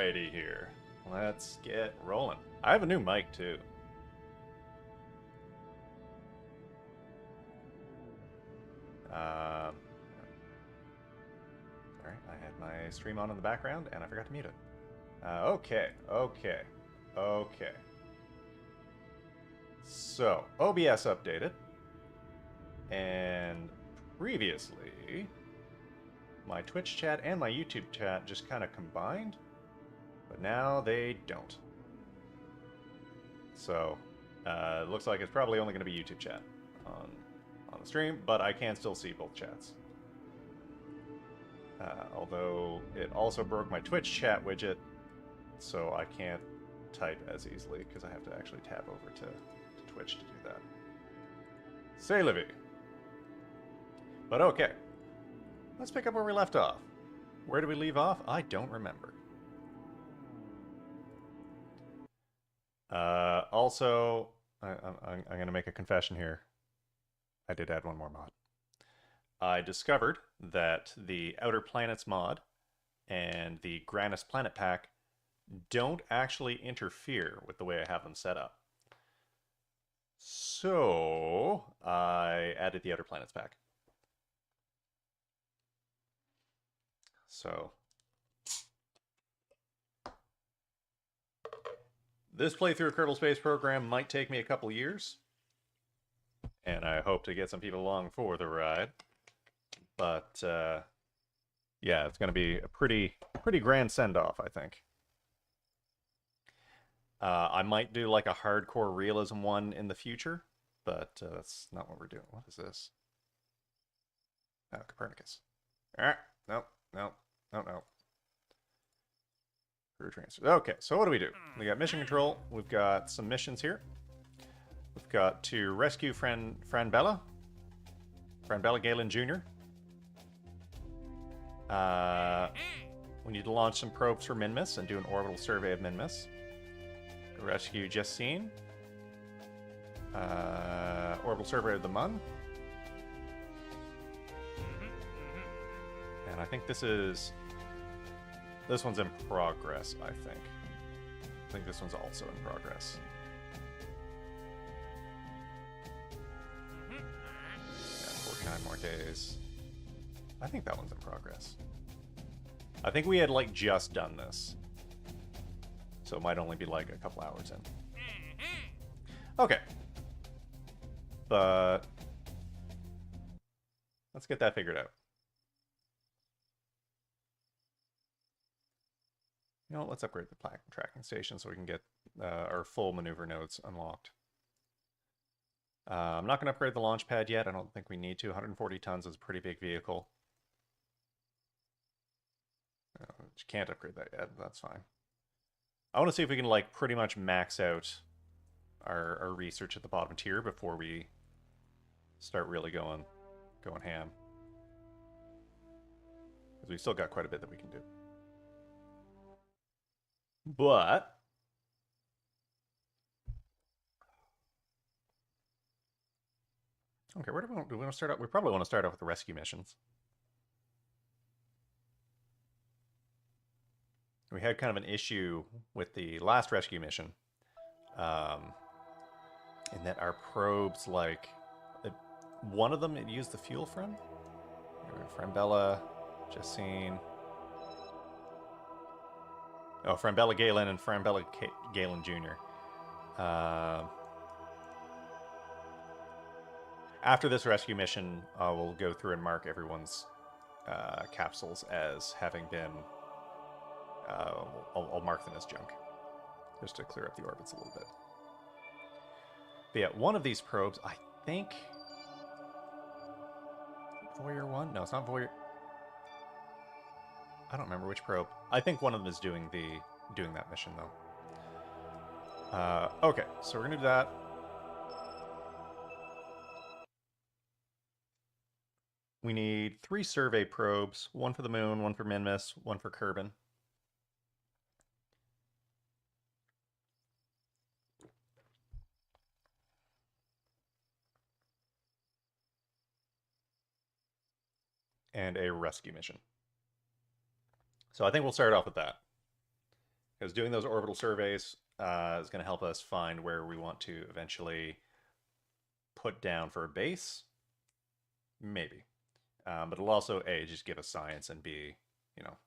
Alrighty here. Let's get rolling. I have a new mic too. Sorry, I had my stream on in the background and I forgot to mute it. Okay. So, OBS updated. And previously, my Twitch chat and my YouTube chat just kind of combined. But now they don't. So, it looks like it's probably only going to be YouTube chat on the stream, but I can still see both chats. Although it also broke my Twitch chat widget, so I can't type as easily because I have to actually tab over to Twitch to do that. Say Livy. But okay. Let's pick up where we left off. Where did we leave off? I don't remember. Also, I'm going to make a confession here. I did add one more mod. I discovered that the Outer Planets mod and the Granus Planet Pack don't actually interfere with the way I have them set up. So, I added the Outer Planets pack. So, this playthrough of Kerbal Space Program might take me a couple years, and I hope to get some people along for the ride. But yeah, it's going to be a pretty grand send-off, I think. I might do like a hardcore realism one in the future, but that's not what we're doing. What is this? Oh, Copernicus. Nope. Crew transfers. Okay, so what do? We got mission control. We've got some missions here. We've got to rescue Franbella Galen Jr. We need to launch some probes for Minmus and do an orbital survey of Minmus. Rescue Jessine. Orbital survey of the Mun. And I think this one's in progress, I think. I think this one's also in progress. Yeah, 49 more days. I think that one's in progress. I think we had, like, just done this. So it might only be, like, a couple hours in. Okay. But let's get that figured out. You know, let's upgrade the tracking station so we can get our full maneuver nodes unlocked. I'm not going to upgrade the launch pad yet. I don't think we need to. 140 tons is a pretty big vehicle. You can't upgrade that yet. That's fine. I want to see if we can, like, pretty much max out our research at the bottom tier before we start really going ham. Because we've still got quite a bit that we can do. But okay, where do we want to start out? We probably want to start out with the rescue missions. We had kind of an issue with the last rescue mission, in that our probes, like, one of them it used the fuel from. Franbella, Jessine. Oh, Franbella Galen and Franbella Galen Jr. After this rescue mission, we'll go through and mark everyone's capsules as having been... I'll mark them as junk, just to clear up the orbits a little bit. But yeah, one of these probes, I think... Voyager 1? No, it's not Voyager... I don't remember which probe. I think one of them is doing that mission, though. Okay, so we're going to do that. We need 3 survey probes. 1 for the moon, 1 for Minmus, 1 for Kerbin. And a rescue mission. So I think we'll start off with that. Because doing those orbital surveys is going to help us find where we want to eventually put down for a base. Maybe. But it'll also, A, just give us science, and B, you know,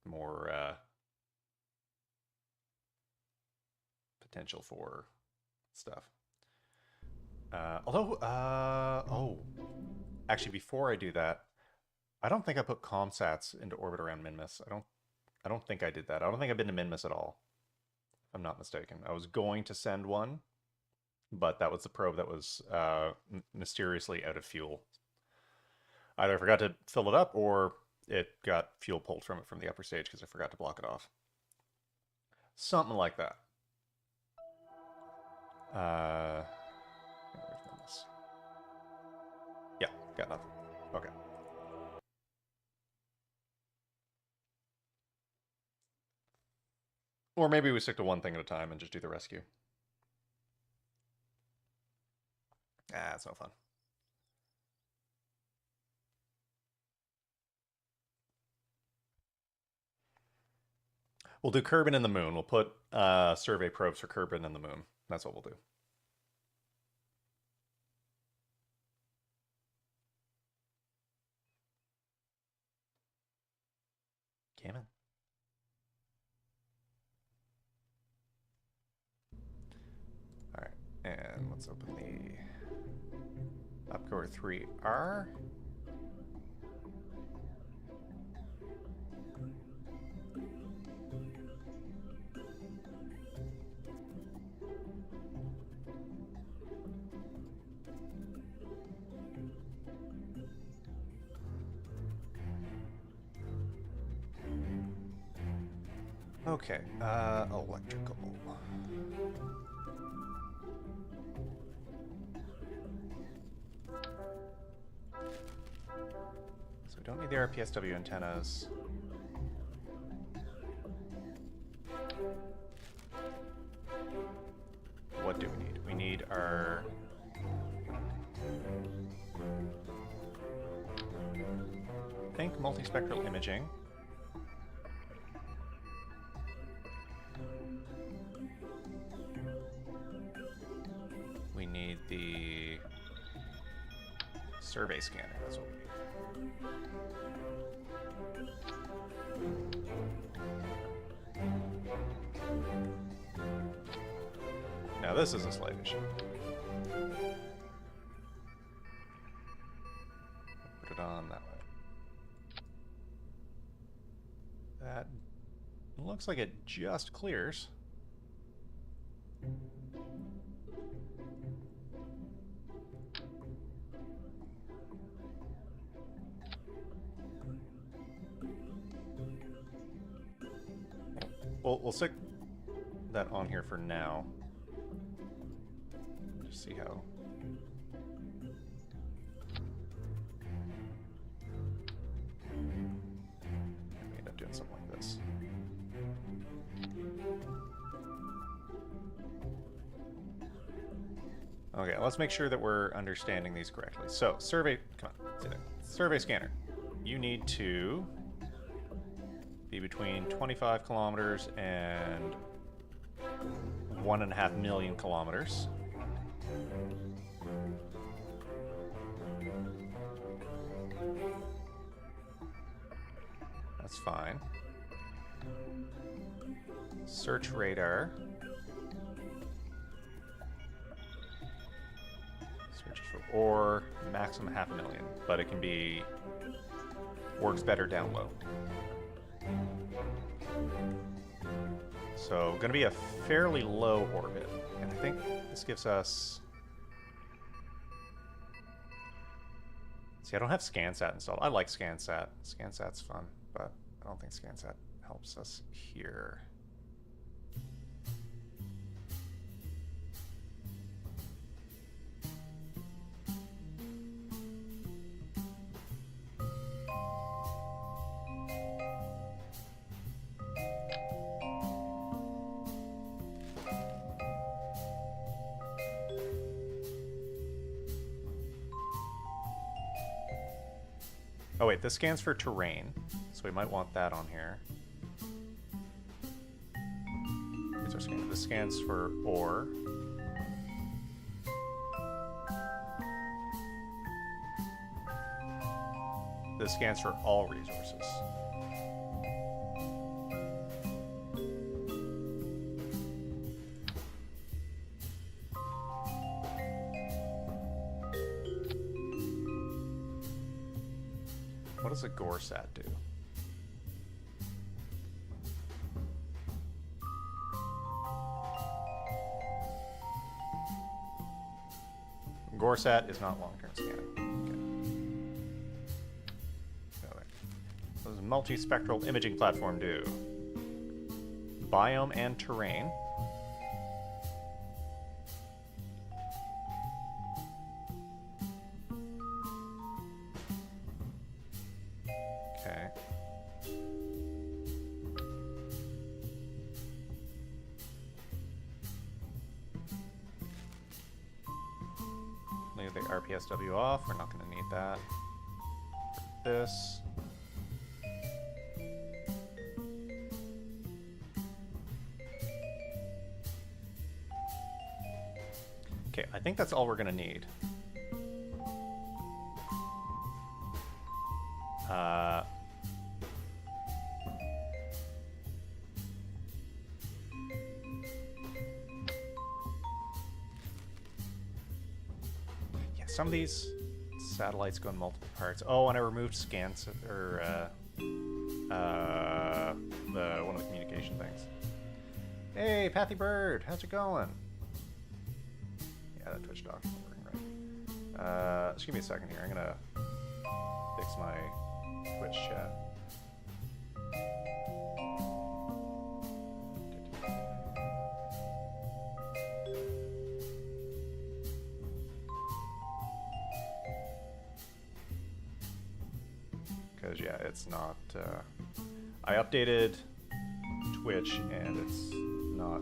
more potential for stuff. Oh, actually, before I do that, I don't think I put comsats into orbit around Minmus. I don't think I did that. I don't think I've been to Minmus at all, if I'm not mistaken. I was going to send one, but that was the probe that was mysteriously out of fuel. Either I forgot to fill it up, or it got fuel pulled from it from the upper stage because I forgot to block it off. Something like that. Yeah, got nothing. Okay. Or maybe we stick to one thing at a time and just do the rescue. Ah, it's no fun. We'll do Kerbin in the moon. We'll put survey probes for Kerbin in the moon. That's what we'll do. Came in. All right, and let's open the Upcore 3R. Okay, electrical. So we don't need the RPSW antennas. What do we need? We need our... I think multispectral imaging. We need the survey scanner, that's what we need. Now this is a slight issue. Put it on that way. That looks like it just clears. We'll stick that on here for now. Just see how. We end up doing something like this. Okay, let's make sure that we're understanding these correctly. So, survey, come on, sit there. Survey scanner. You need to be between 25 kilometers and 1.5 million kilometers. That's fine. Search radar. Searches for ore, maximum 0.5 million, but it can be, works better down low. So, going to be a fairly low orbit, and I think this gives us... See, I don't have ScanSat installed. I like ScanSat. ScanSat's fun, but I don't think ScanSat helps us here. Oh wait, this scans for terrain, so we might want that on here. our scanner? This scans for ore. This scans for all resources. What does a Gorsat do? Gorsat is not long-term scanning. Okay. What does a multispectral imaging platform do? Biome and terrain. Okay. Leave the RPSW off. We're not going to need that. This. Okay, I think that's all we're going to need. Yeah, some of these satellites go in multiple parts. Oh, and I removed scans or one of the communication things. Hey, Pathy Bird, how's it going? Yeah, that Twitch dock isn't working right. Just give me a second here. I'm gonna fix my Twitch chat. Because yeah, it's not. I updated Twitch and it's not.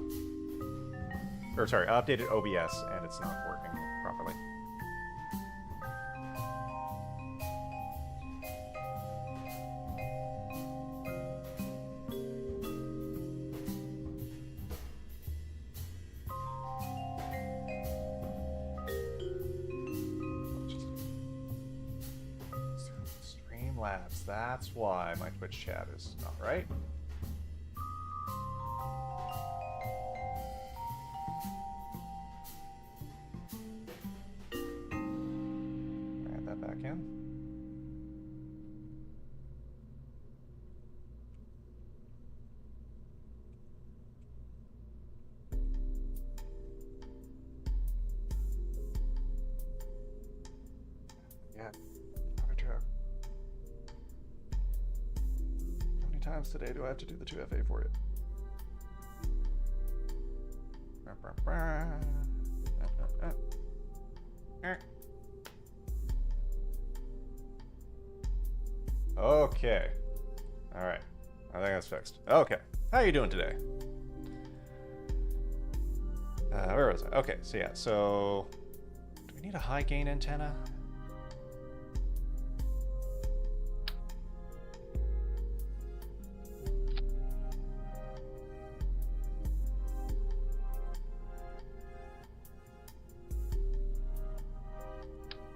Or sorry, I updated OBS and it's not working properly. Streamlabs, that's why my Twitch chat is not right. Again. Yeah, Hotrob. How many times today do I have to do the 2FA for it? Okay. Alright. I think that's fixed. Okay. How are you doing today? Where was I? Okay, so yeah, so... Do we need a high gain antenna?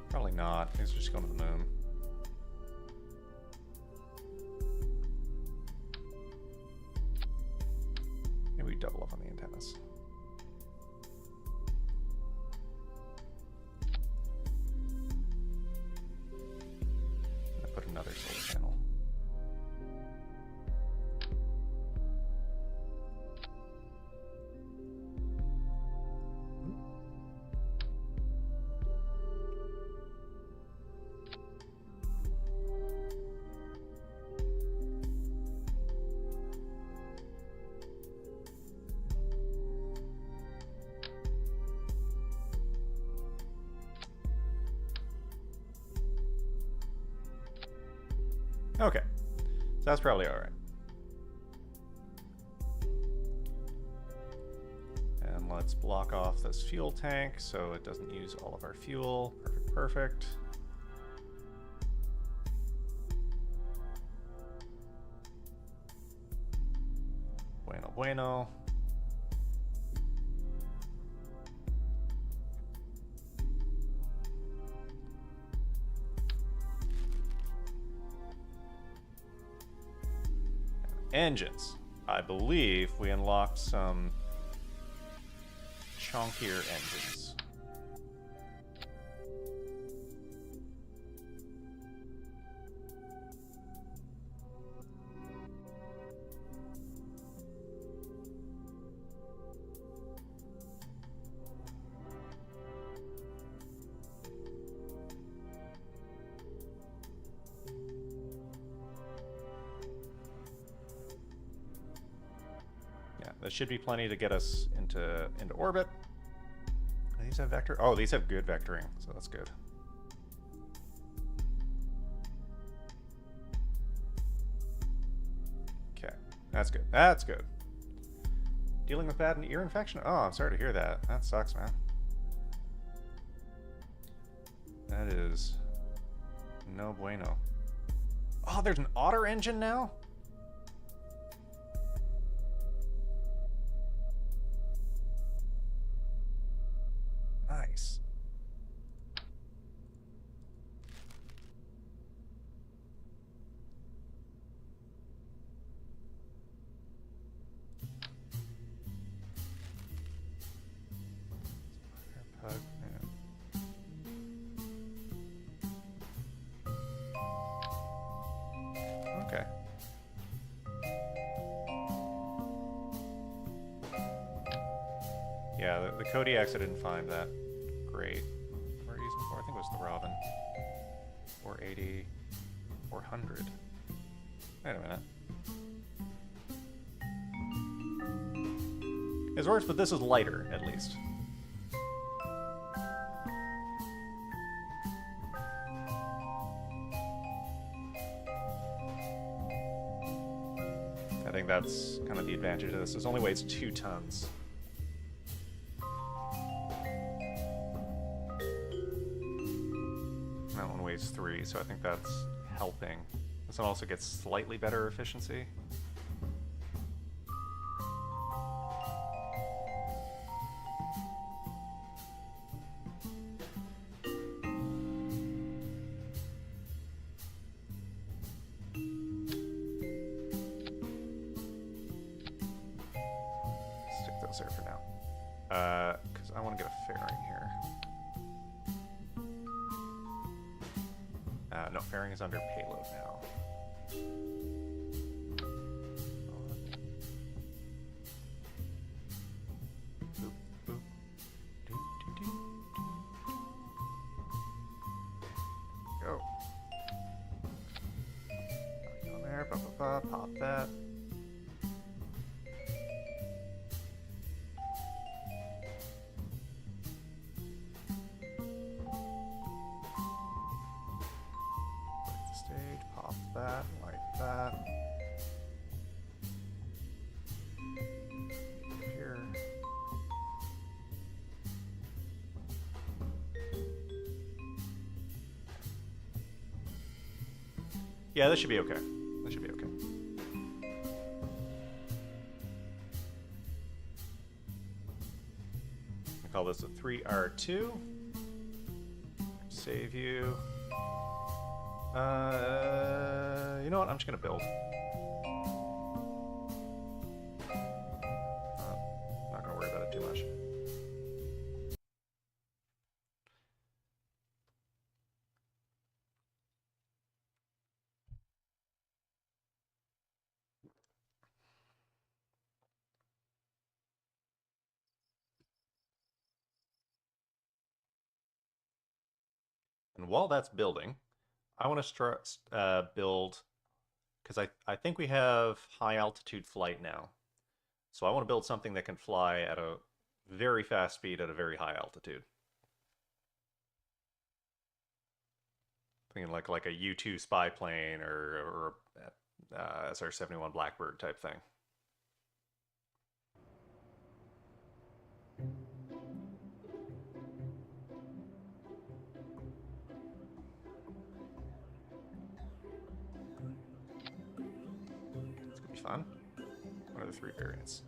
Probably not. He's just going to the moon. Maybe we double up on the antennas. And put another solar panel. Okay, so that's probably all right. And let's block off this fuel tank so it doesn't use all of our fuel. Perfect, perfect. Bueno, bueno. Engines. I believe we unlocked some chunkier engines. That should be plenty to get us into orbit. These have vector. Oh, these have good vectoring, so that's good. Okay, that's good. That's good. Dealing with bad ear infection. Oh, I'm sorry to hear that. That sucks, man. That is no bueno. Oh, there's an otter engine now? Nice. Okay. Yeah, the Kodiaks I didn't find that great. What are you using for? I think it was the Robin. 480, 400. Wait a minute. It's worse, but this is lighter, at least. I think that's kind of the advantage of this. This only weighs 2 tons. That one weighs 3, so I think that's helping. This one also gets slightly better efficiency. Stick those there for now. Because I want to get a fairing here. No, fairing is under payload now. Boop, boop. Doo, doo, doo, doo. Go. Go there, pop that. That, like that. Here. Yeah, this should be okay. This should be okay. I call this a 3R2. Save you. You know what? I'm just gonna build. Not gonna worry about it too much. And while that's building, I want to build, because I think we have high altitude flight now. So I want to build something that can fly at a very fast speed at a very high altitude. Thinking like a U-2 spy plane or SR-71 Blackbird type thing. Fun. What are the 3 variants?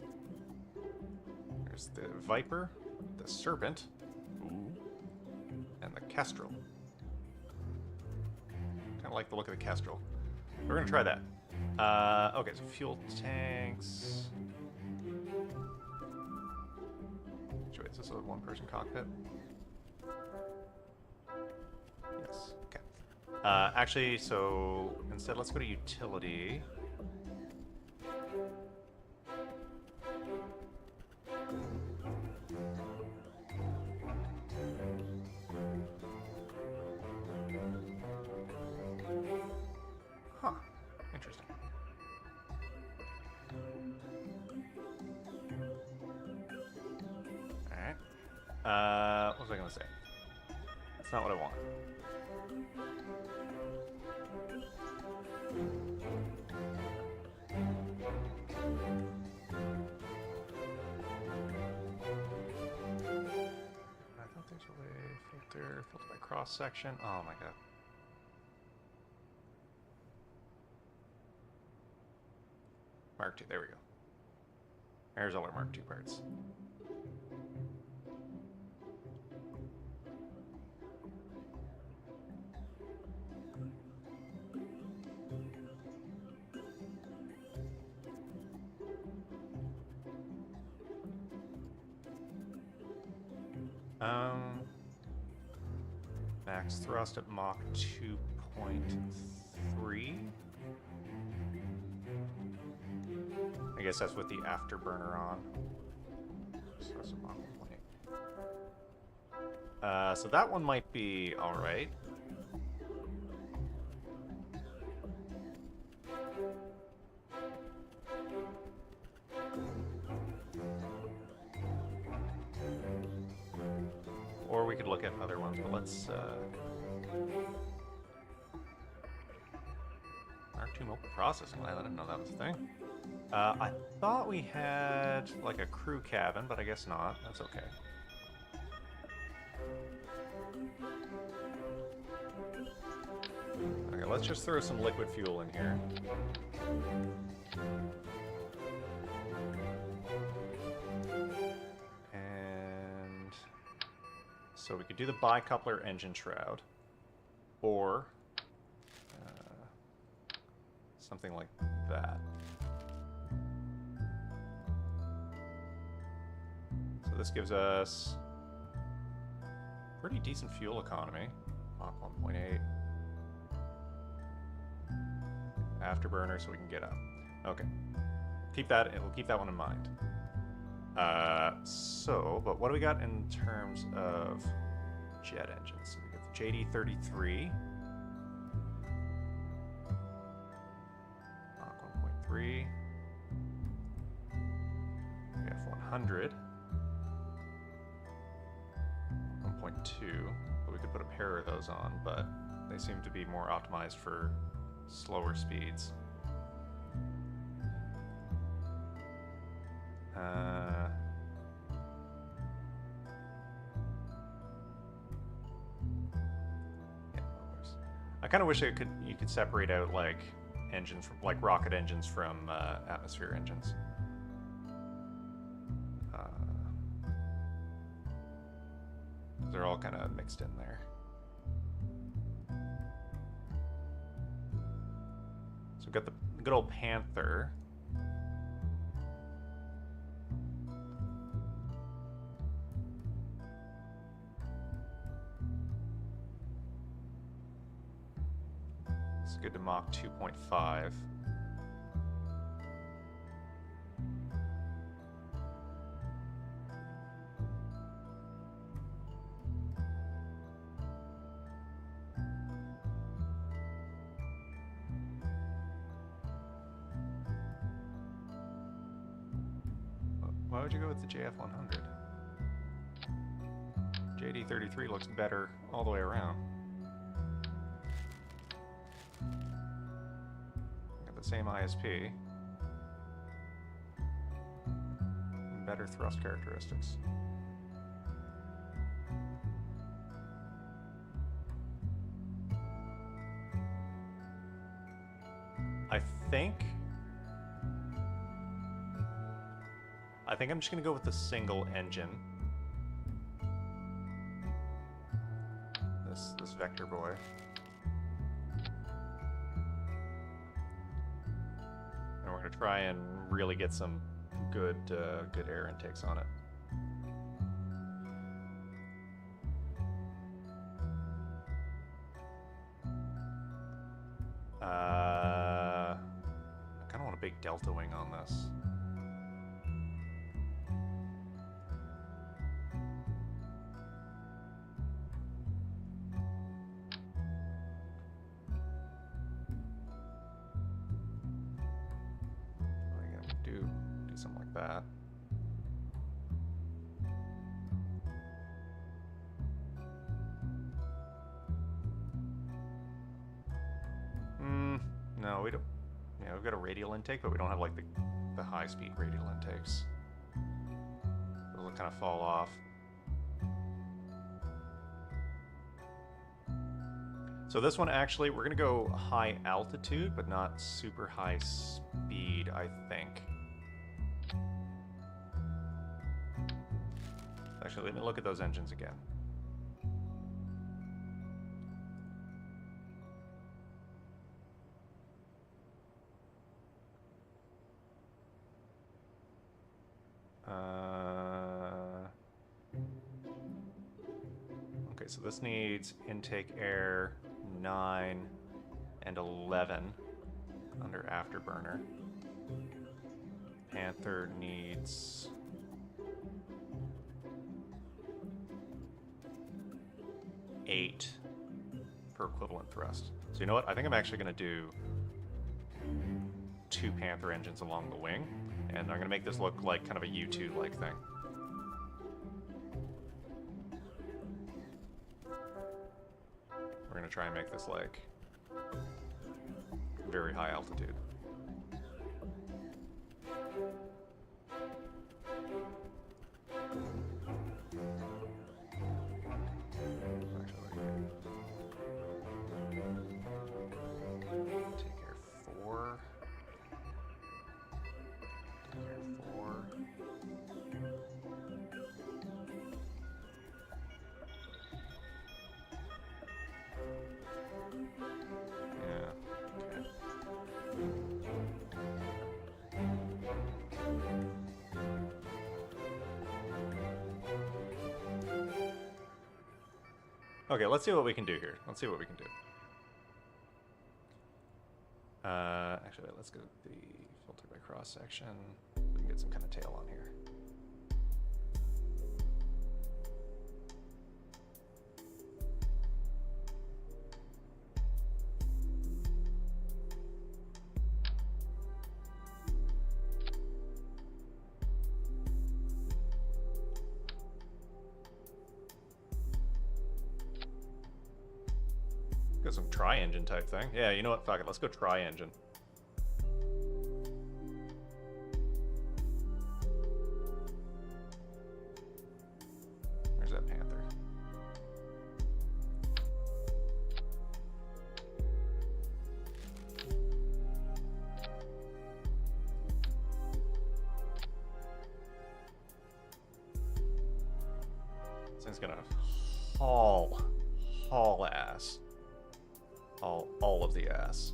There's the Viper, the Serpent, ooh, and the Kestrel. Kind of like the look of the Kestrel. We're gonna try that. Okay, so fuel tanks. Wait, is this a one-person cockpit? Yes. Okay. Actually, so instead, let's go to utility. Huh. Interesting. Alright. What was I gonna say? That's not what I want. I thought there's a way filter by cross section. Oh my god. Mark II, there we go. There's all our Mark II parts. Max thrust at Mach 2.3. I guess that's with the afterburner on. Thrust at Mach 1.8. So that one might be alright. Or we could look at other ones, but let's... Mark II mobile processing line, I didn't know that was a thing. I thought we had, like, a crew cabin, but I guess not. That's okay. Okay, let's just throw some liquid fuel in here. So we could do the bicoupler engine shroud, or something like that. So this gives us pretty decent fuel economy. Mach 1.8. Afterburner, so we can get up. Okay. Keep that. We'll keep that one in mind. But what do we got in terms of jet engines? So we got the JD-33, Mach 1.3, F-100, 1.2, but we could put a pair of those on, but they seem to be more optimized for slower speeds. I kind of wish you could separate out like engines from, like rocket engines from atmosphere engines. They're all kind of mixed in there. So we've got the good old Panther. It's good to Mach 2.5. Why would you go with the JF-100? JD-33 looks better all the way around. Got the same ISP. Better thrust characteristics. I think I'm just gonna go with the single engine. This Vector boy. going to try and really get some good air intakes on it. I kind of want a big delta wing on this. Do something like that. No, we don't. Yeah, we've got a radial intake, but we don't have like the high-speed radial intakes. Those will kind of fall off. So this one actually, we're gonna go high altitude, but not super high speed, I think. Actually, let me look at those engines again. Okay, so this needs intake air 9 and 11 under afterburner. Panther needs 8 per equivalent thrust. So you know what? I think I'm actually going to do 2 Panther engines along the wing, and I'm going to make this look like kind of a U2-like thing. We're going to try and make this like very high altitude. Okay, let's see what we can do here. Let's see what we can do. Actually, let's go to the filter by cross section. We can get some kind of tail on here. Got some tri-engine type thing. Yeah, you know what? Fuck it. Let's go tri-engine. Where's that Panther? This thing's gonna haul ass. All of the ass.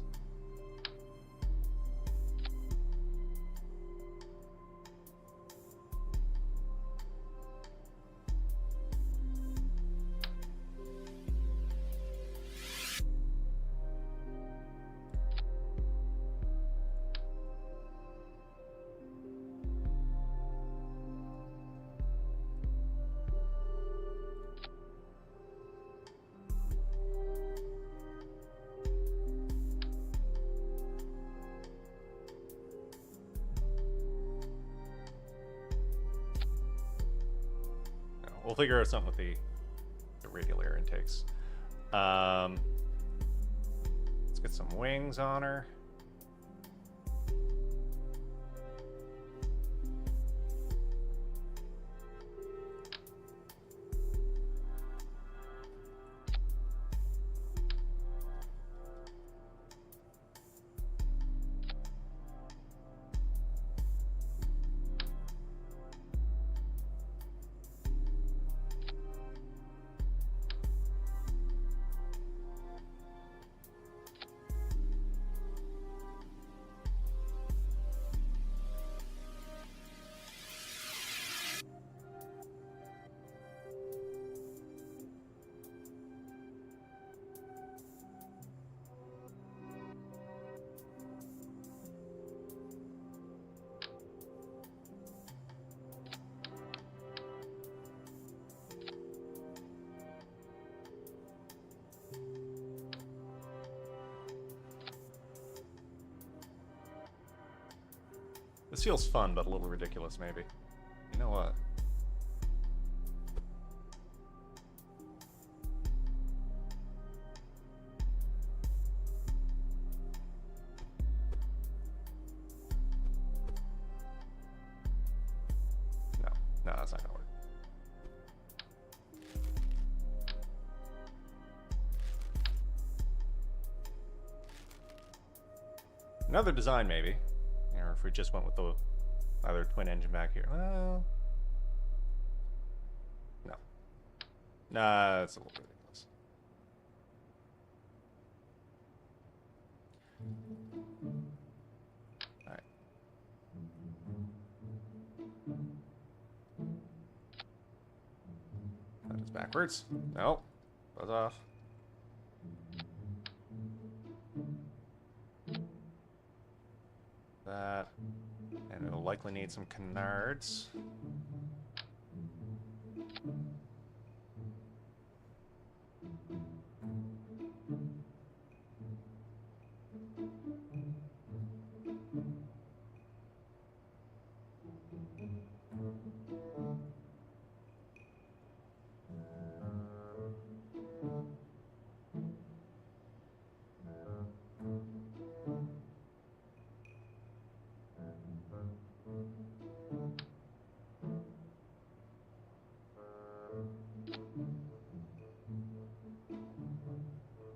We'll figure out something with the radial air intakes. Let's get some wings on her. This feels fun, but a little ridiculous, maybe. You know what? No, that's not gonna work. Another design, maybe. Or if we just went with the either twin engine back here. Well, no. Nah, that's a little ridiculous. Alright. That is backwards. No. Buzz off. That. And it'll likely need some canards.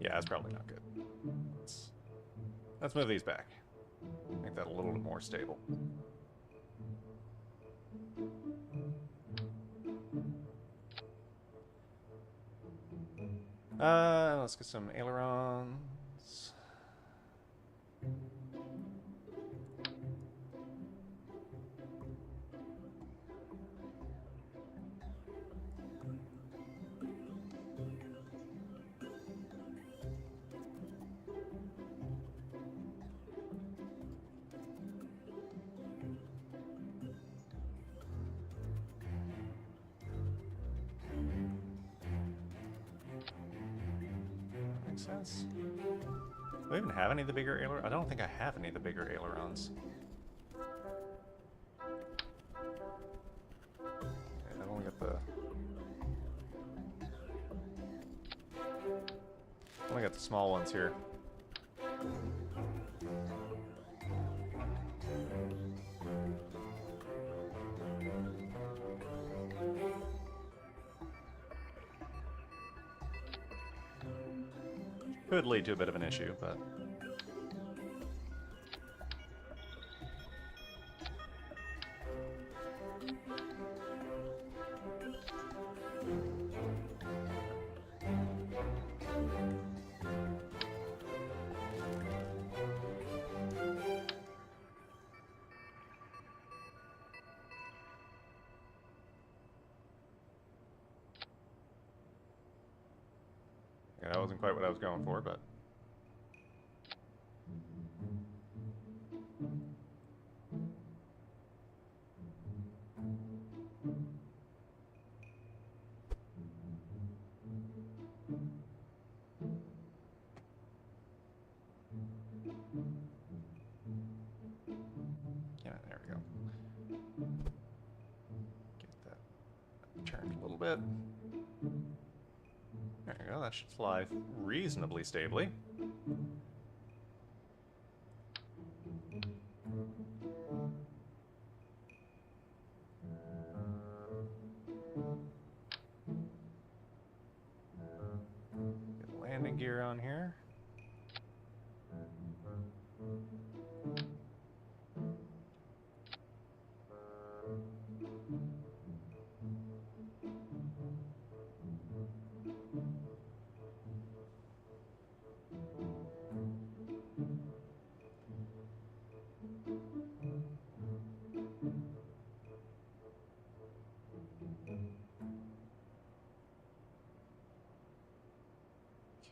Yeah, that's probably not good. Let's move these back. Make that a little bit more stable. Let's get some ailerons. Sense. Do I even have any of the bigger ailerons? I don't think I have any of the bigger ailerons. Okay, I've only got the small ones here. Could lead to a bit of an issue, but... yeah, that wasn't quite what I was going for, but... Yeah, there we go. Get that turned a little bit. There you go, that should fly reasonably stably. Get a landing gear on here.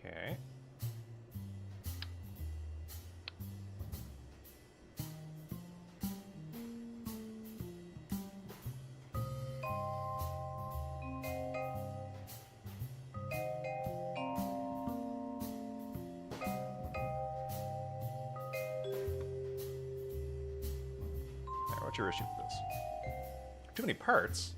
Okay. There What's your issue with this? Too many parts?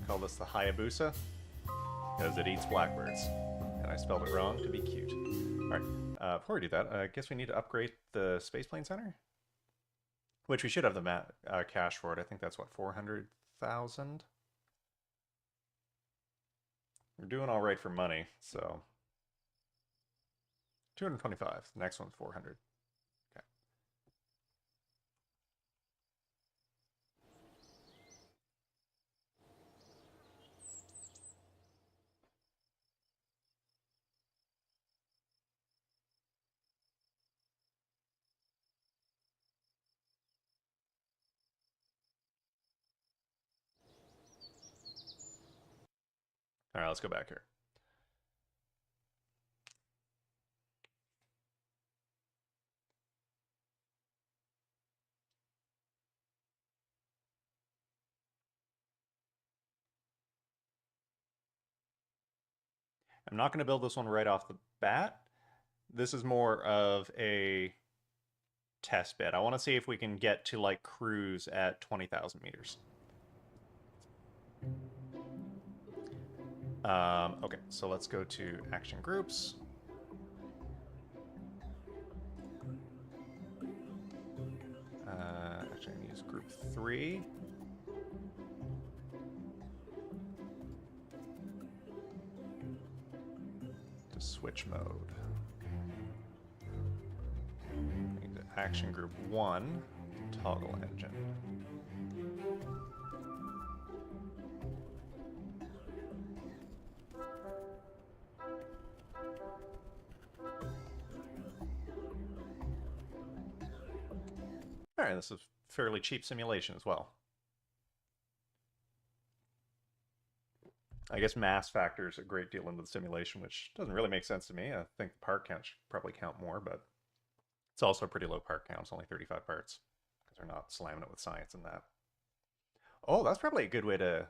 Call this the Hayabusa, because it eats blackbirds. And I spelled it wrong to be cute. Alright, before we do that, I guess we need to upgrade the Spaceplane Center? Which we should have the cash for it. I think that's, what, 400,000? We're doing alright for money, so... 225. The next one's 400. Okay. Alright, let's go back here. I'm not going to build this one right off the bat. This is more of a test bed. I want to see if we can get to, like, cruise at 20,000 meters. Okay, so let's go to action groups. Actually, I'm going to use group 3. To switch mode. Need action group 1, toggle engine. Alright, this is a fairly cheap simulation as well. I guess mass factors a great deal into the simulation, which doesn't really make sense to me. I think the part count should probably count more, but it's also a pretty low part count. It's only 35 parts, because they're not slamming it with science and that. Oh, that's probably a good way to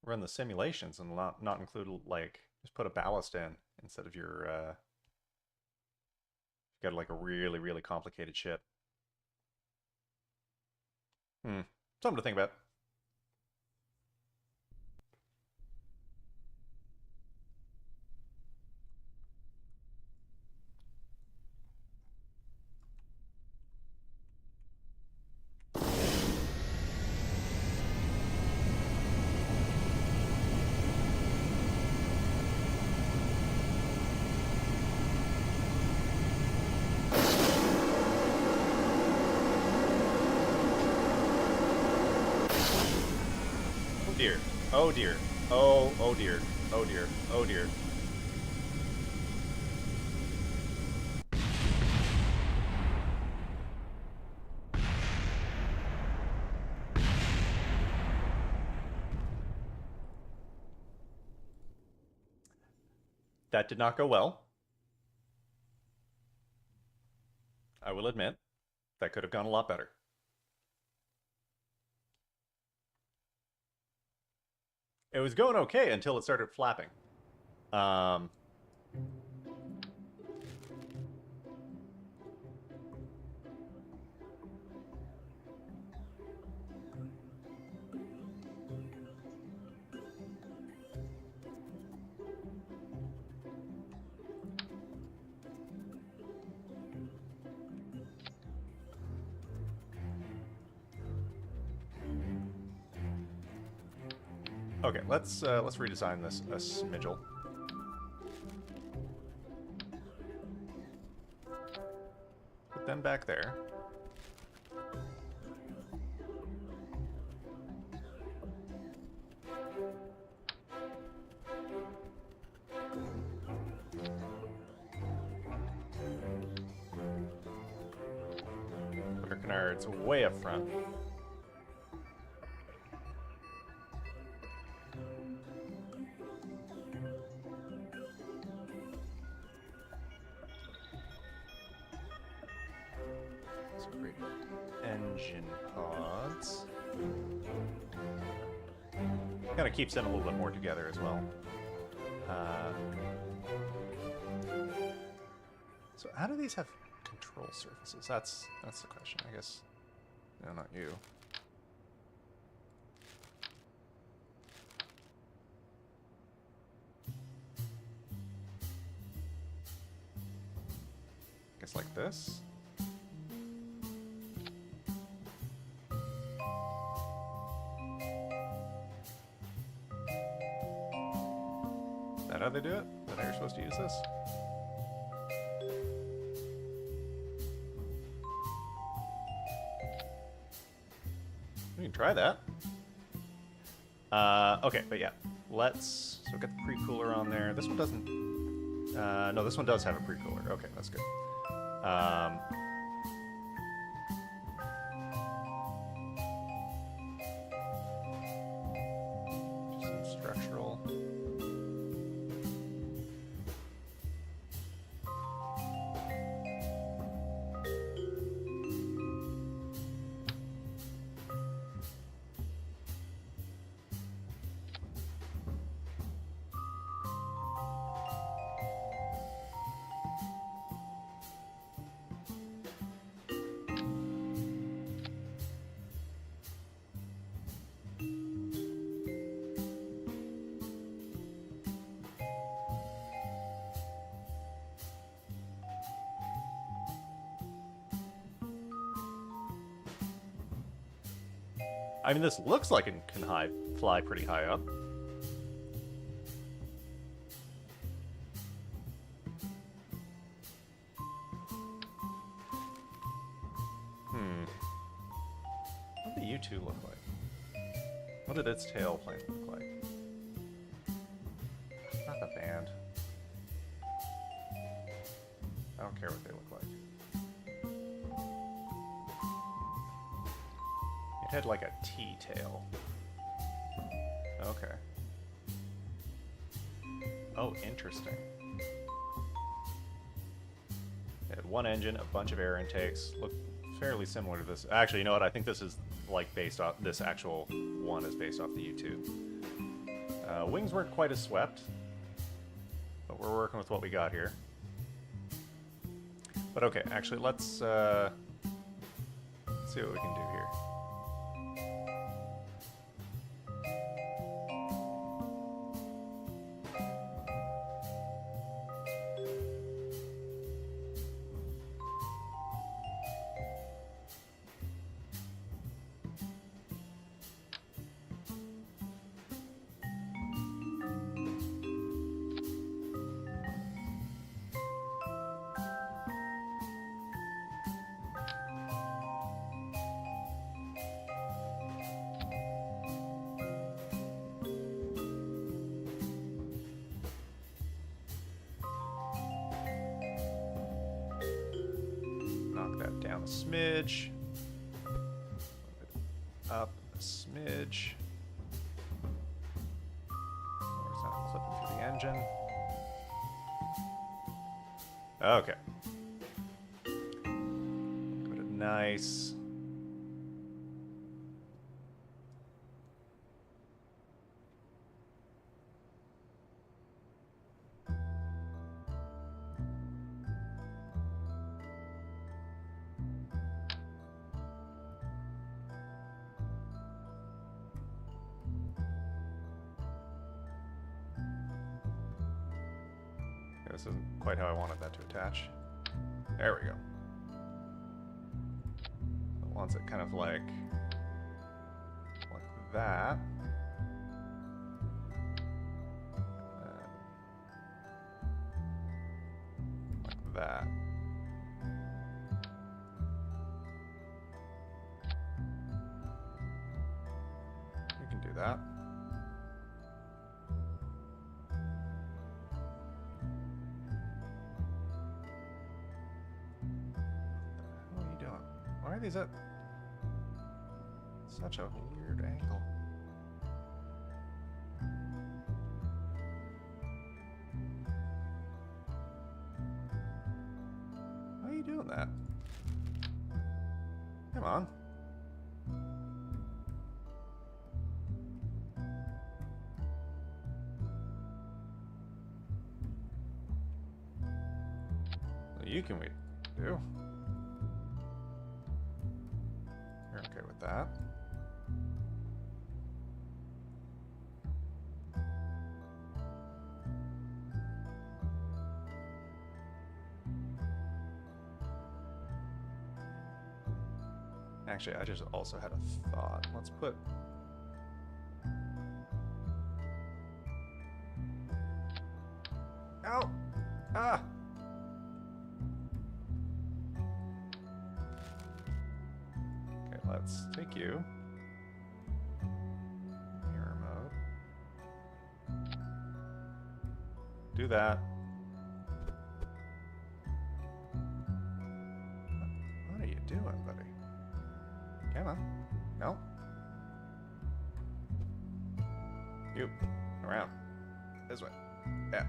run the simulations and not include, like, just put a ballast in instead of your, you got like a really, really complicated ship. Something to think about. Dear. Oh dear. Oh dear. Oh dear. Oh dear. That did not go well. I will admit, that could have gone a lot better. It was going okay until it started flapping. Okay, let's redesign this a smidgel. Put them back there. Put our canards way up front. Let's create engine pods. Kind of keeps them a little bit more together as well. So how do these have control surfaces? That's the question, I guess. No, not you. Guess like this. Is that how they do it? Is that how you're supposed to use this? We can try that. Okay, but yeah. Let's... So get the pre-cooler on there. This one doesn't... no, this one does have a pre-cooler. Okay, that's good. Just some structural... I mean, this looks like it can fly pretty high up. What did the U2 look like? What did its tailplane look like? Not the band. I don't care what they look like. It had like a T-tail. Okay. Oh, interesting. It had one engine, a bunch of air intakes. Looked fairly similar to this. Actually, you know what? I think this is like based off... This actual one is based off the U2. Wings weren't quite as swept, but we're working with what we got here. But okay, actually, let's see what we can do here. That down a smidge, up a smidge. Or it's not clipping through the engine. Okay. Give it a nice. This isn't quite how I wanted that to attach. There we go. It wants it kind of like that. Like that. We can do that. Why are these at such a weird angle? Why are you doing that? Come on. You can wait, too. You're okay with that. Actually, I just also had a thought. Let's put... Ow! Ah! Okay, let's take you. Mirror mode. Do that. What are you doing, buddy? Come on. No. You. Around. This way. Yeah.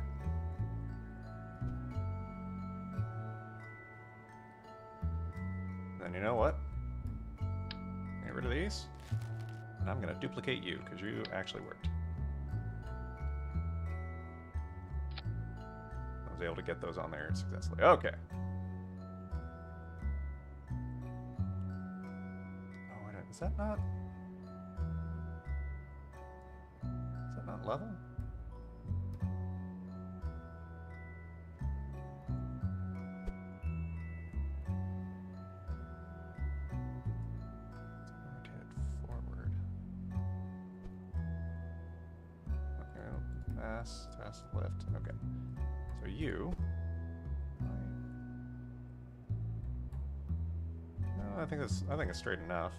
Then you know what? Get rid of these. And I'm going to duplicate you, because you actually worked. I was able to get those on there successfully. Okay. Is that not level? Rotate it forward. Okay, fast lift. Okay. So you. No, I think it's straight enough.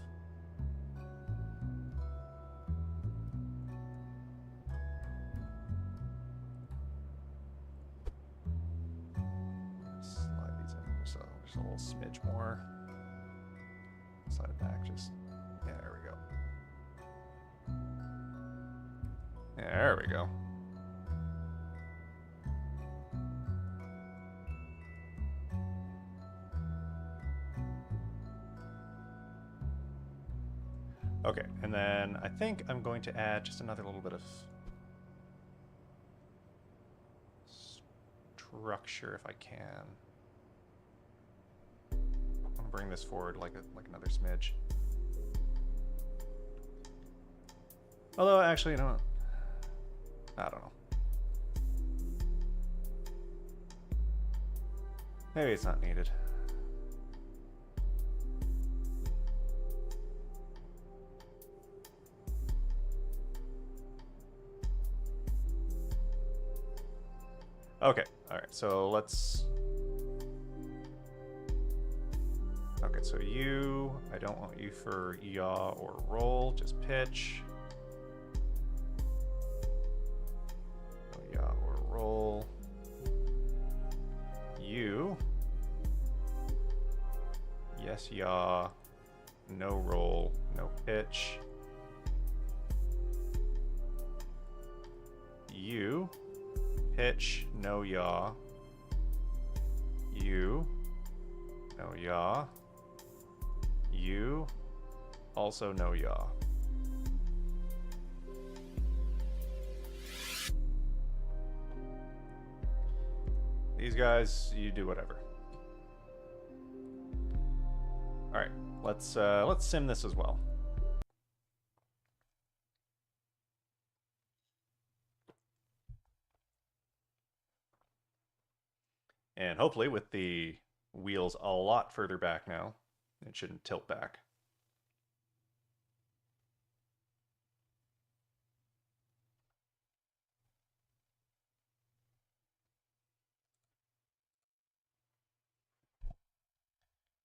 A little smidge more. Slide it back, just... Yeah, there we go. Yeah, there we go. Okay, and then I think I'm going to add just another little bit of structure if I can. Bring this forward like another smidge. Although, actually, you know what? I don't know. Maybe it's not needed. Okay, alright, so let's... Okay, so you, I don't want you for yaw or roll, just pitch. No yaw or roll. You, yes yaw, no roll, no pitch. You, pitch, no yaw. You, no yaw. You, also no yaw. These guys, you do whatever. All right, let's sim this as well. And hopefully with the wheels a lot further back now, it shouldn't tilt back.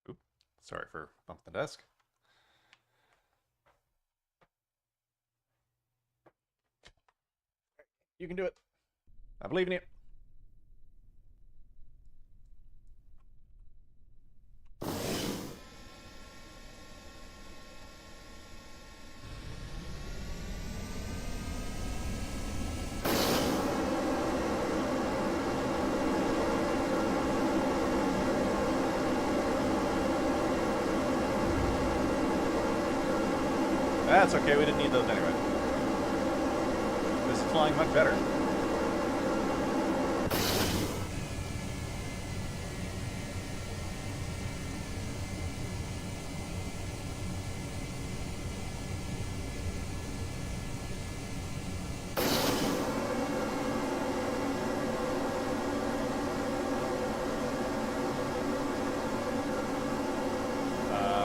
Oop, sorry for bumping the desk. You can do it. I believe in you. That's okay, we didn't need those anyway. This is flying much better.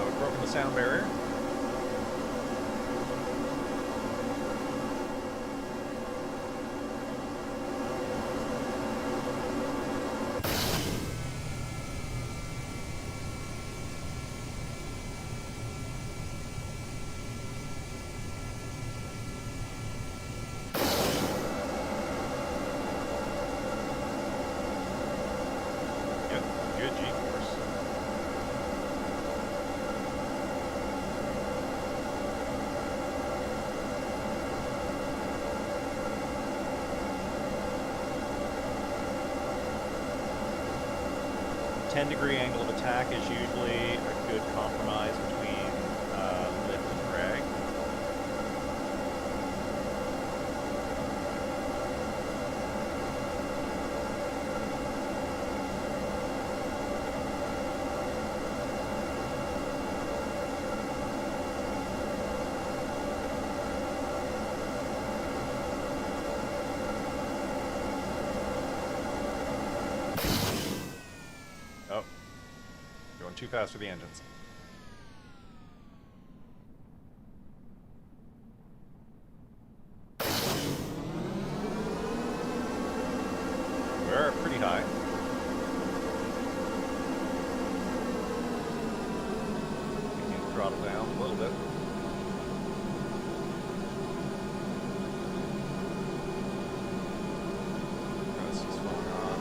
We've broken the sound barrier. Good G-force. "10-degree angle of attack is usually a good compromise between lift and drag. Oh, going too fast for the engines. We're pretty high. We can throttle down a little bit. This is going on.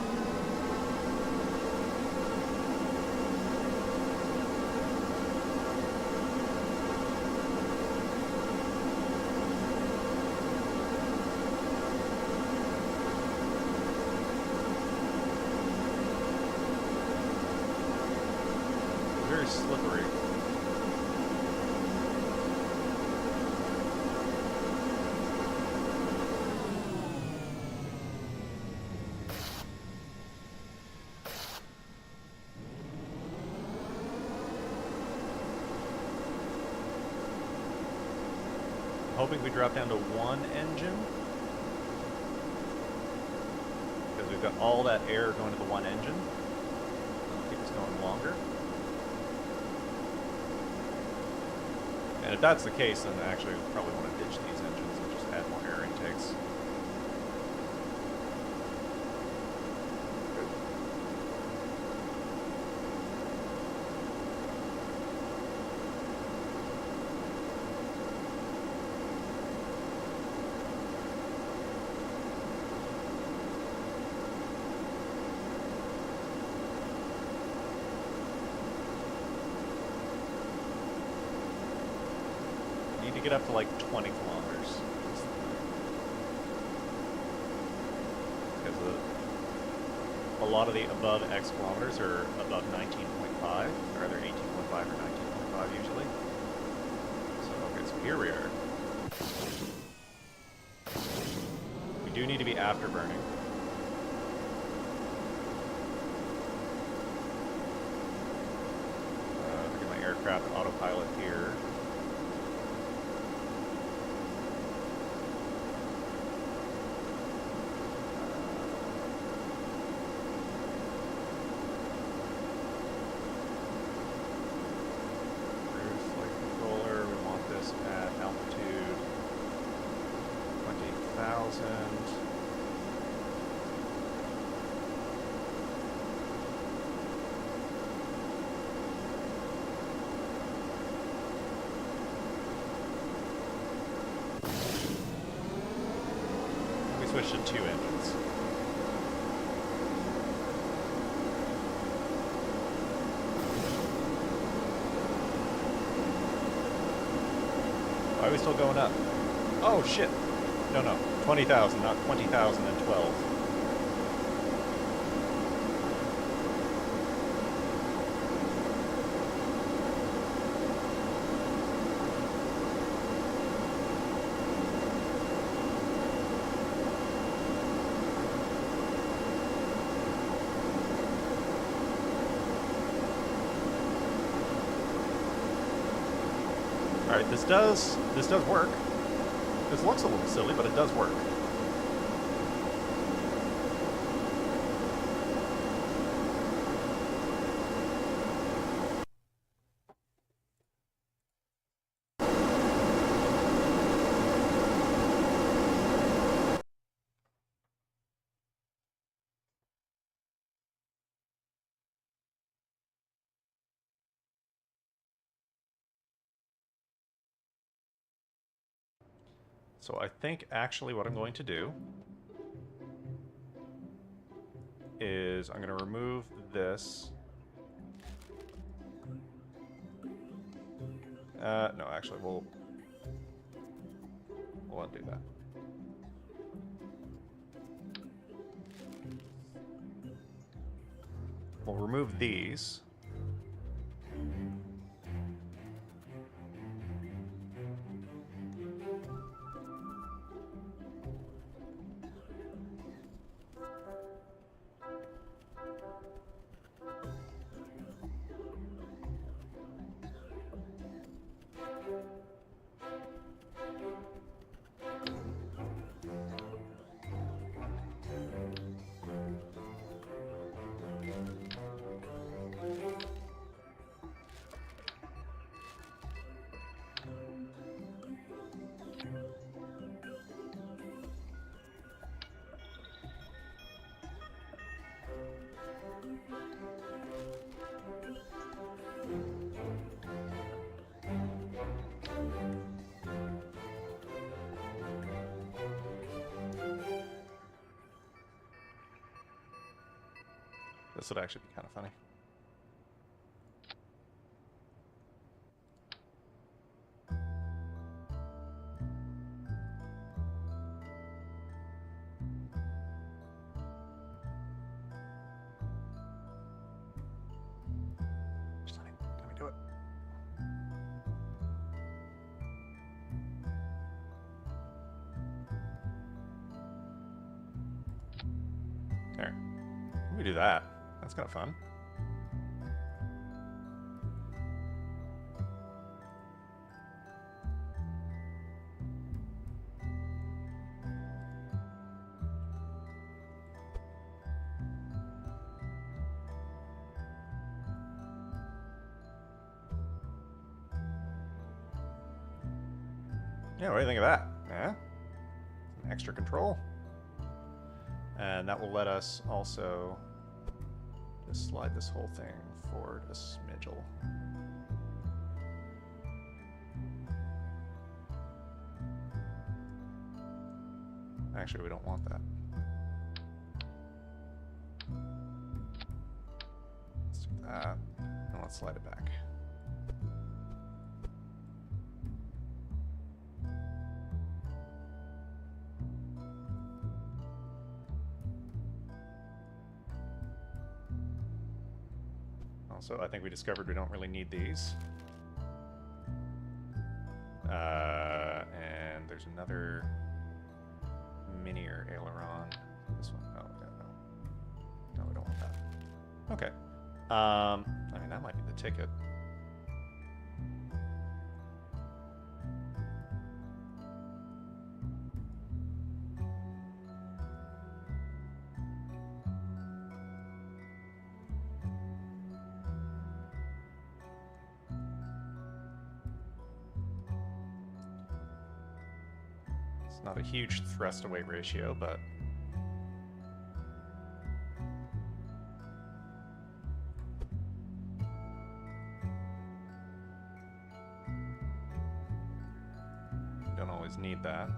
Very slippery. Hoping we drop down to one engine, because we've got all that air going to the one engine. It'll keep us going longer. And if that's the case, then actually we probably want to ditch these engines and just add more air intakes. Good. Need to get up to like 20 kilometers. Because a lot of the above X kilometers are above 19.5, or either 18.5 or 19.5 usually. So, okay, so here we are. We do need to be afterburning. Look at my aircraft autopilot here. At altitude 20,000. We switched to 2 engines. Why are we still going up? Oh, shit. No. 20,000, not 20,012. Alright, this does work. This looks a little silly, but it does work. So I think actually what I'm going to do is I'm going to remove this. No, actually, we'll undo that. We'll remove these. This would actually be kind of funny. Just let me do it. There. Let me do that. That's kind of fun. Yeah, what do you think of that? Yeah? Some extra control. And that will let us also just slide this whole thing forward a smidgel. Actually, we don't want that. Let's do that, and let's slide it back. Also, I think we discovered we don't really need these. And there's another minier aileron. This one. Oh, yeah, no. No, we don't want that. Okay. I mean, that might be the ticket. Not a huge thrust away ratio, but you don't always need that.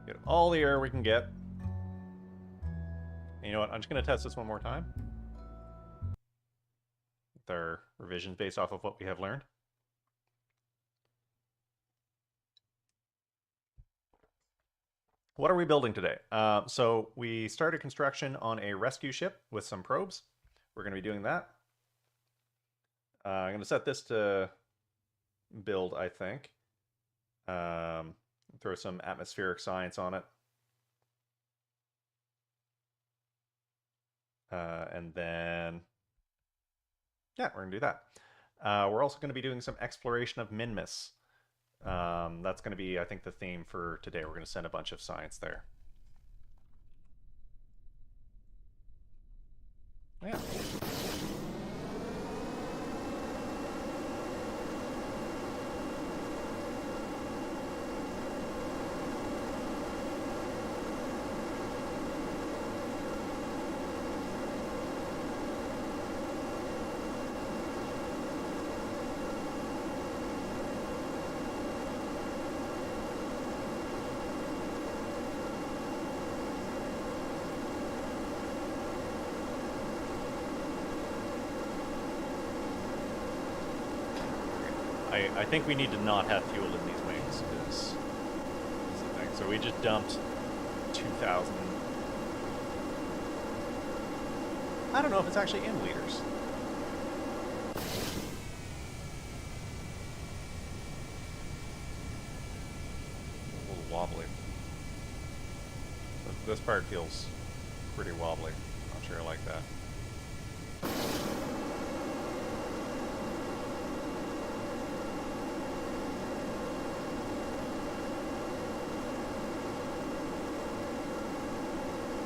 Get all the air we can get. And you know what? I'm just going to test this one more time. revisions based off of what we have learned. What are we building today? So we started construction on a rescue ship with some probes. We're going to be doing that. I'm going to set this to build, I think. Throw some atmospheric science on it. And then, yeah, we're going to do that. We're also going to be doing some exploration of Minmus. That's going to be, I think, the theme for today. We're going to send a bunch of science there. Yeah. I think we need to not have fuel in these wings, is the thing. So we just dumped 2,000. I don't know if it's actually in liters. A little wobbly. This part feels pretty wobbly. Not sure I like that.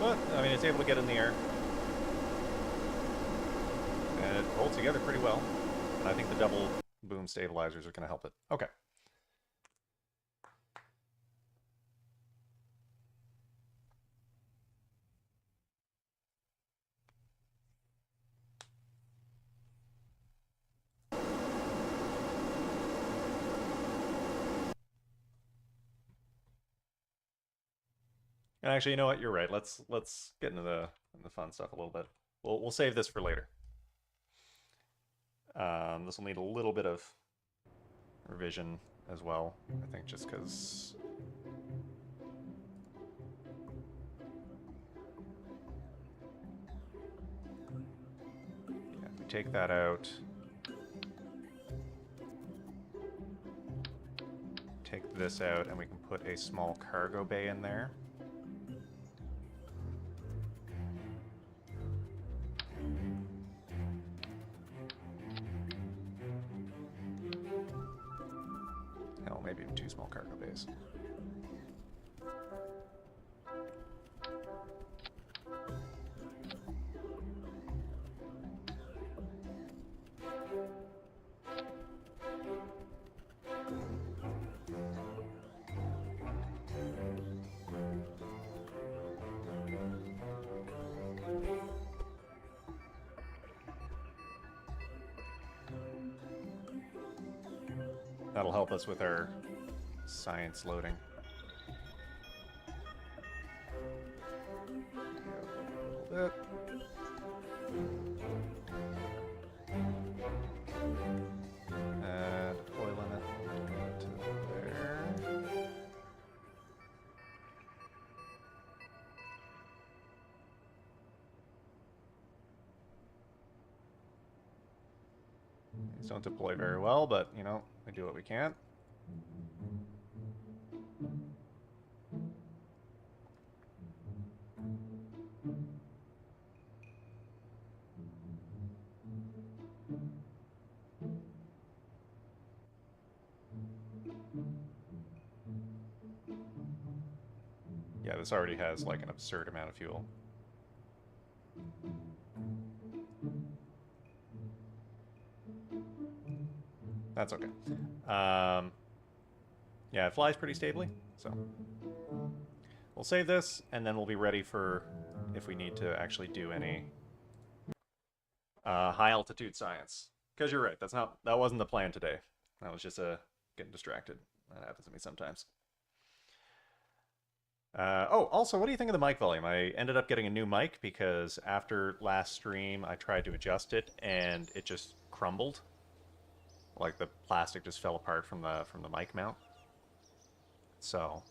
But, I mean, it's able to get in the air. And it holds together pretty well. And I think the double boom stabilizers are going to help it. Okay. And actually, you know what? You're right. Let's get into the fun stuff a little bit. We'll save this for later. This will need a little bit of revision as well. I think just because. Yeah, if we take that out. Take this out, and we can put a small cargo bay in there. Maybe even 2 small cargo bays. That'll help us with our science loading. A little bit. Add oil limit to there. These don't deploy very well, but, you know, we do what we can. Yeah, this already has like an absurd amount of fuel. That's okay. Yeah, it flies pretty stably, so we'll save this, and then we'll be ready for if we need to actually do any high altitude science. Because you're right, that wasn't the plan today. That was just getting distracted. That happens to me sometimes. Oh, also, what do you think of the mic volume? I ended up getting a new mic because after last stream, I tried to adjust it, and it just crumbled. Like the plastic just fell apart from the mic mount. So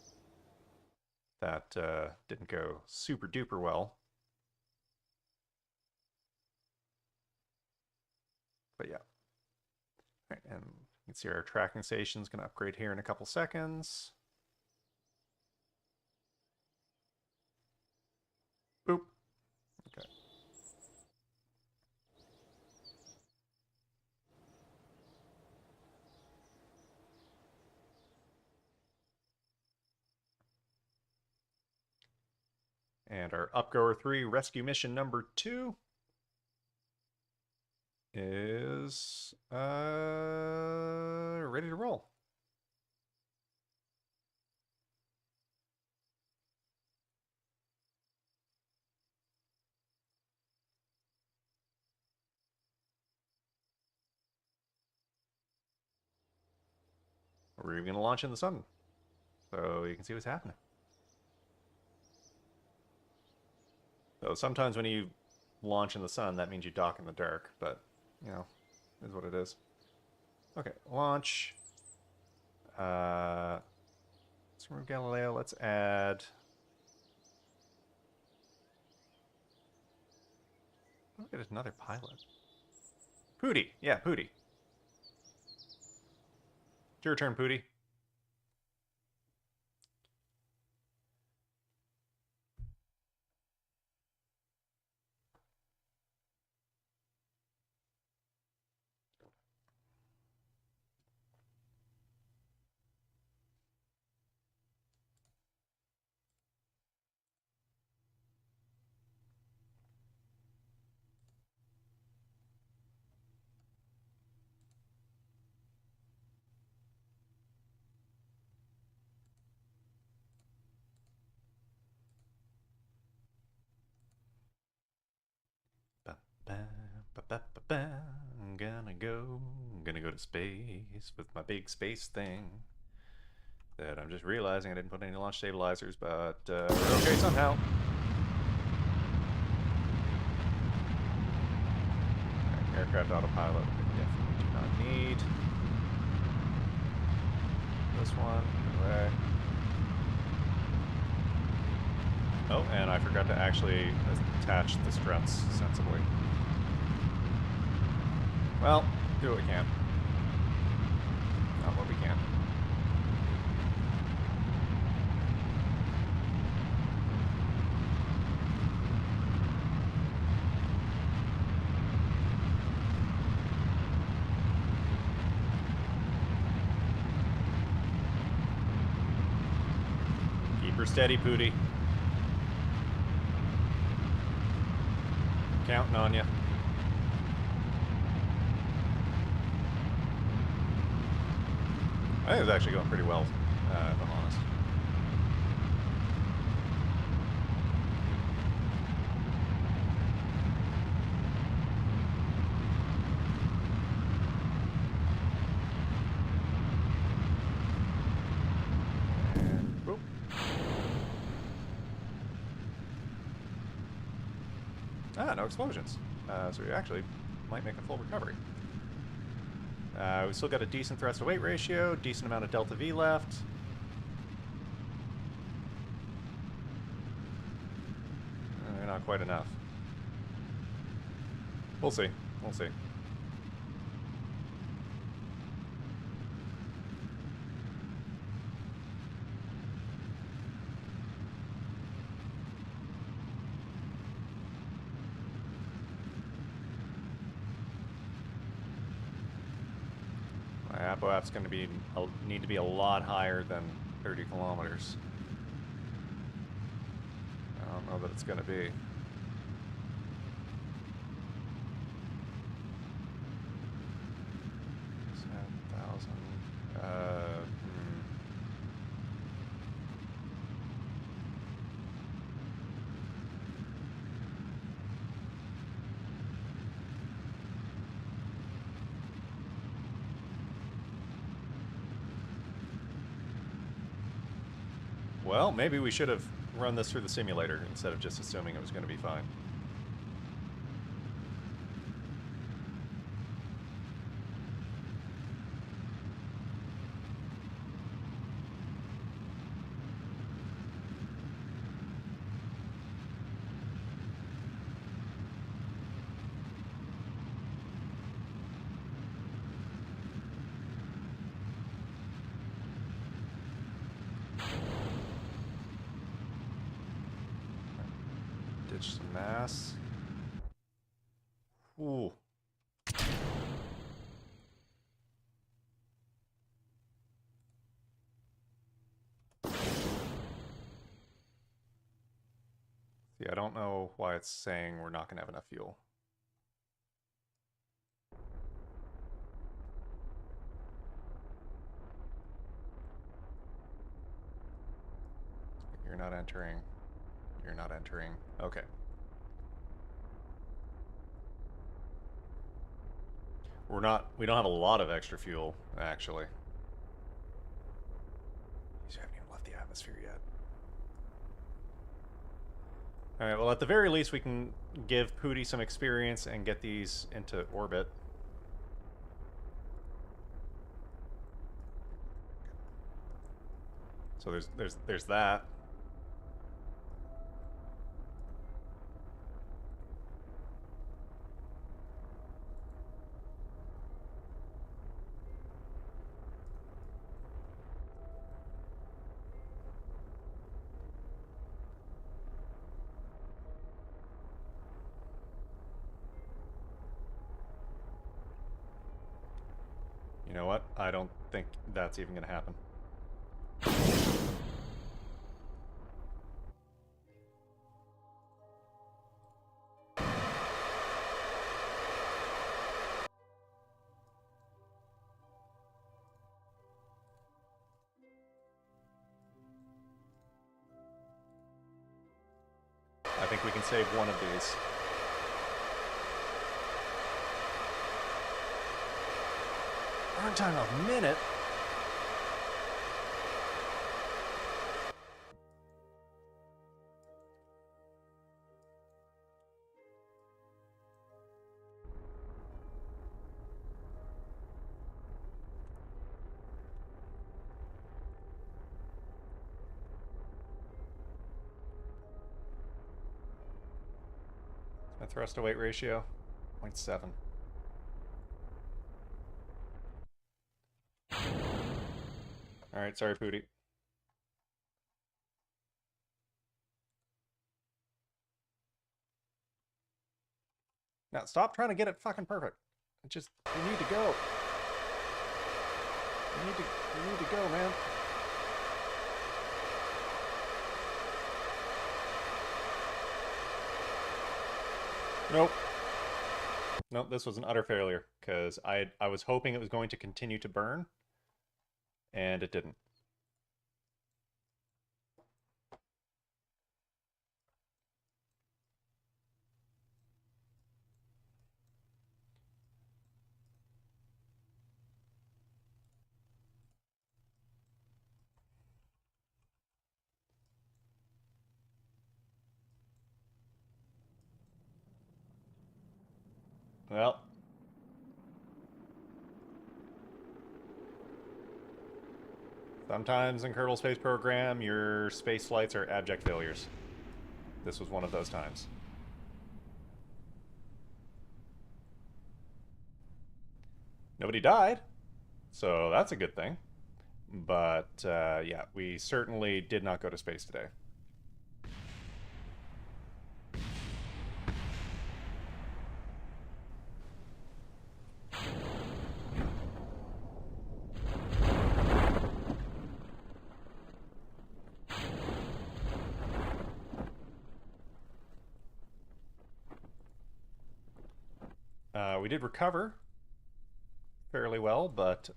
that didn't go super duper well. But yeah. All right, and you can see our tracking station is going to upgrade here in a couple seconds. Boop. Okay. And our Upgoer 3 rescue mission number 2 is ready to roll. We're even going to launch in the sun, so you can see what's happening. So sometimes when you launch in the sun, that means you dock in the dark, but, you know, is what it is. Okay, launch. Let's remove Galileo. Let's add... I'll get another pilot. Pooty. Yeah, Pooty. It's your turn, Pooty. I'm gonna go to space with my big space thing. That I'm just realizing I didn't put any launch stabilizers, but we're okay somehow. Right, aircraft autopilot, we definitely do not need. This one, away. Oh, and I forgot to actually attach the struts sensibly. Well, do what we can. Not what we can. Keep her steady, Pooty. Counting on you. I think it's actually going pretty well, if I'm honest. And boop. Ah, no explosions. So we actually might make a full recovery. We still got a decent thrust to weight ratio, decent amount of delta V left. Not quite enough. We'll see. We'll see. My ApoAp's going to need to be a lot higher than 30 kilometers. I don't know that it's going to be. Well, maybe we should have run this through the simulator instead of just assuming it was going to be fine. salvage some mass. Ooh. See, I don't know why it's saying we're not going to have enough fuel. You're not entering. You're not entering. Okay. We don't have a lot of extra fuel, actually. These haven't even left the atmosphere yet. Alright, well at the very least we can give Pooty some experience and get these into orbit. So there's that. You know what? I don't think that's even going to happen. I think we can save one of these. Burn time a minute? My thrust to weight ratio, 0.7. Alright, sorry, Pooty. Now, stop trying to get it fucking perfect. You need to go. You need to go, man. Nope. Nope, this was an utter failure, because I was hoping it was going to continue to burn, and it didn't. Well. Sometimes in Kerbal Space Program, your space flights are abject failures. This was one of those times. Nobody died, so that's a good thing. But, yeah, we certainly did not go to space today. We did recover fairly well, but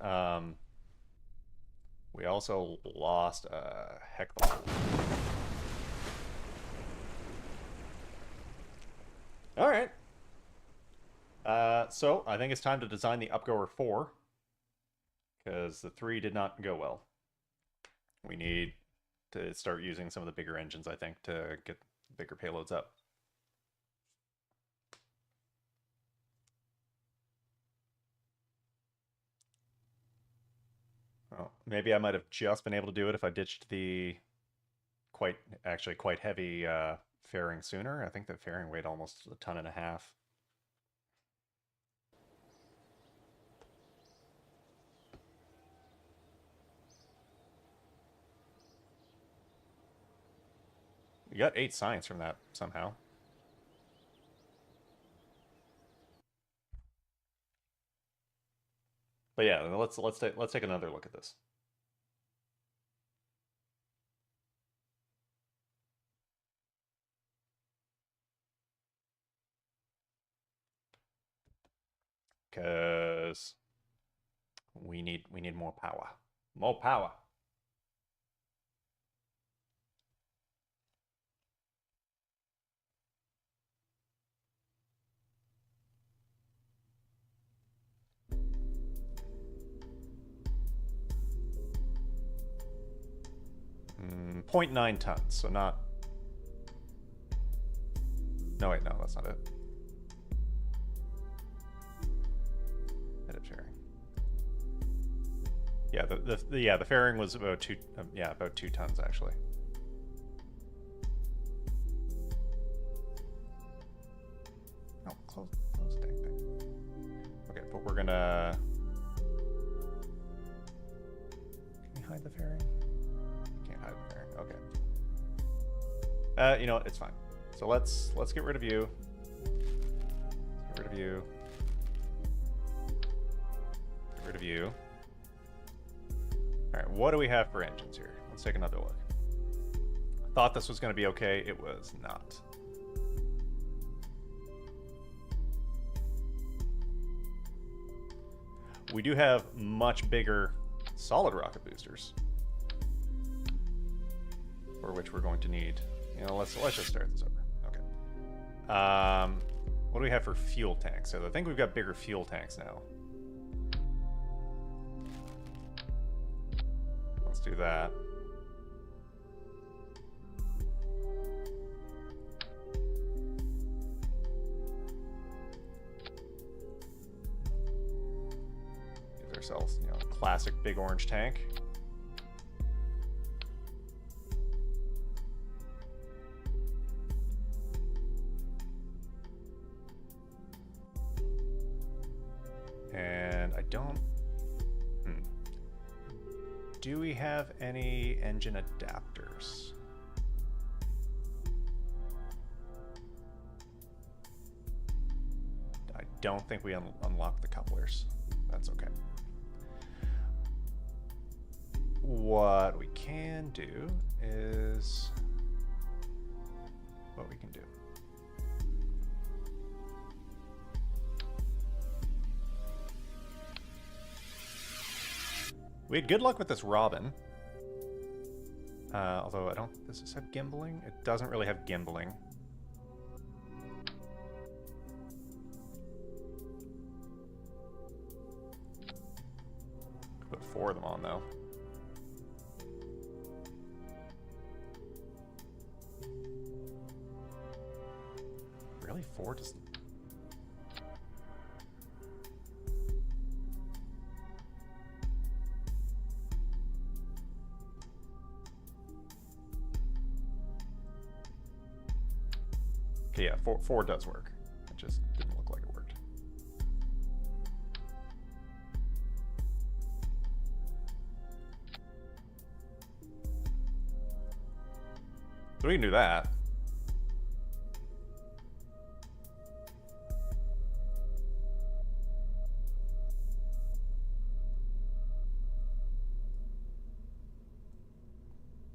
we also lost a heck of a lot. All right. So I think it's time to design the Upgoer 4, because the 3 did not go well. We need to start using some of the bigger engines, I think, to get bigger payloads up. Oh, maybe I might have just been able to do it if I ditched the quite heavy fairing sooner. I think the fairing weighed almost 1.5 tons. You got 8 science from that somehow. But yeah, let's take another look at this. Cause we need more power. More power. Mm, 0.9 tons, so not. No, wait, no, that's not it. Edit fairing. Yeah, the fairing was about about 2 tons actually. Oh, close the dang thing. Okay, but we're gonna. Can you hide the fairing? Can't hide the fairing. Okay. You know what? It's fine. So let's get rid of you. Let's get rid of you. Get rid of you. All right, what do we have for engines here? Let's take another look. Thought this was going to be okay. It was not. We do have much bigger solid rocket boosters, for which we're going to need. You know, let's just start this over. Okay. What do we have for fuel tanks? So I think we've got bigger fuel tanks now. Let's do that. Give ourselves, you know, a classic big orange tank. And I don't. Do we have any engine adapters? I don't think we unlocked the couplers. That's okay. What we can do is what we can do. We had good luck with this Robin. Although I don't... Does this have gimbaling? It doesn't really have gimbaling. Could put 4 of them on, though. Really? 4 doesn't... Okay, yeah, 4 does work. It just didn't look like it worked. So we can do that.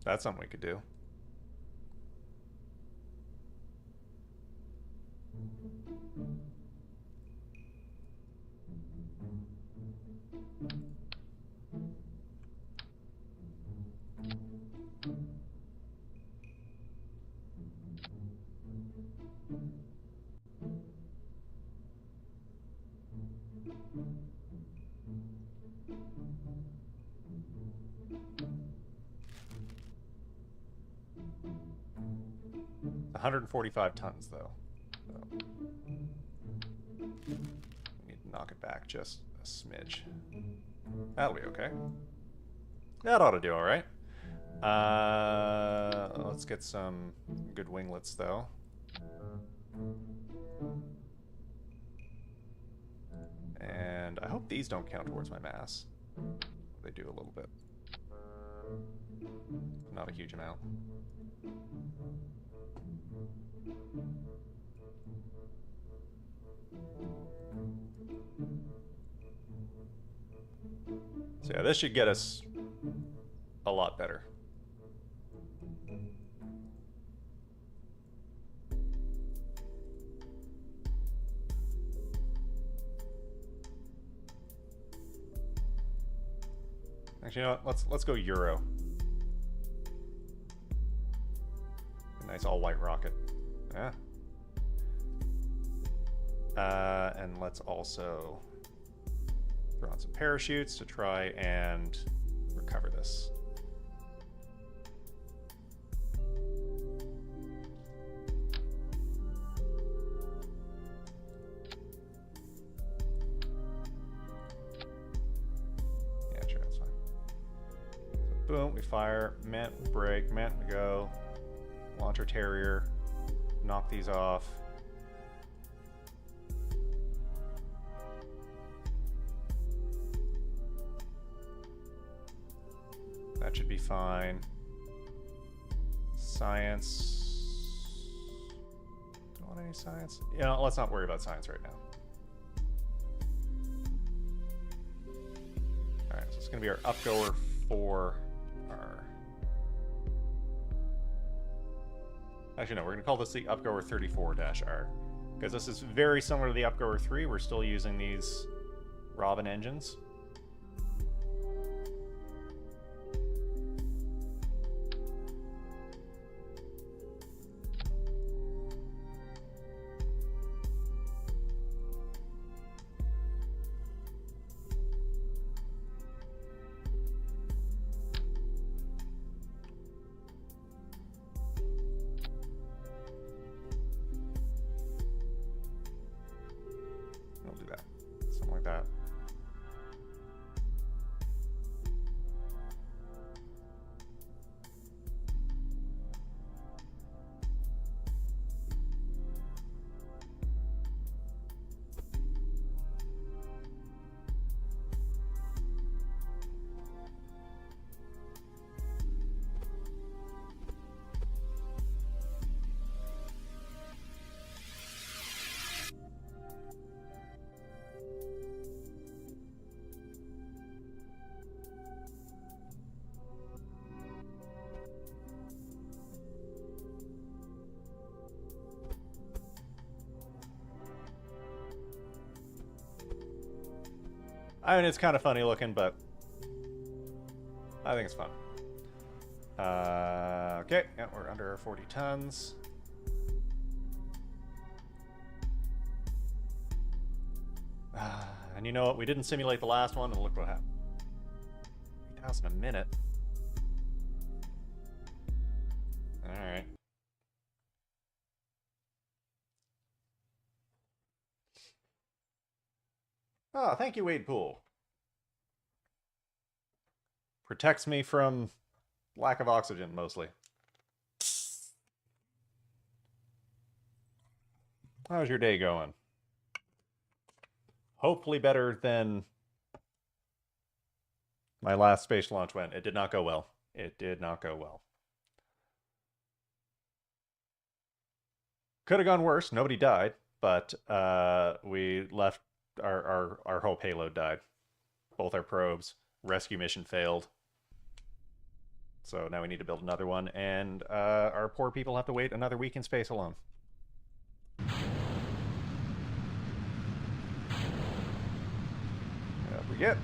That's something we could do. It's 145 tons, though. So we need to knock it back just a smidge. That'll be okay. That ought to do all right. Let's get some good winglets, though. And I hope these don't count towards my mass. They do a little bit. Not a huge amount. So yeah, this should get us a lot better. Actually, you know what? Let's go Euro. A nice all-white rocket. Yeah. And let's also throw on some parachutes to try and recover this. Yeah, sure, that's fine. So boom, we fire, Mant we break, Mant we go, launch our Terrier, knock these off. That should be fine. Science. Don't want any science. You know, let's not worry about science right now. Alright, so it's going to be our upgoer for our... Actually, no, we're going to call this the upgoer 34-R. Because this is very similar to the upgoer 3. We're still using these Robin engines. I mean, it's kind of funny looking, but I think it's fun. Okay, yeah, we're under our 40 tons. And you know what? We didn't simulate the last one, and look what happened. 8,000 a minute. Alright. Oh, thank you, Wade Pool. Protects me from lack of oxygen, mostly. How's your day going? Hopefully better than my last space launch went. It did not go well. It did not go well. Could have gone worse. Nobody died, but we left... Our whole payload died. Both our probes. Rescue mission failed. So now we need to build another one, and our poor people have to wait another week in space alone. There we get.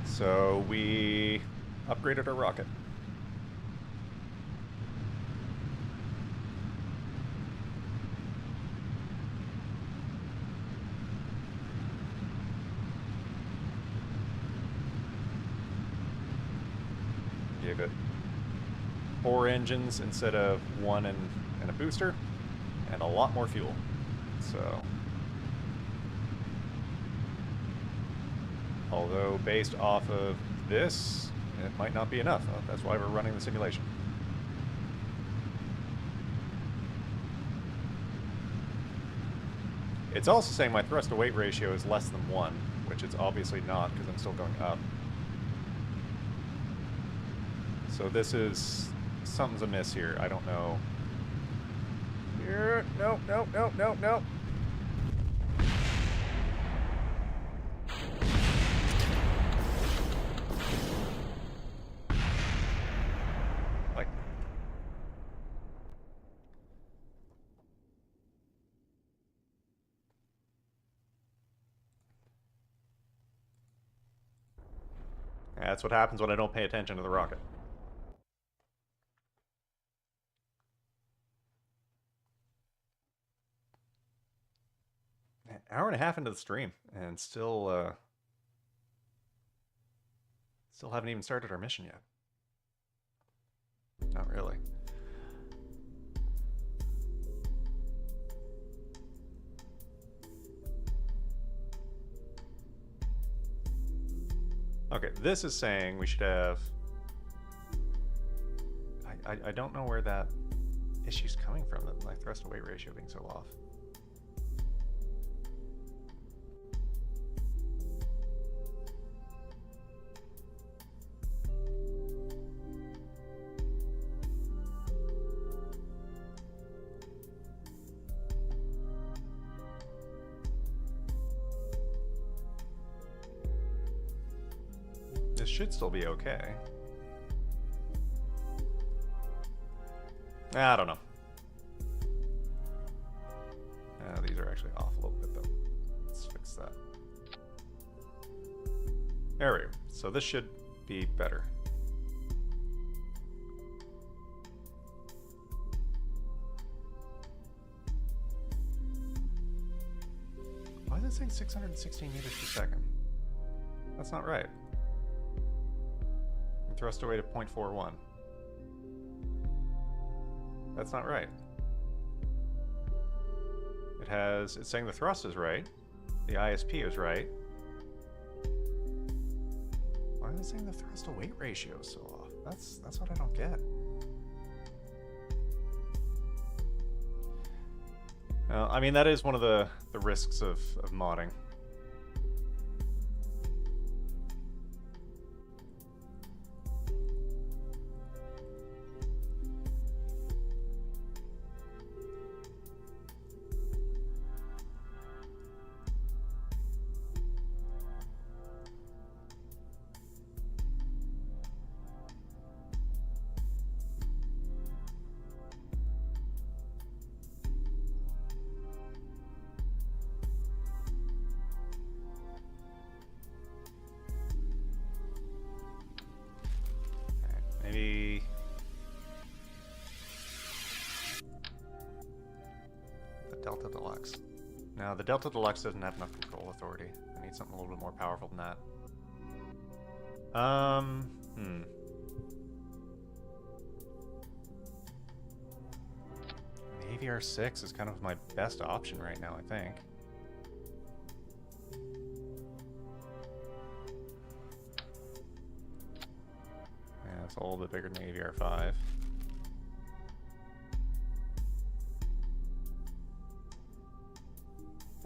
So we upgraded our rocket. Gave it 4 engines instead of 1 and a booster, and a lot more fuel. So, although based off of this, it might not be enough. That's why we're running the simulation. It's also saying my thrust to weight ratio is less than 1, which it's obviously not because I'm still going up. So this is... something's amiss here. I don't know. Here... No. That's what happens when I don't pay attention to the rocket. An hour and a half into the stream, and still haven't even started our mission yet. Not really. Okay, this is saying we should have... I don't know where that issue's coming from, that my thrust to weight ratio being so off. This should still be okay. I don't know. These are actually off a little bit, though. Let's fix that. There we go. So this should be better. Why is it saying 616 meters per second? That's not right. Thrust away to 0.41. That's not right. It's saying the thrust is right. The ISP is right. Why is it saying the thrust to weight ratio is so off? That's what I don't get. I mean, that is one of the risks of modding. Maybe... the Delta Deluxe. No, the Delta Deluxe doesn't have enough control authority. I need something a little bit more powerful than that. The AVR6 is kind of my best option right now, I think. Yeah, it's a little bit bigger than the AVR5.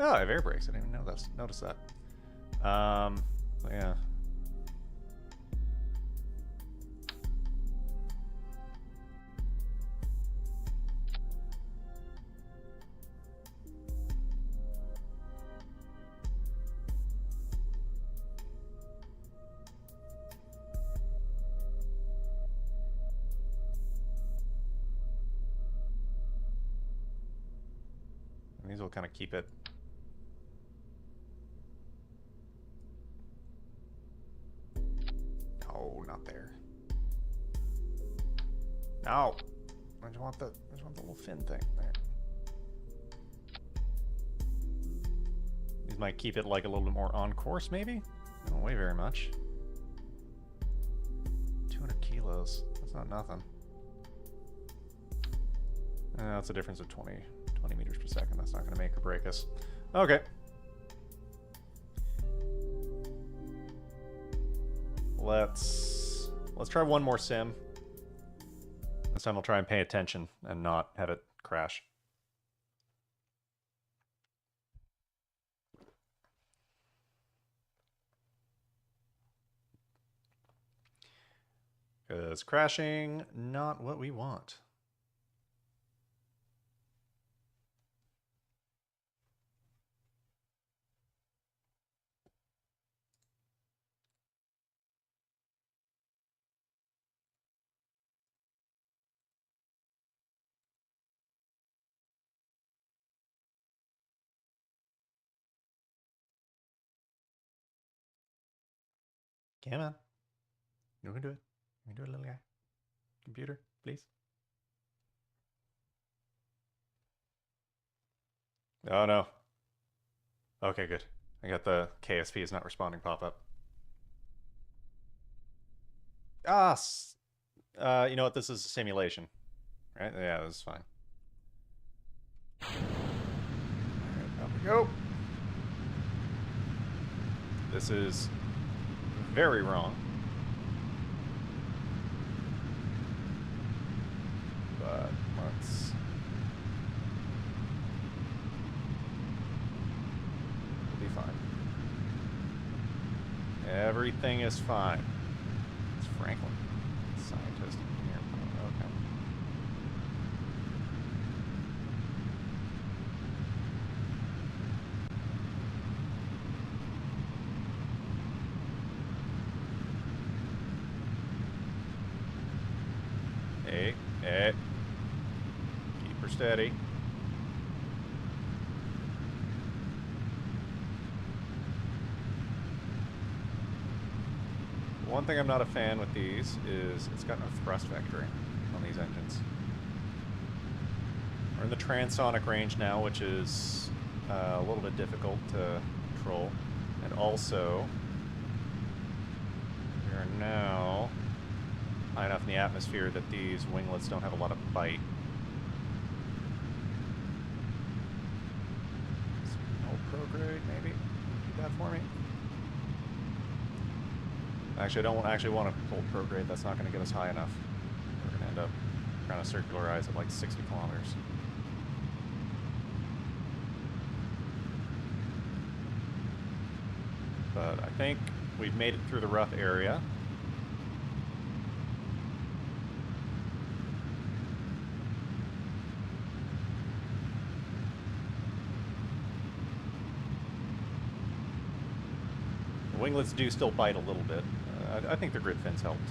Oh, I have air brakes. I didn't even notice that. Yeah. And these will kind of keep it. No, not there. No. I just want the little fin thing there. These might keep it like a little bit more on course, maybe? They don't weigh very much. 200 kilos. That's not nothing. That's a difference of 20 meters per second. That's not going to make or break us. Okay. Let's try one more sim. This time we'll try and pay attention and not have it crash. Because crashing, not what we want. Come on. You can do it. You can do it, little guy. Computer, please. Oh no. Okay, good. I got the KSP is not responding pop up. Ah, you know what? This is a simulation, right? Yeah, this is fine. All right, up we go. This is very wrong. But let's... We'll be fine. Everything is fine. It's Franklin. Scientist, engineer. Okay. Hey, hey. Keep her steady. One thing I'm not a fan with these is it's got no thrust vectoring on these engines. We're in the transonic range now, which is a little bit difficult to control. And also, we are now high enough in the atmosphere that these winglets don't have a lot of bite. No prograde, maybe? Do that for me? Actually, I don't actually want to pull prograde. That's not going to get us high enough. We're going to end up trying to circularize at like 60 kilometers. But I think we've made it through the rough area. The winglets do still bite a little bit. I think the grid fins helped.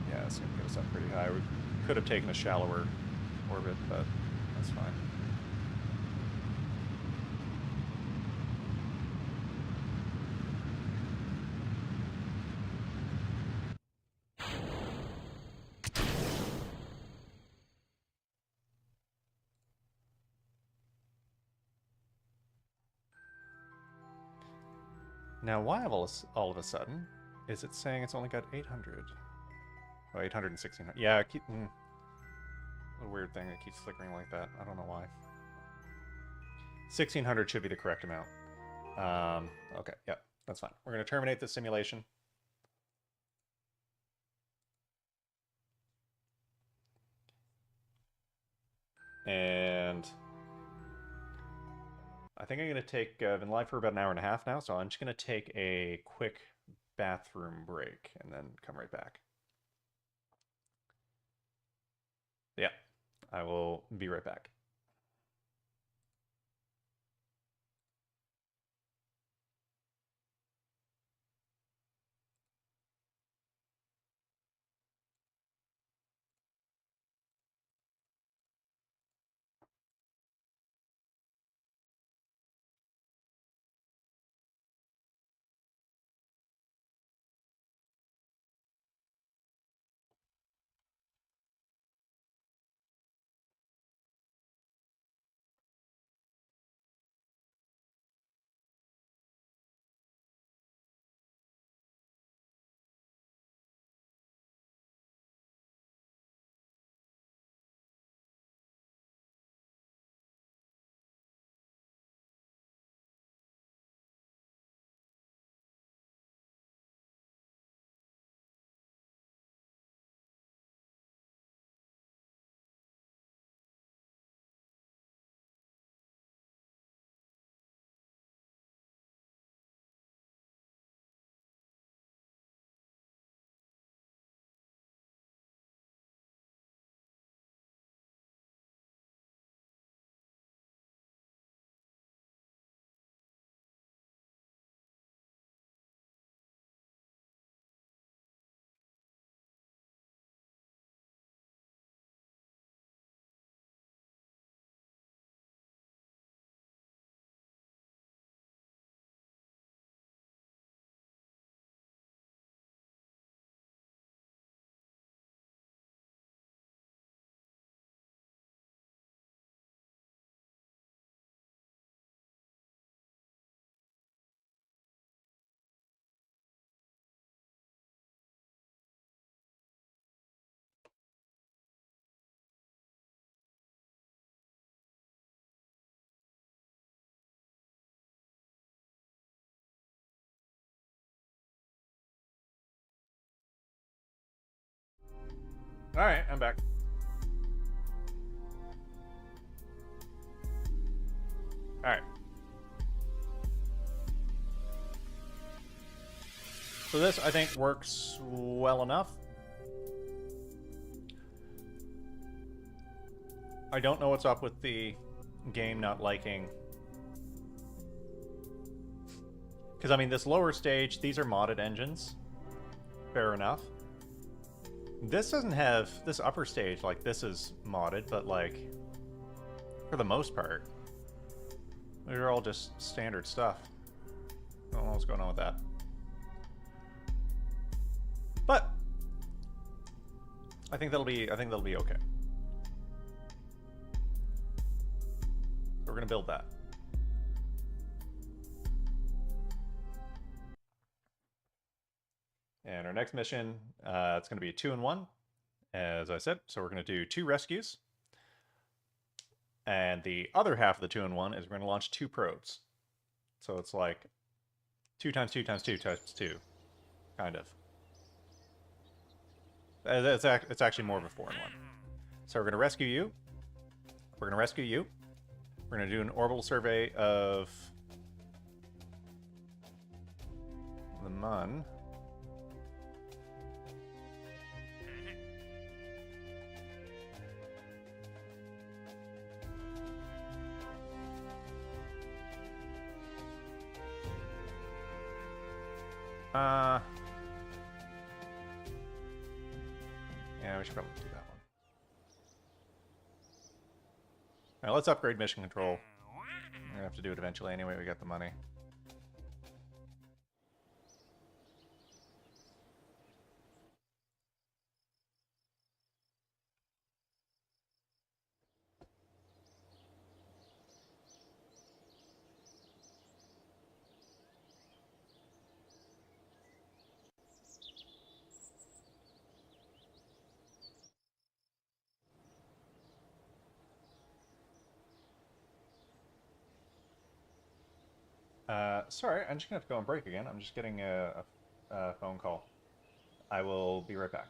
Yeah, it's going to get us up pretty high. We could have taken a shallower orbit, but that's fine. Now, why all of a sudden is it saying it's only got 800? Oh, 800 and 1600. Yeah, a weird thing that keeps flickering like that. I don't know why. 1600 should be the correct amount. Okay, yeah, that's fine. We're going to terminate the simulation. And I think I'm going to take, I've been live for about an hour and a half now, so I'm just going to take a quick bathroom break and then come right back. Yeah, I will be right back. Alright, I'm back. Alright. So this, I think, works well enough. I don't know what's up with the game not liking... Because, I mean, this lower stage, these are modded engines. Fair enough. This doesn't have... This upper stage, like, this is modded, but, like... For the most part... They're all just standard stuff. I don't know what's going on with that. But... I think that'll be okay. So we're gonna build that. And our next mission, it's going to be a 2-in-1, as I said. So we're going to do 2 rescues. And the other half of the 2-in-1 is we're going to launch 2 probes. So it's like 2 times 2 times 2 times 2, kind of. It's actually more of a 4-in-1. So we're going to rescue you. We're going to rescue you. We're going to do an orbital survey of the Mun. Yeah, we should probably do that one. Alright, let's upgrade mission control. We're gonna have to do it eventually anyway, we got the money. Sorry, I'm just gonna have to go on break again. I'm just getting a phone call. I will be right back.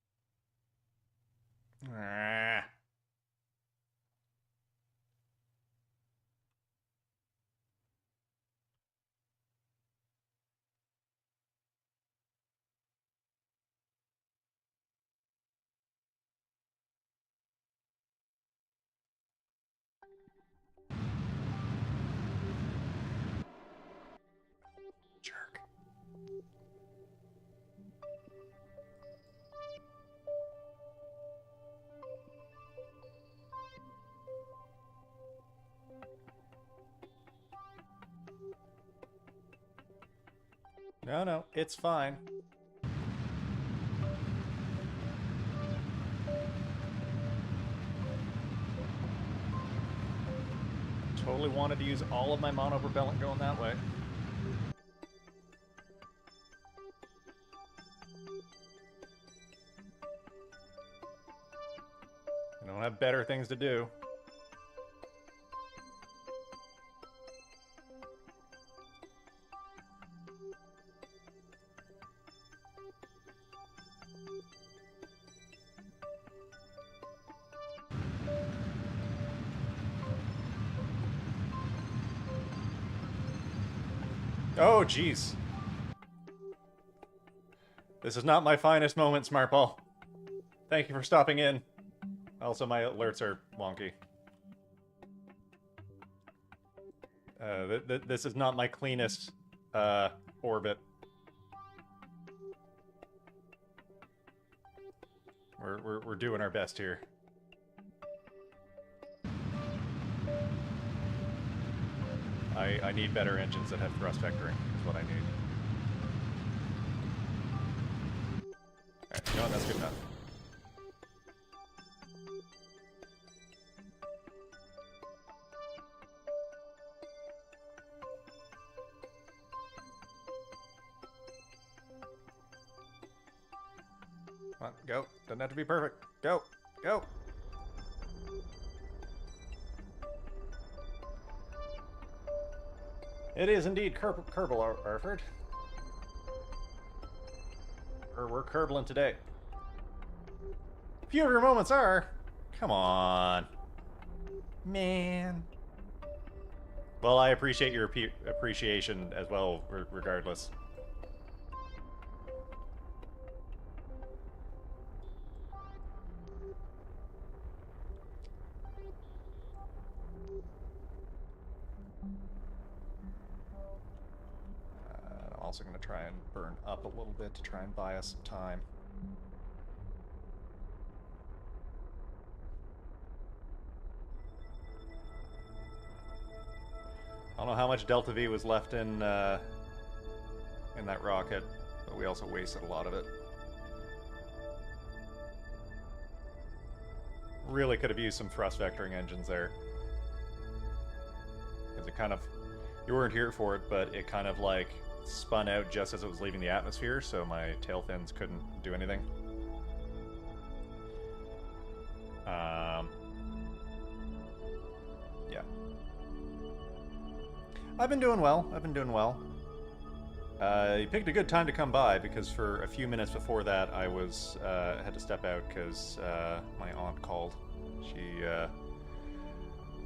Ah. Jerk. No, no, it's fine. Totally wanted to use all of my mono propellant going that way. I don't have better things to do. Oh, jeez. This is not my finest moment, Smartball. Thank you for stopping in. Also, my alerts are wonky. This is not my cleanest orbit. We're doing our best here. I need better engines that have thrust vectoring, is what I need. Alright, you know what? That's good enough. Come on, go. Doesn't have to be perfect. Go. Go. It is indeed Kerbal, Arford. We're Kerbling today. Few of your moments are. Come on. Man. Well, I appreciate your appreciation as well, regardless. I'm also going to try and burn up a little bit to try and buy us some time. I don't know how much Delta V was left in that rocket, but we also wasted a lot of it. Really could have used some thrust vectoring engines there. Because it kind of... You weren't here for it, but it kind of like spun out just as it was leaving the atmosphere, so my tail fins couldn't do anything. Yeah. I've been doing well. You picked a good time to come by, because for a few minutes before that I was had to step out because my aunt called. She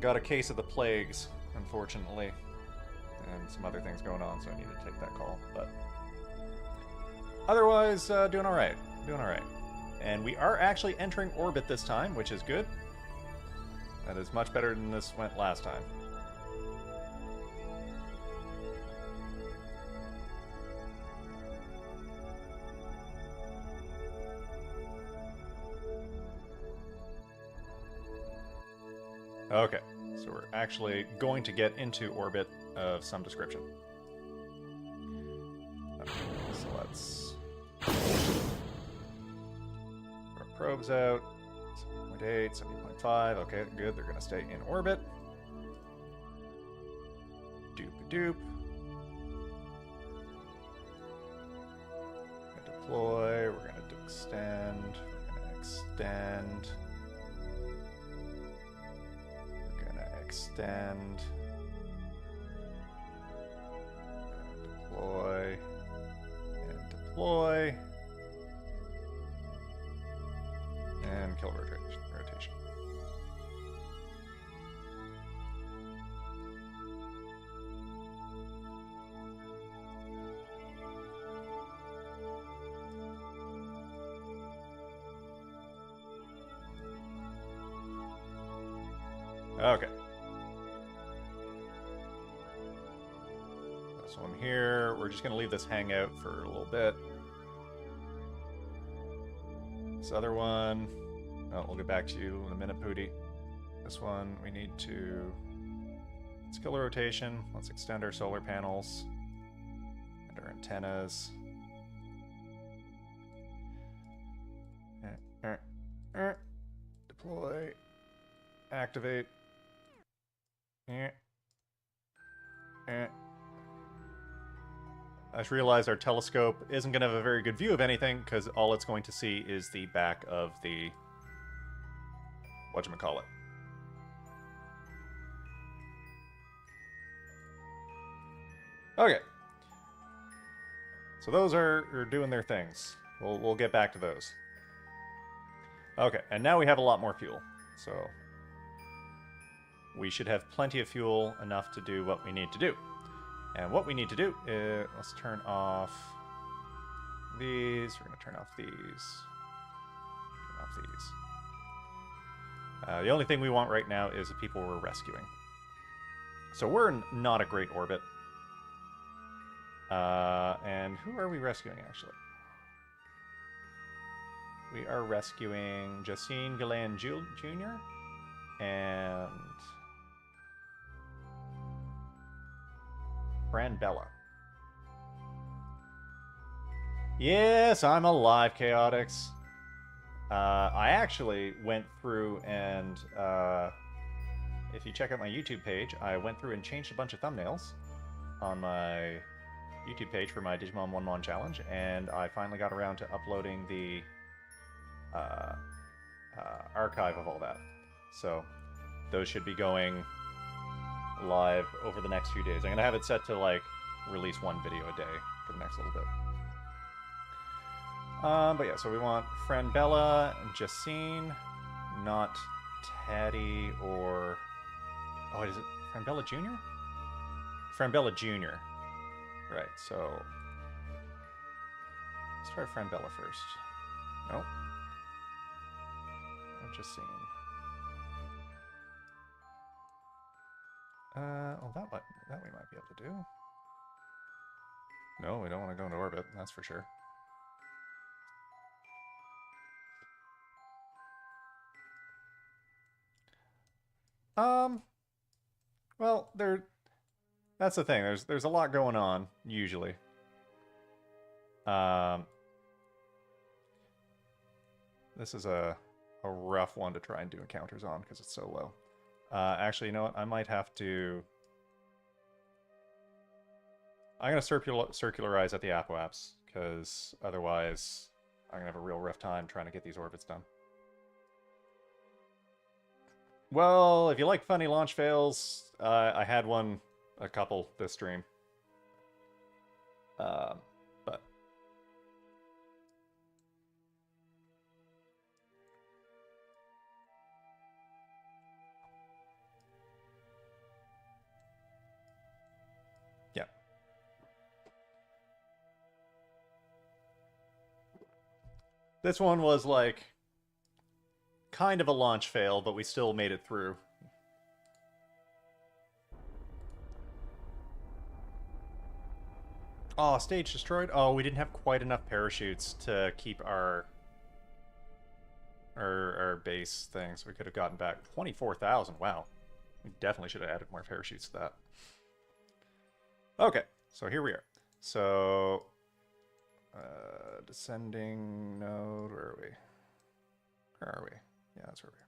got a case of the plagues, unfortunately, and some other things going on, so I needed to take that call. But otherwise, doing all right. And we are actually entering orbit this time, which is good. That is much better than this went last time. Okay, so we're actually going to get into orbit of some description. Okay, so let's... Our probes out. 70.8, 70.5. Okay, good. They're going to stay in orbit. Doop-a-doop. Deploy. We're going to extend. We're going to extend. Extend, deploy, and deploy, and kill rotation. Okay. This one here, we're just going to leave this hang out for a little bit. This other one, oh, we'll get back to you in a minute, Pooty. This one, we need to... Let's kill the rotation. Let's extend our solar panels and our antennas. Deploy. Activate. I just realized our telescope isn't going to have a very good view of anything because all it's going to see is the back of the... whatchamacallit. Okay. So those are doing their things. We'll get back to those. Okay, and now we have a lot more fuel. So we should have plenty of fuel, enough to do what we need to do. And what we need to do is, let's turn off these. We're going to turn off these. Turn off these. The only thing we want right now is the people we're rescuing. So we're in not a great orbit. And who are we rescuing, actually? We are rescuing Jacine Galan Jr. and Fran Bella. Yes, I'm alive, Chaotix. I actually went through and, if you check out my YouTube page, I went through and changed a bunch of thumbnails on my YouTube page for my Digimon 1-Mon challenge, and I finally got around to uploading the archive of all that. So those should be going live over the next few days. I'm going to have it set to, like, release one video a day for the next little bit. But yeah, so we want Fran Bella and Jacine, not Taddy or... Oh, is it Fran Bella Jr.? Fran Bella Jr. Right, so... Let's try Fran Bella first. Nope. Jacine. Well, that we might be able to do. No, we don't want to go into orbit, that's for sure. Well, that's the thing. There's a lot going on usually. This is a rough one to try and do encounters on because it's so low. Actually, you know what? I might have to... I'm going to circularize at the Apoaps, because otherwise I'm going to have a real rough time trying to get these orbits done. Well, if you like funny launch fails, I had a couple this stream. But... yeah. This one was like kind of a launch fail, but we still made it through. Oh, stage destroyed? Oh, we didn't have quite enough parachutes to keep our base thing, so we could have gotten back 24,000. Wow. We definitely should have added more parachutes to that. Okay, so here we are. So, descending node, where are we? Where are we? Yeah, that's where we are.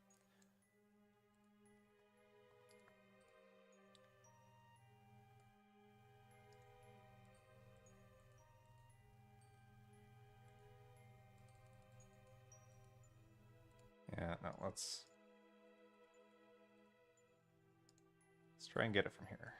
Yeah, no, let's try and get it from here.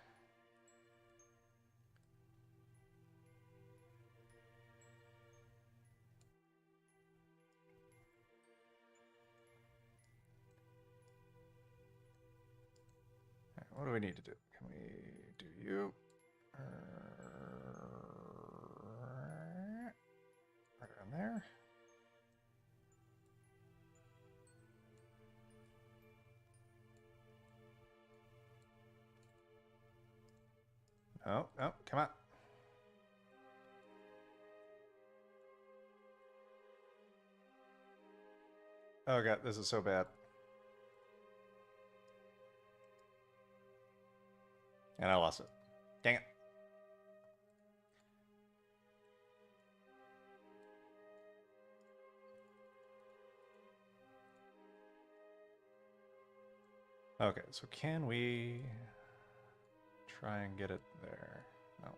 what do we need to do? Can we do you? Right around there. Oh, oh, come on. Oh god, this is so bad. And I lost it. Dang it. Okay, so can we try and get it there? No.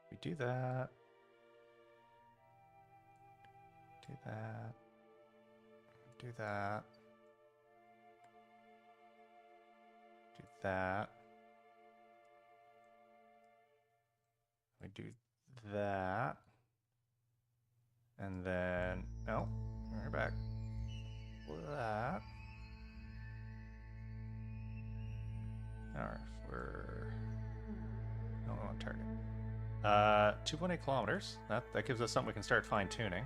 We do that. Do that. Do that. Do that. We do that. And then, no, we're back. That. Alright, we're... No, we want target. 2.8 kilometers. That gives us something we can start fine-tuning.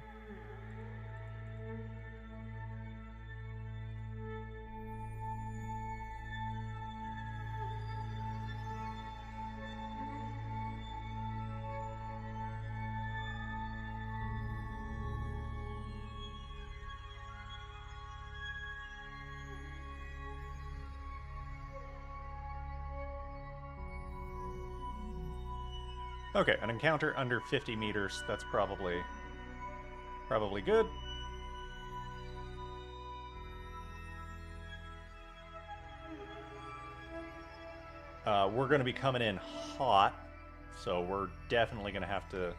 Okay, an encounter under 50 meters. That's probably good. We're going to be coming in hot, so we're definitely going to have to... Okay.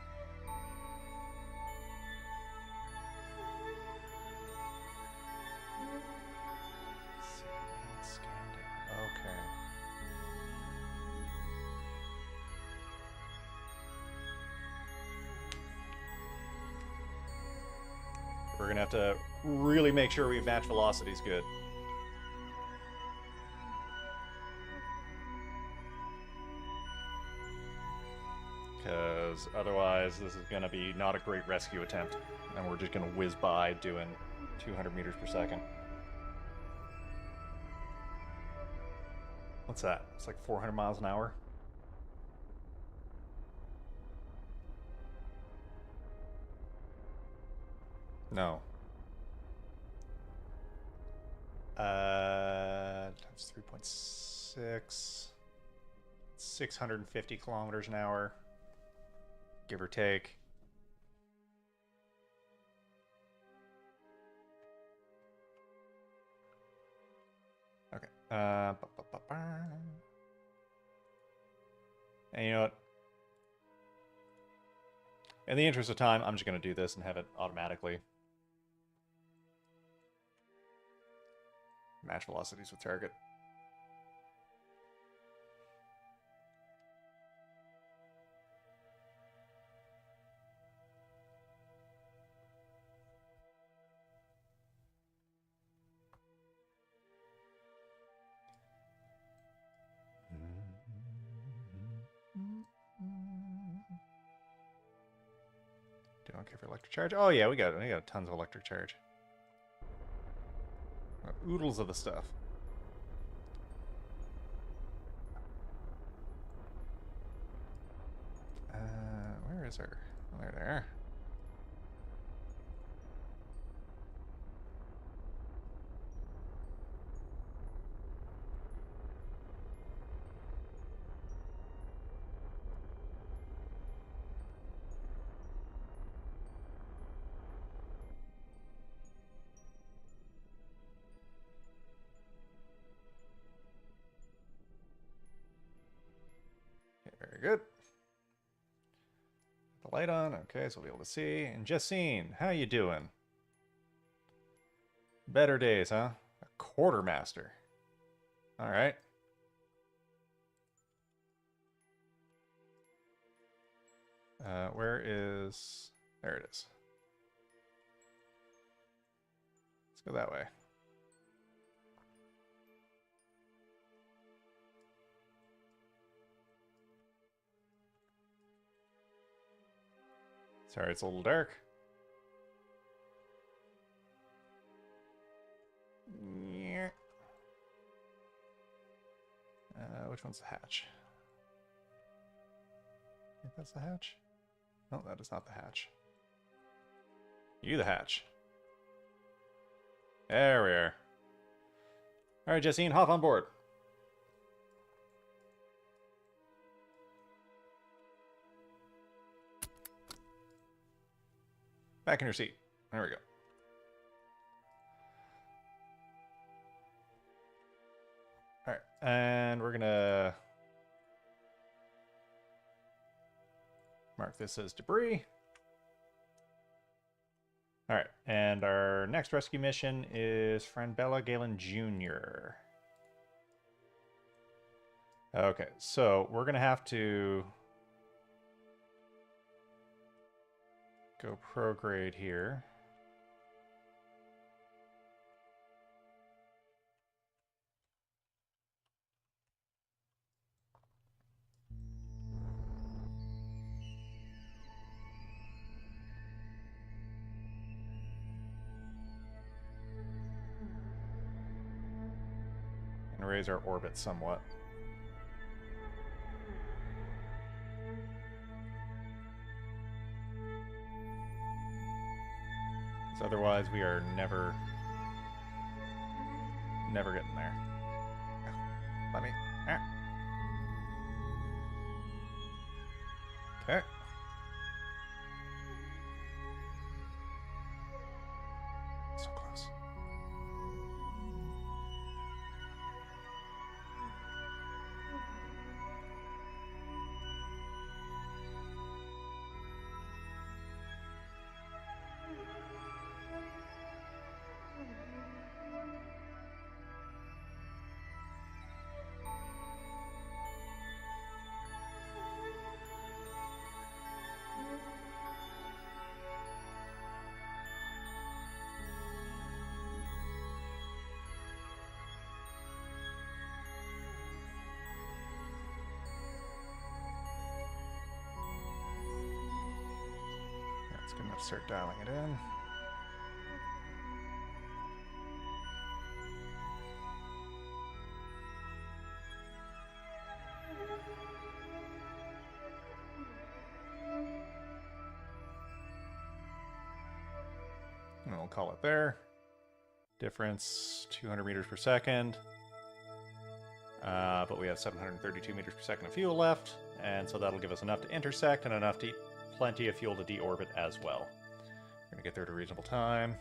We're going to have to really make sure we match velocities good. Because otherwise this is going to be not a great rescue attempt. And we're just going to whiz by doing 200 meters per second. What's that? It's like 400 miles an hour? No. Times 3.6. 650 kilometers an hour. Give or take. Okay. And you know what? In the interest of time, I'm just going to do this and have it automatically match velocities with target. Don't care for electric charge. Oh yeah, we got tons of electric charge. Oodles of the stuff. Where is her? Oh, there. Okay, very good. The light on. Okay, so we'll be able to see. And Jessine, how you doing? Better days, huh? A quartermaster. All right. Where is... There it is. Let's go that way. Sorry, it's a little dark. Yeah. Which one's the hatch? I think that's the hatch. No, that is not the hatch. You the hatch. There we are. All right, Jessine, hop on board. Back in your seat. There we go. All right, and we're gonna mark this as debris. All right, and our next rescue mission is friend Bella Galen Jr. Okay, so we're gonna have to go prograde here. And raise our orbit somewhat. Otherwise, we are never getting there. Let me... Okay. So close. That's good enough to start dialing it in. And we'll call it there. Difference 200 meters per second. But we have 732 meters per second of fuel left, and so that'll give us enough to intersect and enough to plenty of fuel to deorbit as well. We're gonna get there at a reasonable time.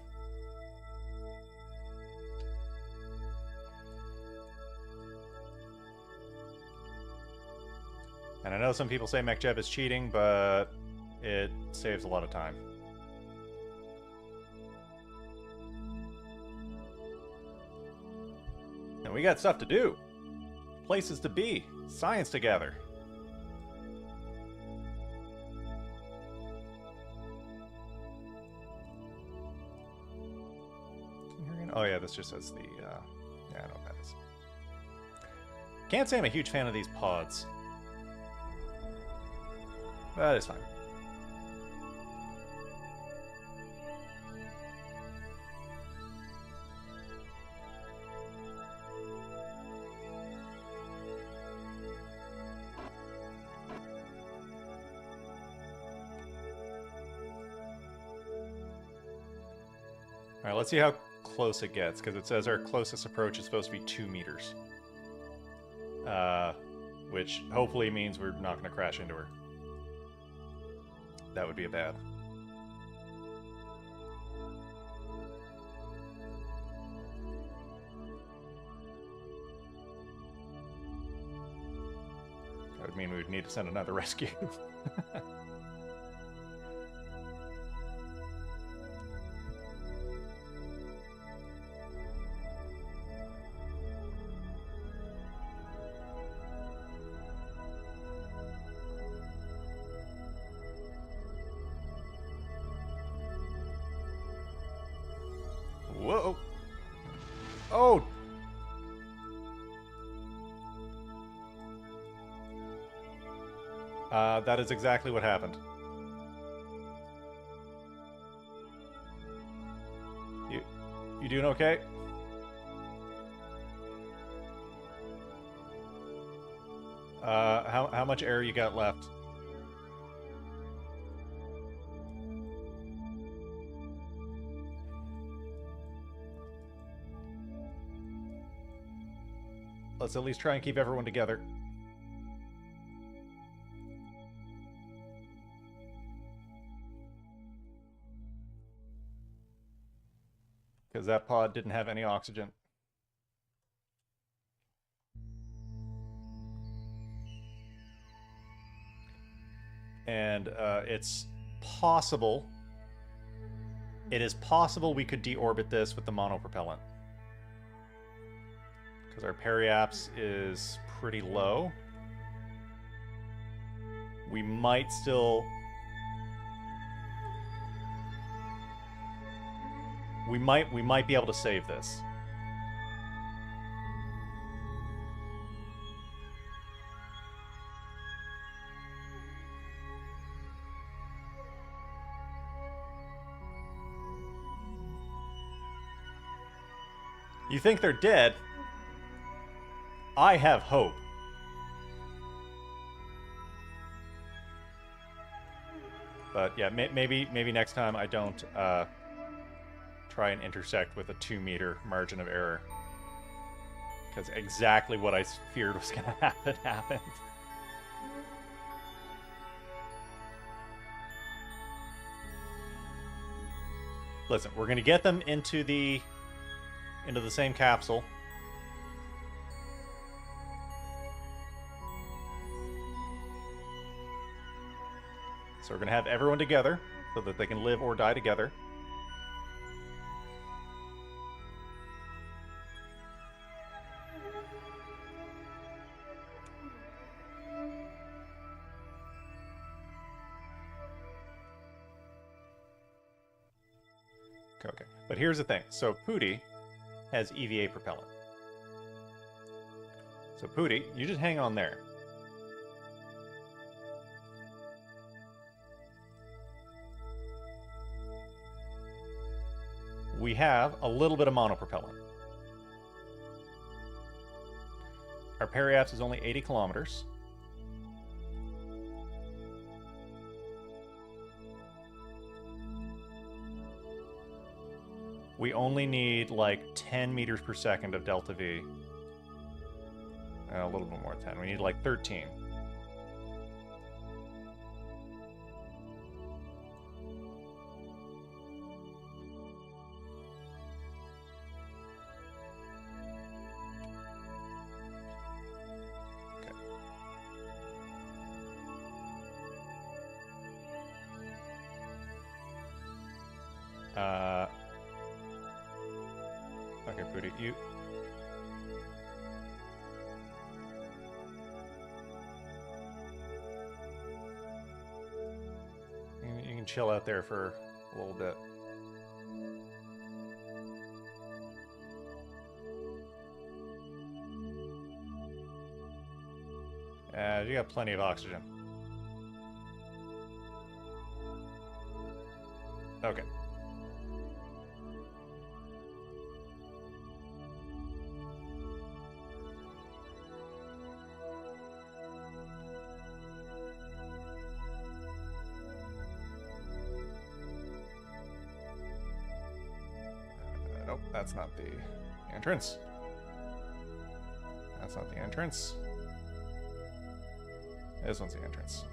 And I know some people say MechJeb is cheating, but it saves a lot of time. And we got stuff to do. Places to be. Science to gather. Oh yeah, this just says the, yeah, I know what that is. Can't say I'm a huge fan of these pods. That is fine. Alright, let's see how close it gets, because it says our closest approach is supposed to be 2 meters. Which hopefully means we're not going to crash into her. That would be a bad. That would mean we would need to send another rescue. That is exactly what happened. You doing okay? How much air you got left? Let's at least try and keep everyone together. Because that pod didn't have any oxygen. And it's possible... It is possible we could deorbit this with the monopropellant. Because our periaps is pretty low. We might still... We might be able to save this. You think they're dead? I have hope. But yeah, maybe next time I don't try and intersect with a 2-meter margin of error. Because exactly what I feared was going to happen happened. Listen, we're going to get them into the same capsule. So we're going to have everyone together so that they can live or die together. Okay, but here's the thing. So Pooty has EVA propellant. So Pooty, you just hang on there. We have a little bit of monopropellant. Our periaps is only 80 kilometers. We only need like 10 meters per second of delta V. A little bit more than 10. We need like 13. Okay, Pooty, you... You can chill out there for a little bit. You got plenty of oxygen. Okay. Nope, that's not the entrance. That's not the entrance. This one's the entrance.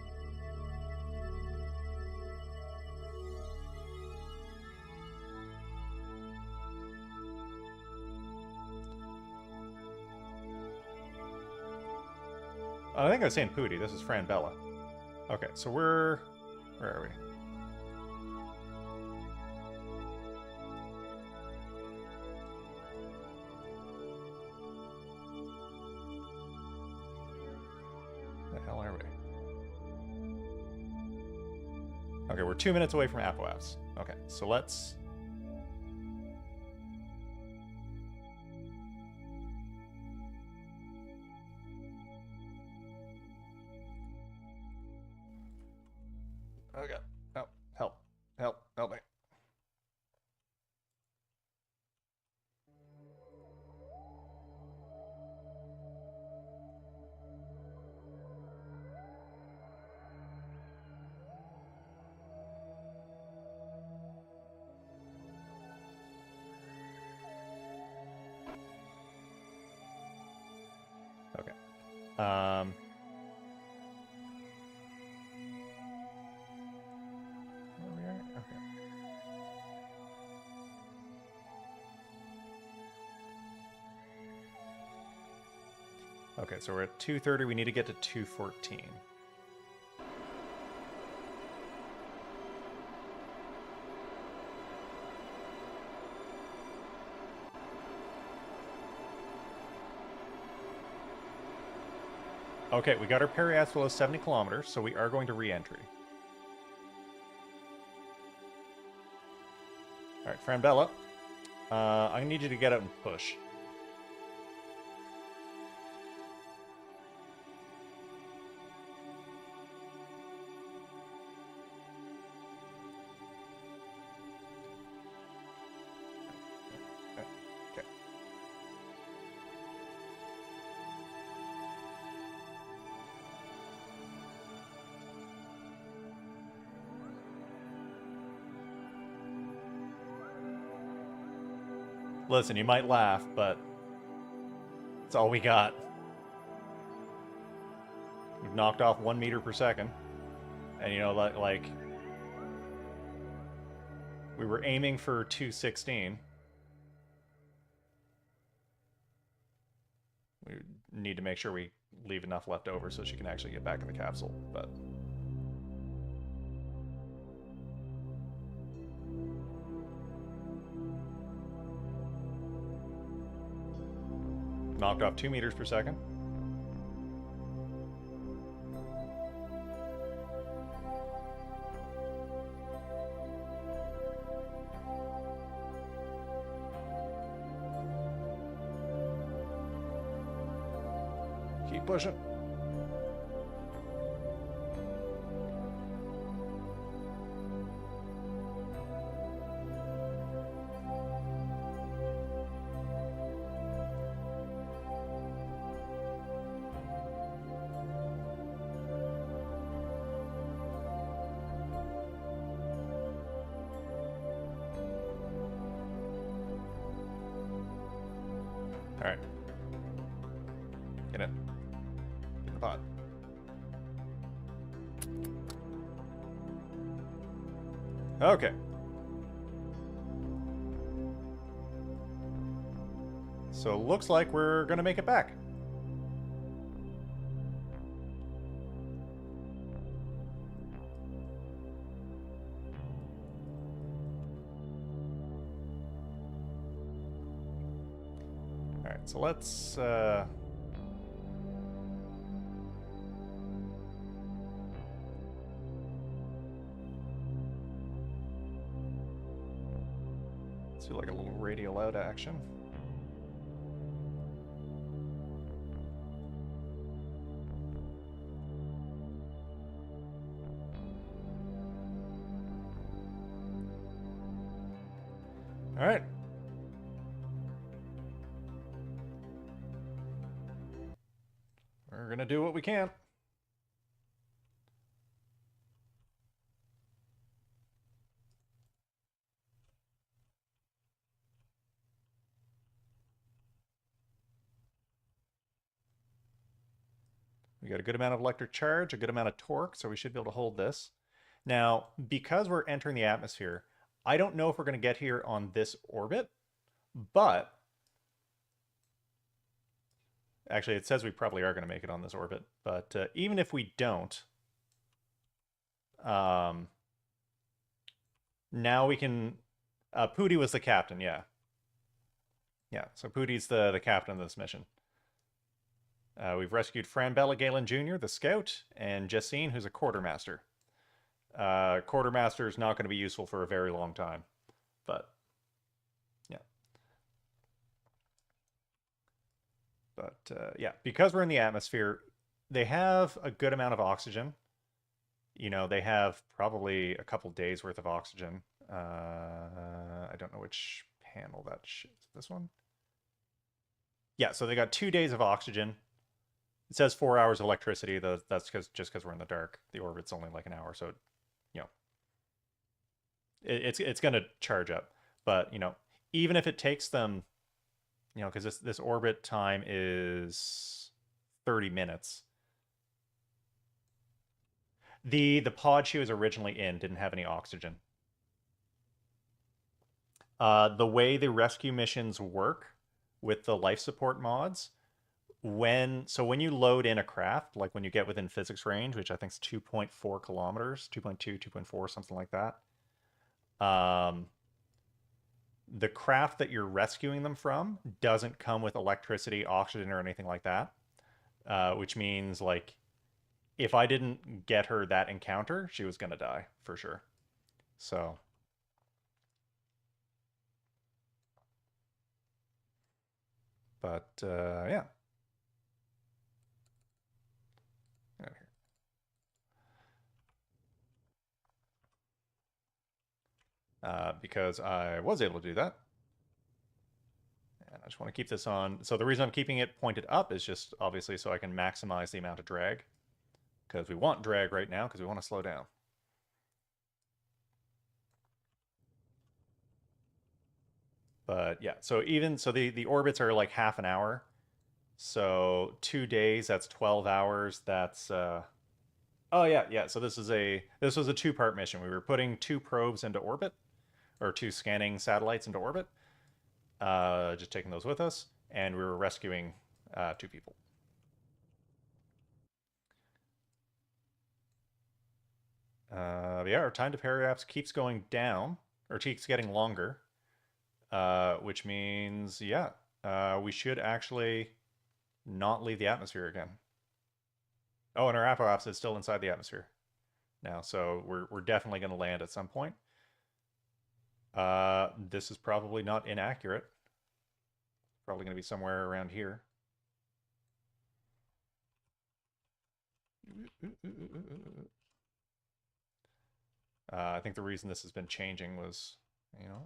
I think I was saying Pooty. This is Fran Bella. Okay, so where are we? The hell are we? Okay, we're 2 minutes away from Apoaps. Okay, so let's... Okay. Help. Help. Help. Help me. Okay. Okay. Okay, so we're at 230. We need to get to 214. Okay, we got our periads below 70 kilometers, so we are going to re-entry. All right, Franbella, I need you to get out and push. Okay. Listen, you might laugh, but it's all we got. We've knocked off 1 meter per second. And, you know, like we were aiming for 216. We need to make sure we leave enough left over so she can actually get back in the capsule, but... Knocked off 2 meters per second. Keep pushing. All right. Get in. Get in the pod. Okay. So looks like we're gonna make it back. All right, so let's do like a little radial out action. All right. We're going to do what we can. We got a good amount of electric charge, a good amount of torque, so we should be able to hold this. Now, because we're entering the atmosphere, I don't know if we're going to get here on this orbit, but actually it says we probably are going to make it on this orbit, but even if we don't, now we can... Pooty was the captain, yeah. Yeah, so Pootie's the captain of this mission. We've rescued Fran Bella Galen Jr., the scout, and Jessine, who's a quartermaster. Quartermaster is not going to be useful for a very long time, but yeah. But yeah, because we're in the atmosphere, they have a good amount of oxygen. you know, they have probably a couple days worth of oxygen. I don't know which panel that is. This one? Yeah, so they got 2 days of oxygen. It says 4 hours of electricity. That's just because we're in the dark. The orbit's only like an hour, so you know it's going to charge up. But you know, even if it takes them, you know, because this orbit time is 30 minutes. The pod she was originally in didn't have any oxygen. The way the rescue missions work with the life support mods, when you load in a craft, like when you get within physics range, which I think is 2.4 kilometers, 2.2, 2.4, something like that. The craft that you're rescuing them from doesn't come with electricity, oxygen, or anything like that. Which means like if I didn't get her that encounter, she was gonna die for sure. So but yeah. Because I was able to do that. And I just want to keep this on. So the reason I'm keeping it pointed up is just obviously so I can maximize the amount of drag. Because we want drag right now because we want to slow down. But yeah, so the orbits are like half an hour. So 2 days, that's 12 hours. That's oh yeah. So this was a two-part mission. We were putting two probes into orbit, or two scanning satellites into orbit. Just taking those with us, and we were rescuing two people. Yeah, our time to periapse keeps going down, or keeps getting longer, which means, yeah, we should actually not leave the atmosphere again. Oh, and our apoapse is still inside the atmosphere now, so we're definitely going to land at some point. This is probably not inaccurate. Probably going to be somewhere around here. I think the reason this has been changing was, you know,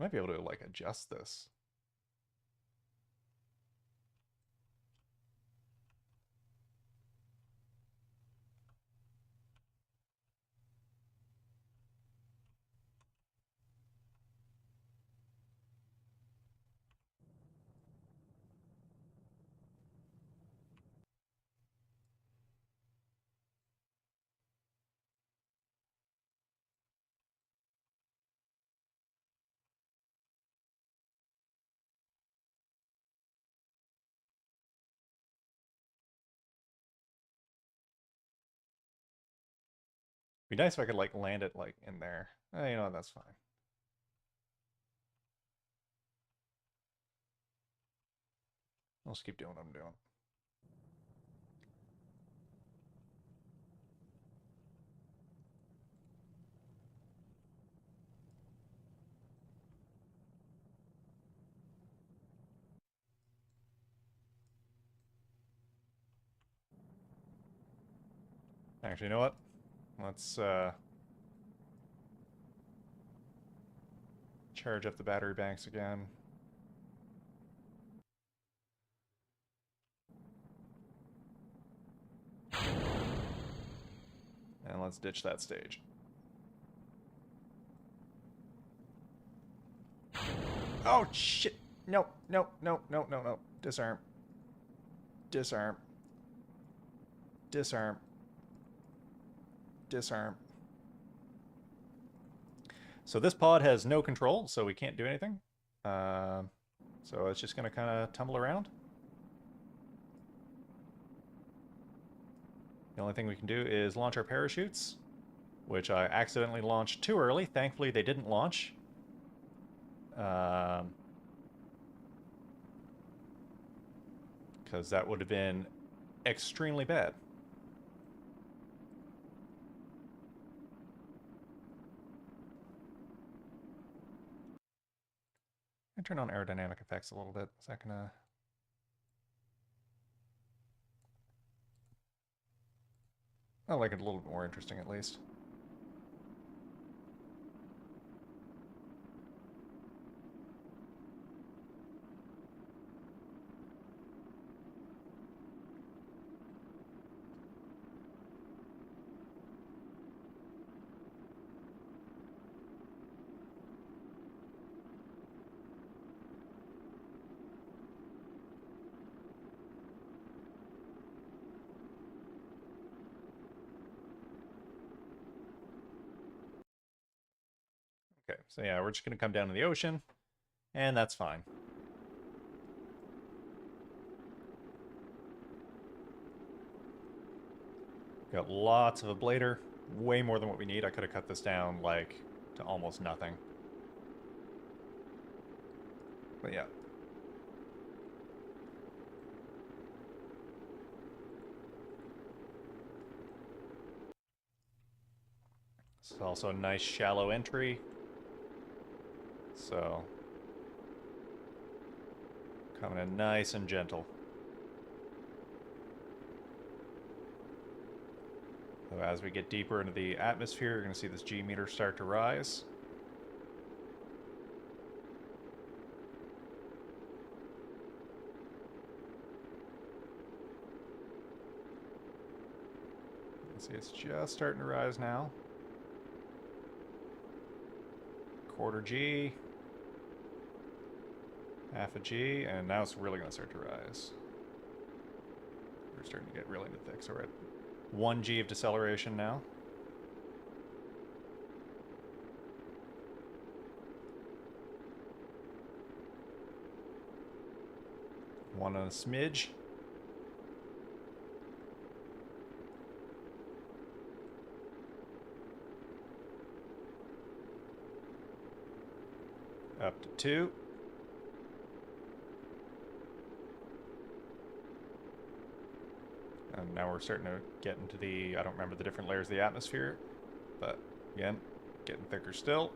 I might be able to like adjust this. Be nice if I could like land it like in there. You know, that's fine. I'll just keep doing what I'm doing. Actually, you know what? Let's charge up the battery banks again. And let's ditch that stage. Oh, shit. No, no, no, no, no, no. Disarm. Disarm. Disarm. Disarm. So this pod has no control, so we can't do anything. So it's just going to kind of tumble around. The only thing we can do is launch our parachutes, which I accidentally launched too early. Thankfully, they didn't launch. Because that would have been extremely bad. I turn on aerodynamic effects a little bit. Is that gonna... I like it a little bit more interesting, at least. Okay, so yeah, we're just gonna come down to the ocean, and that's fine. Got lots of ablator, way more than what we need. I could have cut this down, like, to almost nothing. But yeah. This is also a nice shallow entry. So, coming in nice and gentle. So as we get deeper into the atmosphere, you're going to see this G meter start to rise. You can see it's just starting to rise now. Quarter G. Half a G, and now it's really going to start to rise. We're starting to get really into thick, so we're at 1 G of deceleration now. One on a smidge. Up to 2. And now we're starting to get into the, I don't remember the different layers of the atmosphere, but again, getting thicker still.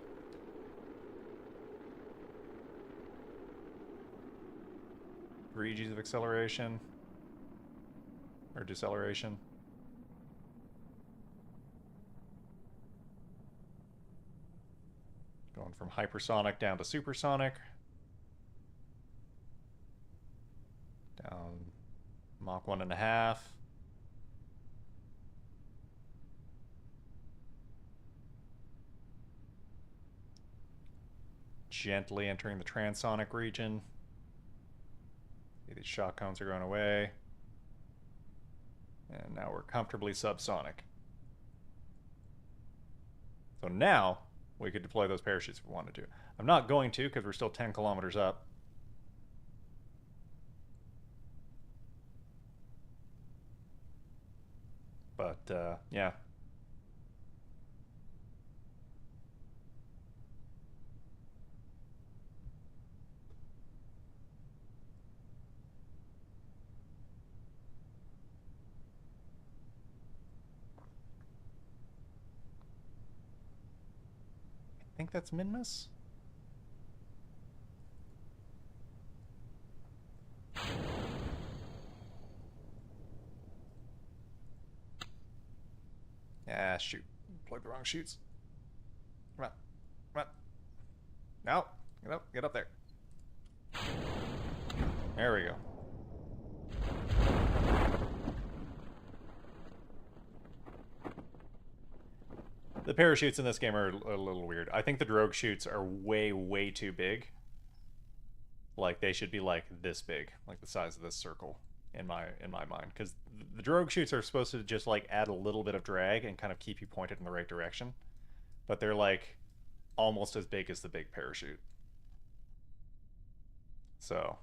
Three G's of acceleration, or deceleration. Going from hypersonic down to supersonic. Down Mach 1.5. Gently entering the transonic region. See, these shock cones are going away. And now we're comfortably subsonic. So now we could deploy those parachutes if we wanted to. I'm not going to because we're still 10 kilometers up. But, yeah. I think that's Minmus. Ah, shoot. Plugged the wrong chutes. Come on. Come on. No. Get up. Get up there. There we go. The parachutes in this game are a little weird. I think the drogue chutes are way, way too big. Like, they should be, like, this big. Like, the size of this circle. In my mind, because the drogue chutes are supposed to just like add a little bit of drag and kind of keep you pointed in the right direction, but they're like almost as big as the big parachute. So,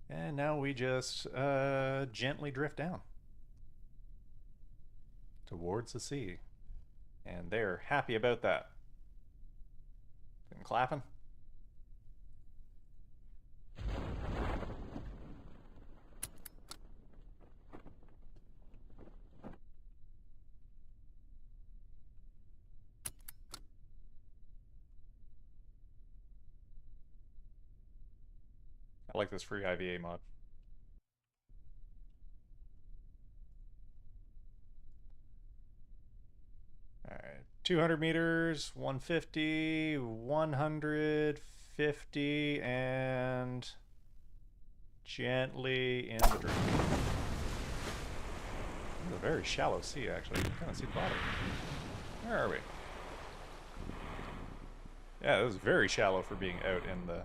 and now we just gently drift down towards the sea, and they're happy about that. Been clapping. I like this free IVA mod. Alright, 200 meters, 150, 150, and gently in the drink. It's a very shallow sea, actually. You can kind of see the bottom. Where are we? Yeah, it was very shallow for being out in the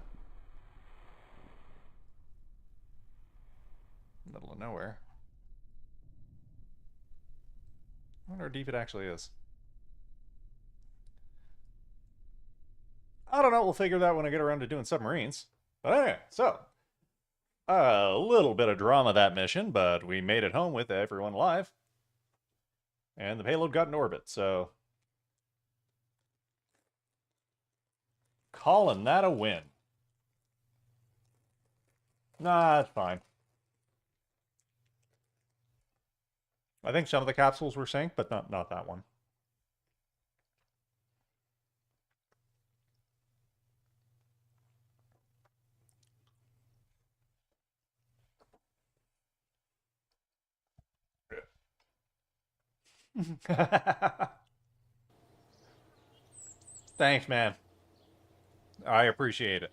middle of nowhere. I wonder how deep it actually is. I don't know, we'll figure that out when I get around to doing submarines. But anyway, so a little bit of drama that mission, but we made it home with everyone alive. And the payload got in orbit, so calling that a win. Nah, that's fine. I think some of the capsules were sank, but not that one. Thanks, man. I appreciate it.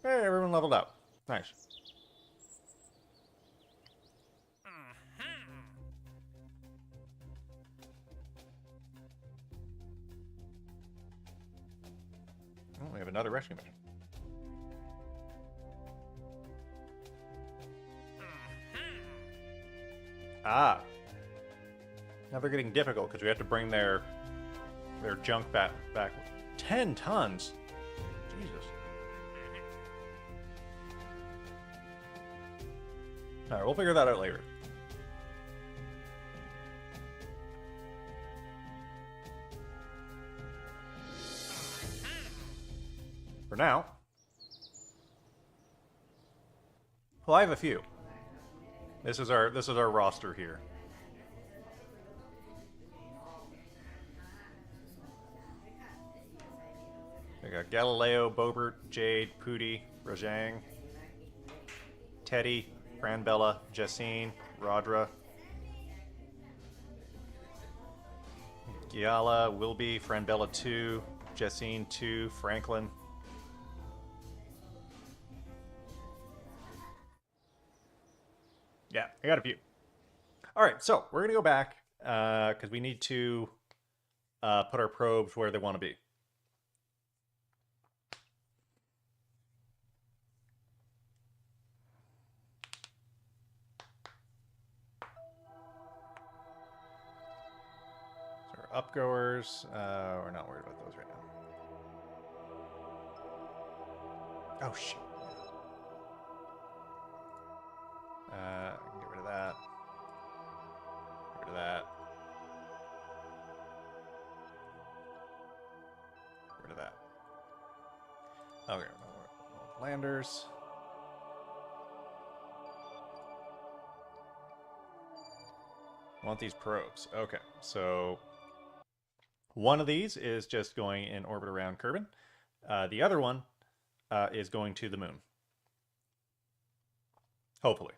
Hey, everyone leveled up. Nice. Oh, we have another rescue mission. Ah. Now they're getting difficult because we have to bring their junk back. 10 tons? Jesus. Alright, we'll figure that out later. For now. Well, I have a few. This is our roster here. We got Galileo, Bobert, Jade, Pooty, Rajang, Teddy, Franbella, Jessine, Rodra, Giala, Wilby, Franbella 2, Jessine 2, Franklin. Yeah, I got a few. All right, so we're going to go back because we need to put our probes where they want to be. So our upgoers, we're not worried about those right now. Oh, shit. Get rid of that. Get rid of that. Get rid of that. Okay, no more landers. I want these probes. Okay, so one of these is just going in orbit around Kerbin. The other one is going to the moon. Hopefully.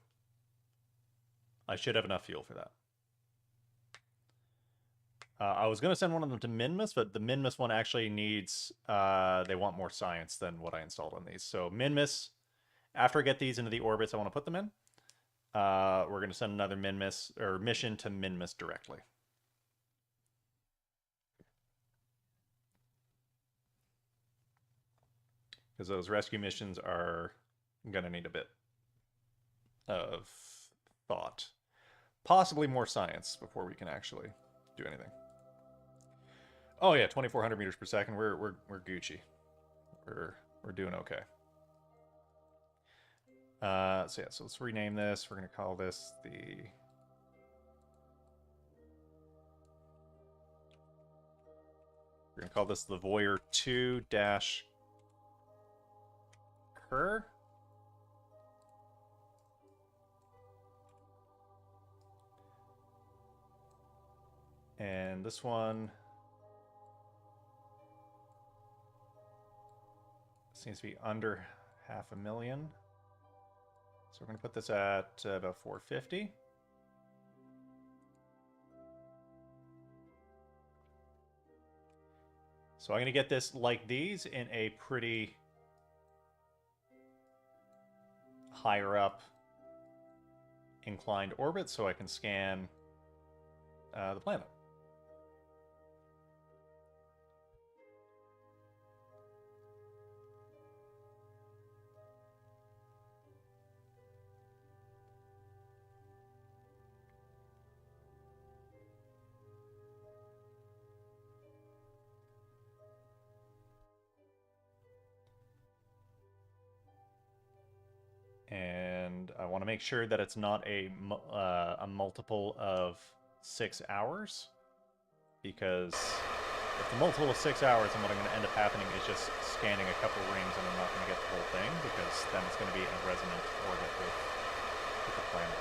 I should have enough fuel for that. I was going to send one of them to Minmus, but the Minmus one actually needs... they want more science than what I installed on these. So Minmus, after I get these into the orbits I want to put them in, we're going to send another Minmus, or mission to Minmus directly. Because those rescue missions are going to need a bit of thought. Possibly more science before we can actually do anything. Oh yeah, 2,400 meters per second. We're Gucci. We're doing okay. So yeah, so let's rename this. We're gonna call this the... We're gonna call this the Voyager 2 dash Kerr. And this one needs to be under 500,000. So we're going to put this at about 450. So I'm going to get this like these in a pretty higher up inclined orbit so I can scan the planet. And I want to make sure that it's not a multiple of 6 hours, because if the multiple of 6 hours, then what I'm going to end up happening is just scanning a couple rings and I'm not going to get the whole thing, because then it's going to be in a resonant orbit with the planet.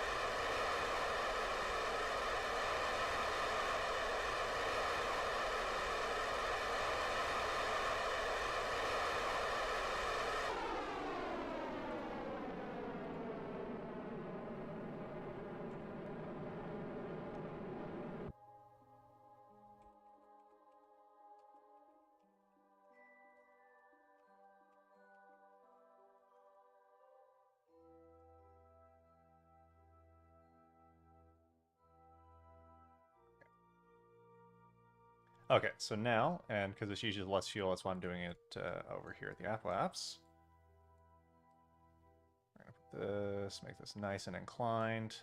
Okay, so now, and because it's usually less fuel, that's why I'm doing it over here at the Apple Apps. We're going to put this, make this nice and inclined.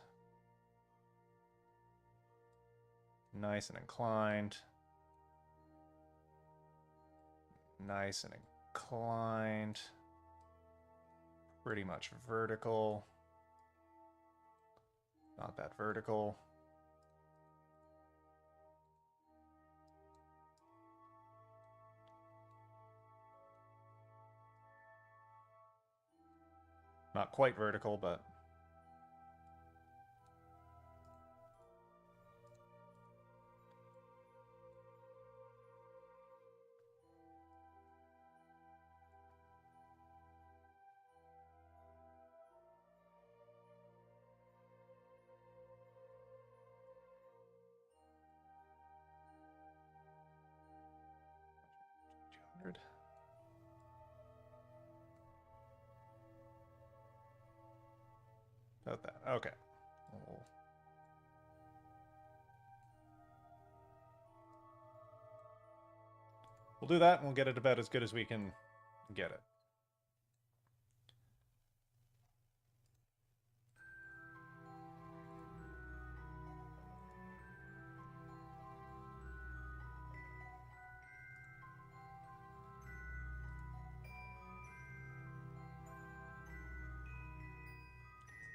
Nice and inclined. Nice and inclined. Pretty much vertical. Not that vertical. Not quite vertical, but... About that. Okay. We'll do that, and we'll get it about as good as we can get it.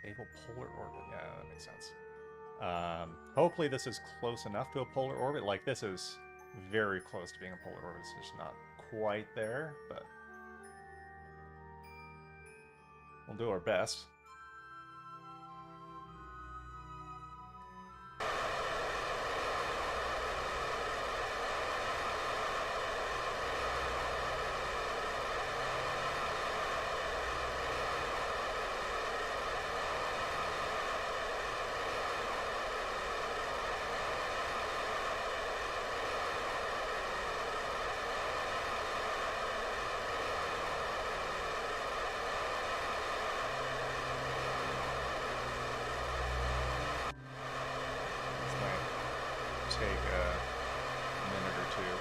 Stable polar orbit. Yeah, that makes sense. Hopefully this is close enough to a polar orbit. Like, this is very close to being a polar orbit. It's just not quite there, but we'll do our best. Take a minute or two.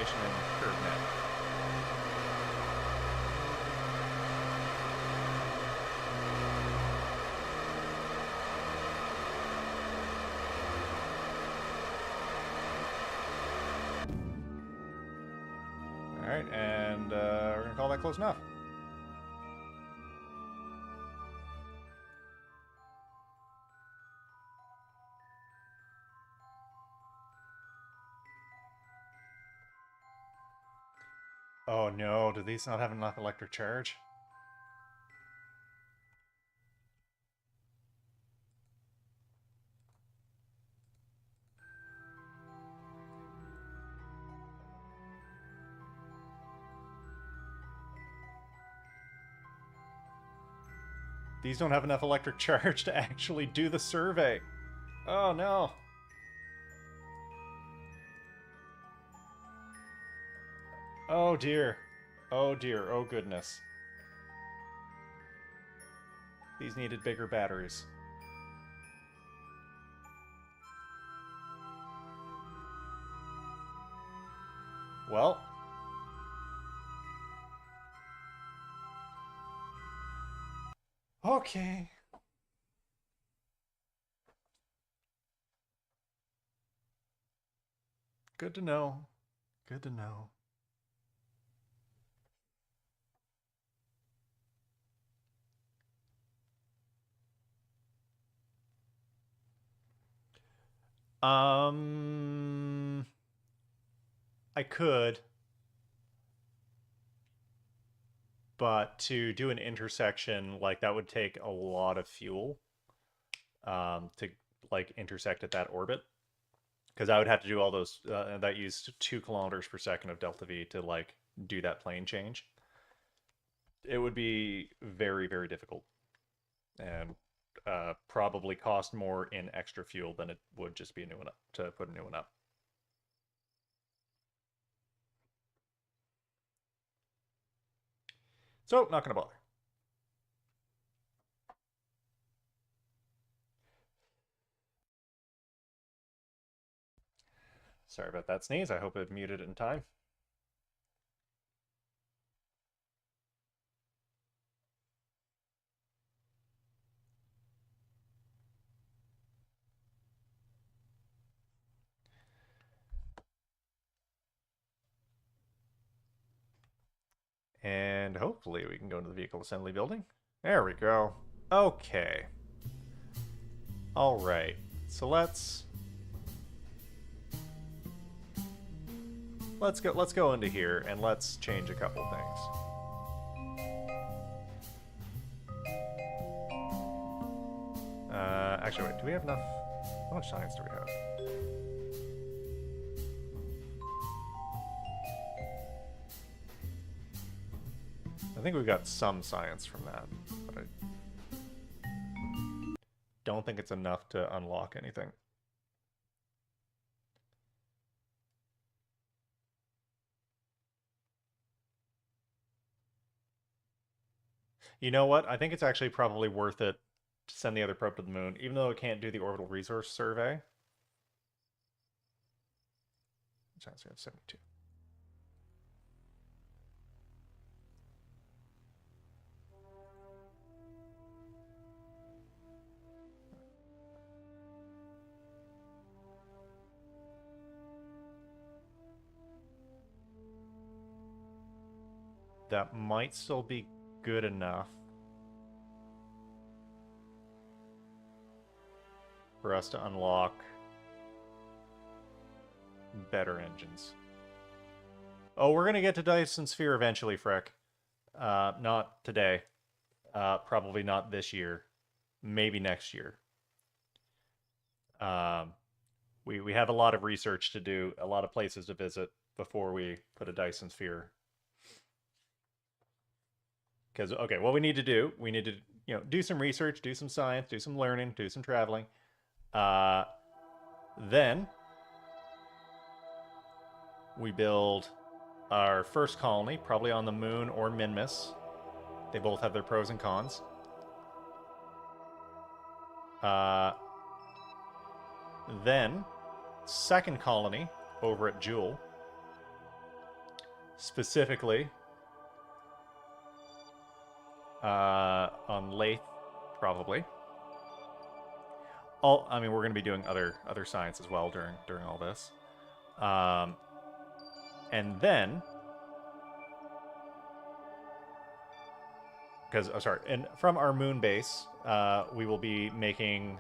In CurveNet. Alright, and we're going to call that close enough. Oh no, do these not have enough electric charge? These don't have enough electric charge to actually do the survey. Oh no. Oh dear. Oh dear. Oh goodness. These needed bigger batteries. Well. Okay. Good to know. Good to know. I could, but to do an intersection, like, that would take a lot of fuel to, like, intersect at that orbit. Because I would have to do all those, that used 2 kilometers per second of delta V to, like, do that plane change. It would be very, very difficult. And probably cost more in extra fuel than it would just be a new one up, to put a new one up. So, not going to bother. Sorry about that sneeze. I hope it muted it in time. And hopefully we can go into the vehicle assembly building. There we go. Okay. All right. So let's go into here and let's change a couple things. Actually, wait. Do we have enough? How much science do we have? I think we've got some science from that, but I don't think it's enough to unlock anything. You know what? I think it's actually probably worth it to send the other probe to the moon, even though it can't do the orbital resource survey. Chance we have 72. That might still be good enough for us to unlock better engines. Oh, we're gonna get to Dyson Sphere eventually, Freck. Not today. Probably not this year. Maybe next year. We have a lot of research to do, a lot of places to visit before we put a Dyson Sphere. Because, okay, what we need to do, we need to, do some research, do some science, do some learning, do some traveling. Then we build our first colony, probably on the moon or Minmus. They both have their pros and cons. Then, second colony over at Jewel. Specifically on Lathe, probably. I mean, we're going to be doing other science as well during all this. And then, because and from our moon base, we will be making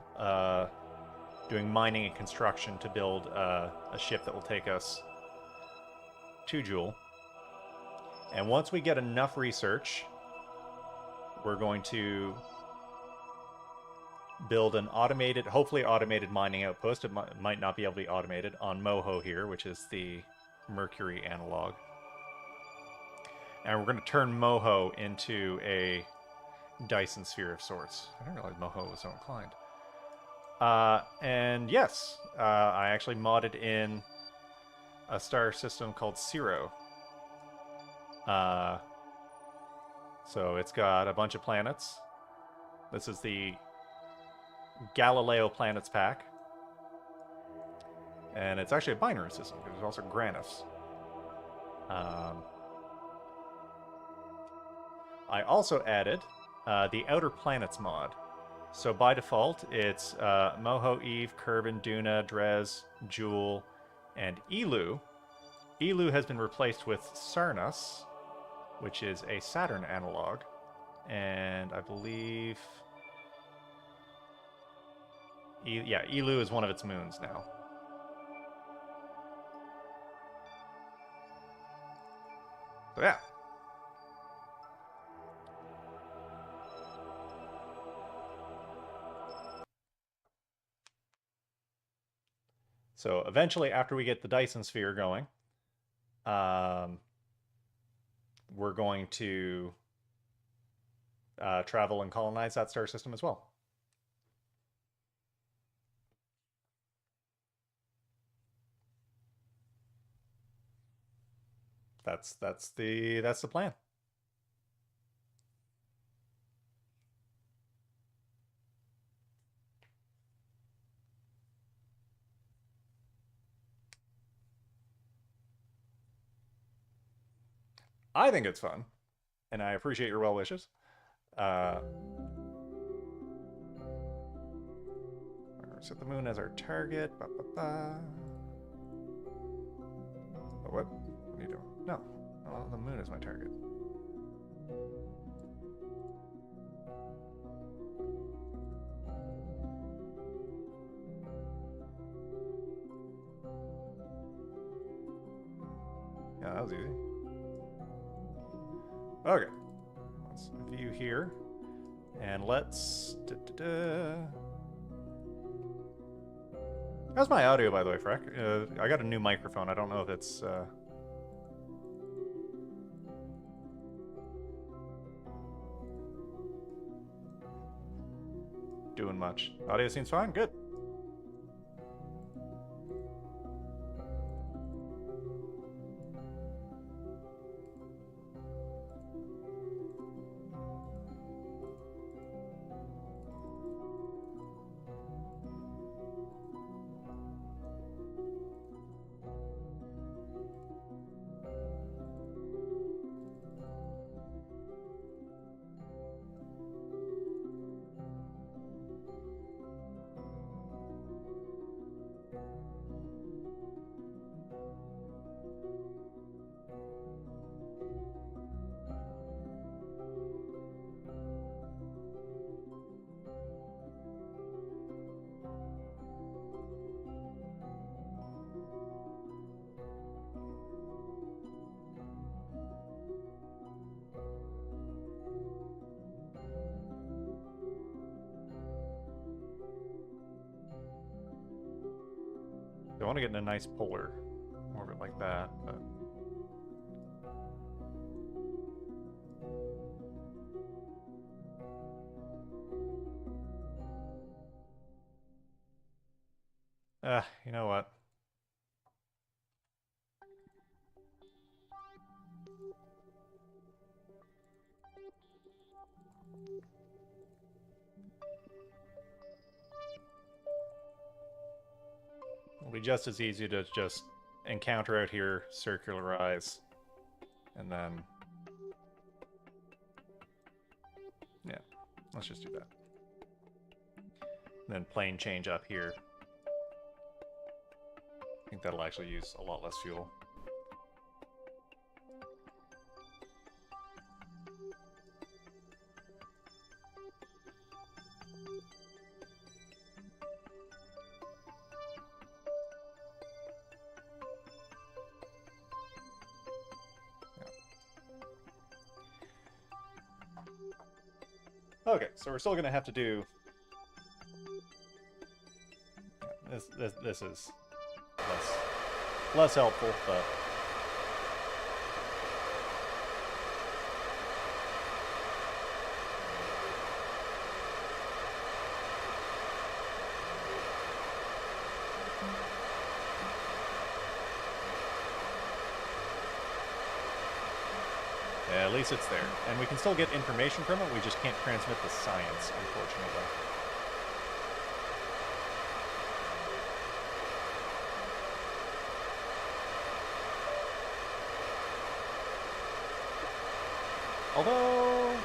doing mining and construction to build a ship that will take us to Jewel. And once we get enough research, we're going to build an automated, hopefully automated mining outpost. It might not be able to be automated on Moho here, which is the Mercury analog. And we're going to turn Moho into a Dyson sphere of sorts. I didn't realize Moho was so inclined. And yes, I actually modded in a star system called Ciro. So it's got a bunch of planets. This is the Galileo Planets pack. And it's actually a binary system, because there's also Granus. I also added the Outer Planets mod. So by default, it's Moho, Eve, Kerbin, Duna, Drez, Jewel, and Elu. Elu has been replaced with Sarnus, which is a Saturn analog. And I believe... yeah, Elu is one of its moons now. So yeah. So eventually, after we get the Dyson sphere going, we're going to travel and colonize that star system as well. That's the plan. I think it's fun, and I appreciate your well wishes. Set the moon as our target. Ba, ba, ba. Oh, what? What are you doing? No. Oh, the moon is my target. Yeah, that was easy. Okay. Let's view here. And let's... How's my audio, by the way, Freck? I got a new microphone. I don't know if it's... doing much. Audio seems fine? Good. I want to get in a nice polar orbit like that, but... you know what? It'll be just as easy to just encounter out here, circularize, and then... yeah, let's just do that. And then plane change up here. I think that'll actually use a lot less fuel. Okay, so we're still gonna have to do this is less helpful, but yeah, at least it's there. And we can still get information from it, we just can't transmit the science, unfortunately. Although...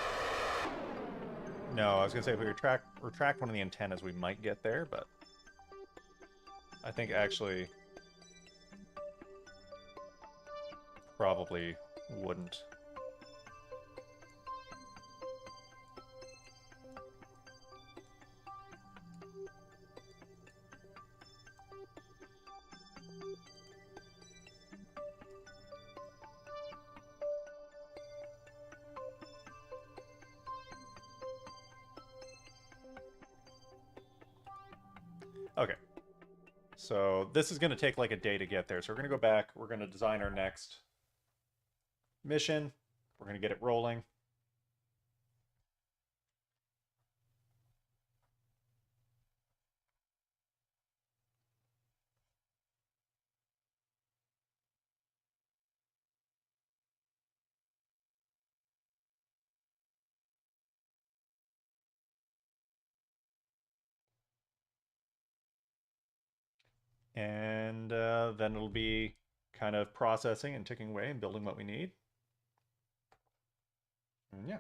No, I was going to say if we retract one of the antennas, we might get there, but... I think actually... probably wouldn't. Okay. So this is going to take like a day to get there. So we're going to go back. We're going to design our next mission. We're going to get it rolling. And then it'll be kind of processing and ticking away and building what we need. And yeah.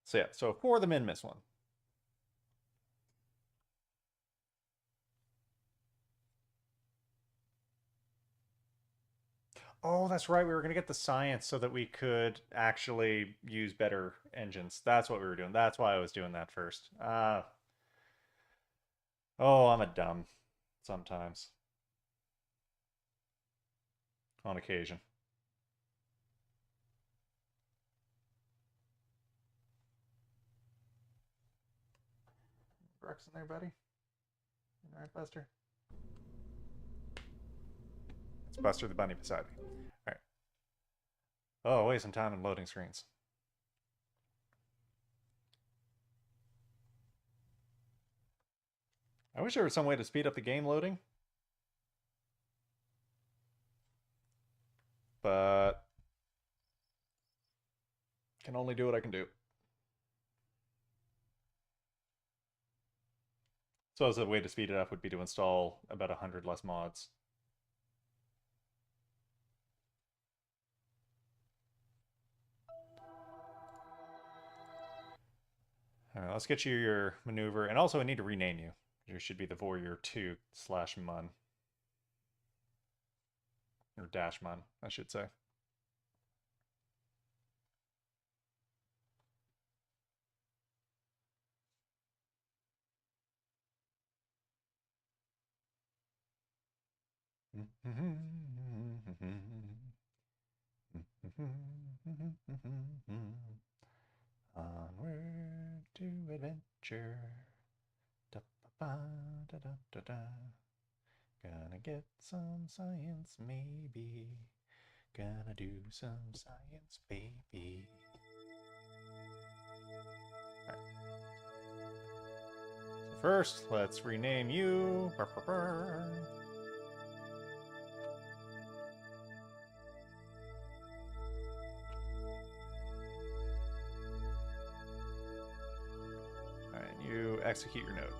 So yeah, so for the min-miss one. Oh, that's right. We were going to get the science so that we could actually use better engines. That's what we were doing. That's why I was doing that first. Oh, I'm a dumb sometimes. On occasion. Brooks in there, buddy? All right, Buster? It's Buster the bunny beside me. All right. Oh, waste some time in loading screens. I wish there was some way to speed up the game loading. But can only do what I can do. So as a way to speed it up would be to install about 100 less mods. All right, let's get you your maneuver. And also I need to rename you. You should be the Warrior 2/Mun. Or -Mun, I should say. Onward to adventure. Da, ba, da, da, da, da. Gonna get some science, maybe. Gonna do some science, baby. Right. So first, let's rename you. Burr, burr, burr. Alright, you execute your node.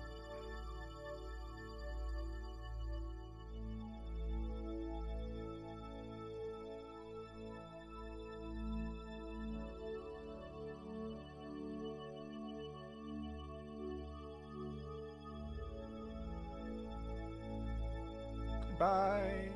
Bye.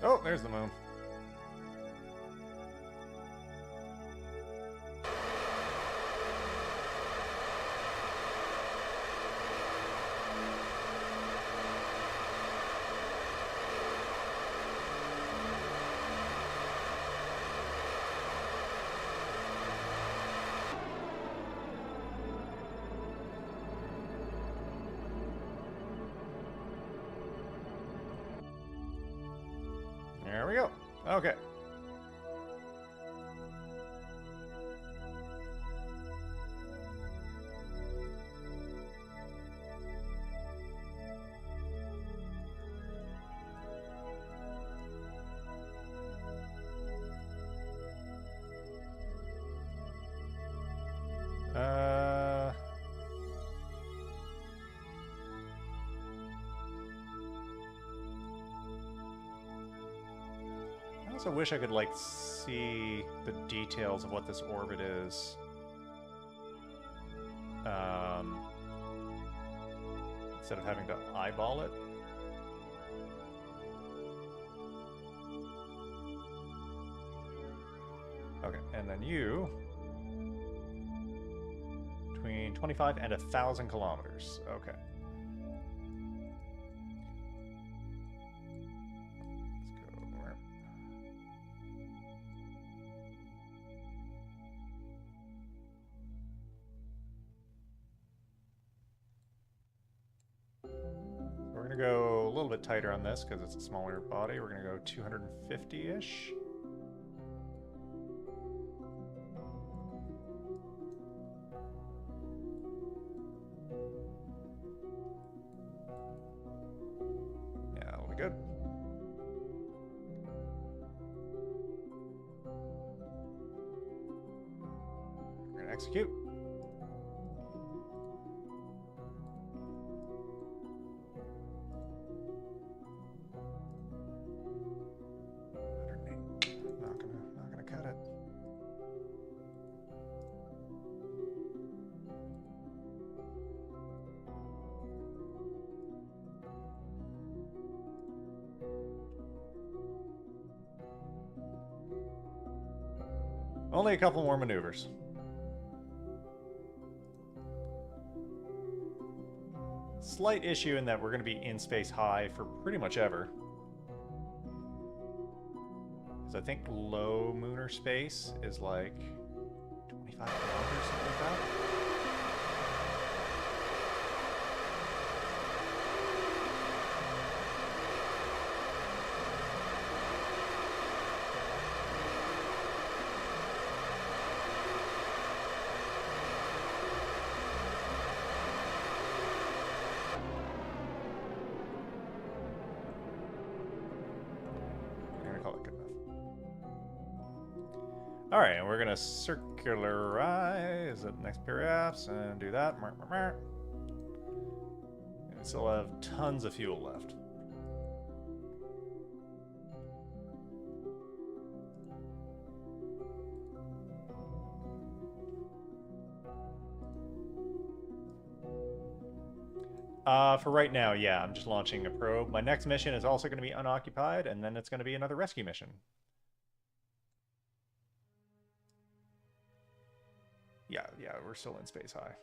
Oh, there's the moon. There we go. Okay. I also wish I could, like, see the details of what this orbit is. Instead of having to eyeball it. Okay, and then you... between 25 and 1,000 kilometers. Okay. We're going to go a little bit tighter on this because it's a smaller body. We're going to go 250-ish. Yeah, that'll be good. We're going to execute. Not gonna cut it. Only a couple more maneuvers. Slight issue in that we're going to be in space high for pretty much ever. Because I think low lunar space is like 25 kilometers, something like that. Alright, and we're going to circularize at next periapse and do that. And we still have tons of fuel left. For right now, yeah, I'm just launching a probe. My next mission is also going to be unoccupied, and then it's going to be another rescue mission. Yeah, we're still in space high.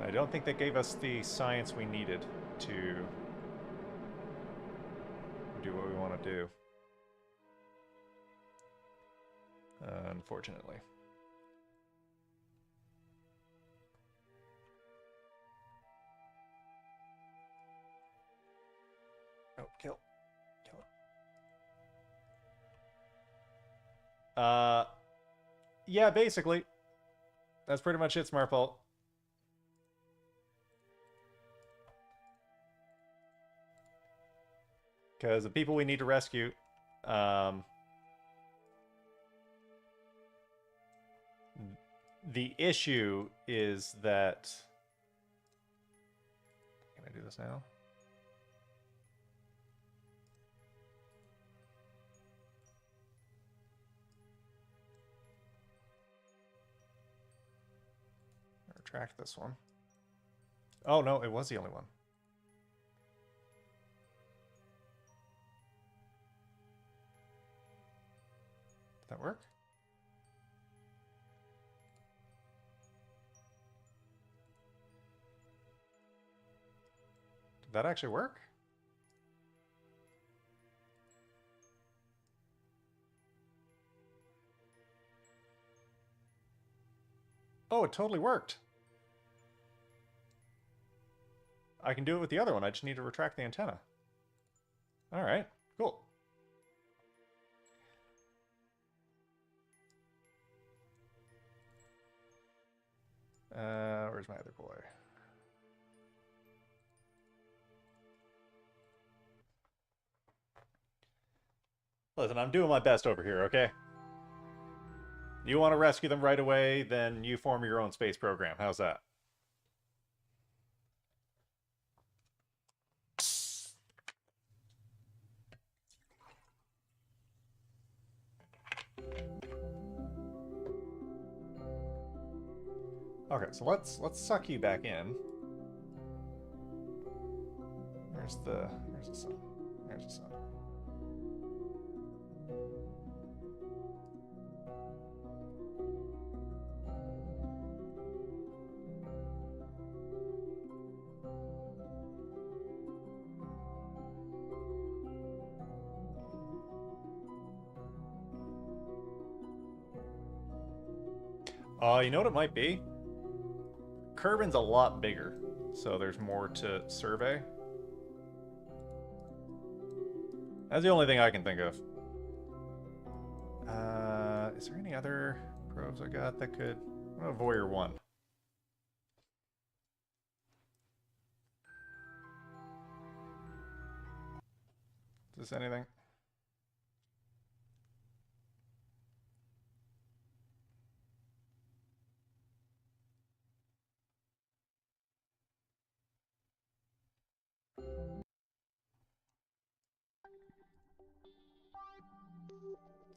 I don't think that gave us the science we needed to do what we want to do. Unfortunately. Oh, kill. Kill it. Yeah, basically. That's pretty much it, Smartfault. Because the people we need to rescue, the issue is that... Can I do this now? retract this one. Oh, no, it was the only one. Did that work? Did that actually work? Oh, it totally worked. I can do it with the other one. I just need to retract the antenna. All right, cool. Where's my other boy? Listen, I'm doing my best over here, okay? You want to rescue them right away, then you form your own space program. How's that? Okay, so let's suck you back in. Where's the sun? There's the sun. You know what it might be? Kerbin's a lot bigger, so there's more to survey. That's the only thing I can think of. Is there any other probes I got that could... Oh, Voyager 1. Is this anything?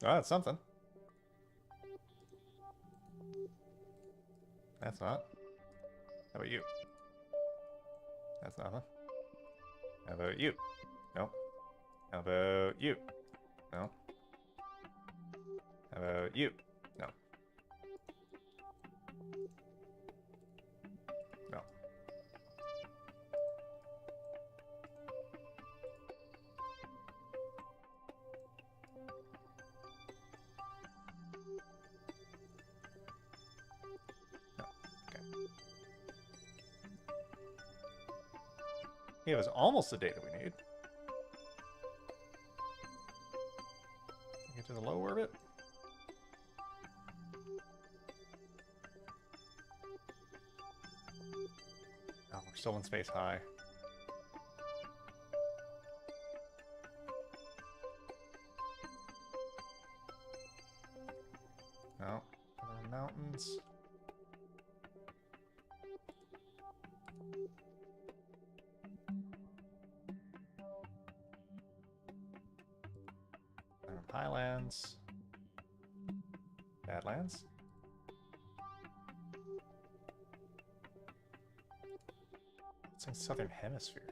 Oh, that's something. That's not. How about you? That's nothing. How about you? No. How about you? No. How about you? No. No. He was almost the data we need. Get to the low orbit. Oh, we're still in space high. No, other mountains. Highlands. Badlands. It's in Southern Hemisphere.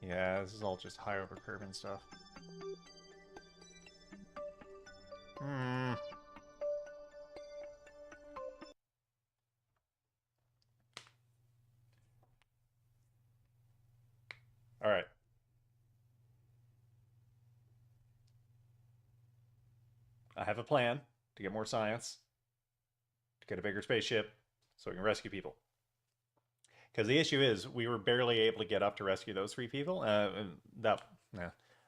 Yeah, this is all just high over Kerbin stuff. Alright. I have a plan to get more science, to get a bigger spaceship, so we can rescue people. Because the issue is, we were barely able to get up to rescue those 3 people. That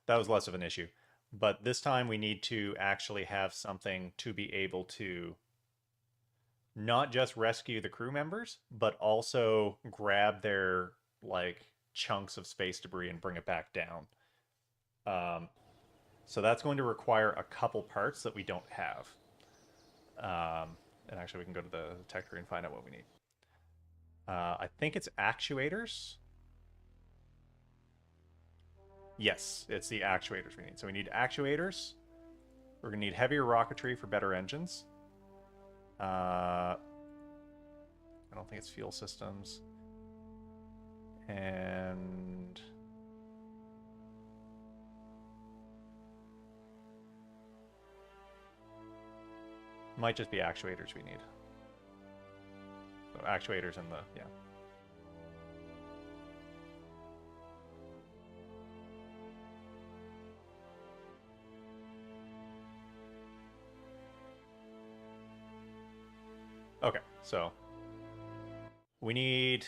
was less of an issue. But this time we need to actually have something to be able to not just rescue the crew members, but also grab their like chunks of space debris and bring it back down. So that's going to require a couple parts that we don't have. And actually, we can go to the tech tree and find out what we need. I think it's actuators. Yes, it's the actuators we need. So we need actuators. We're going to need heavier rocketry for better engines. I don't think it's fuel systems. And might just be actuators we need. So actuators in the, yeah. Okay, so we need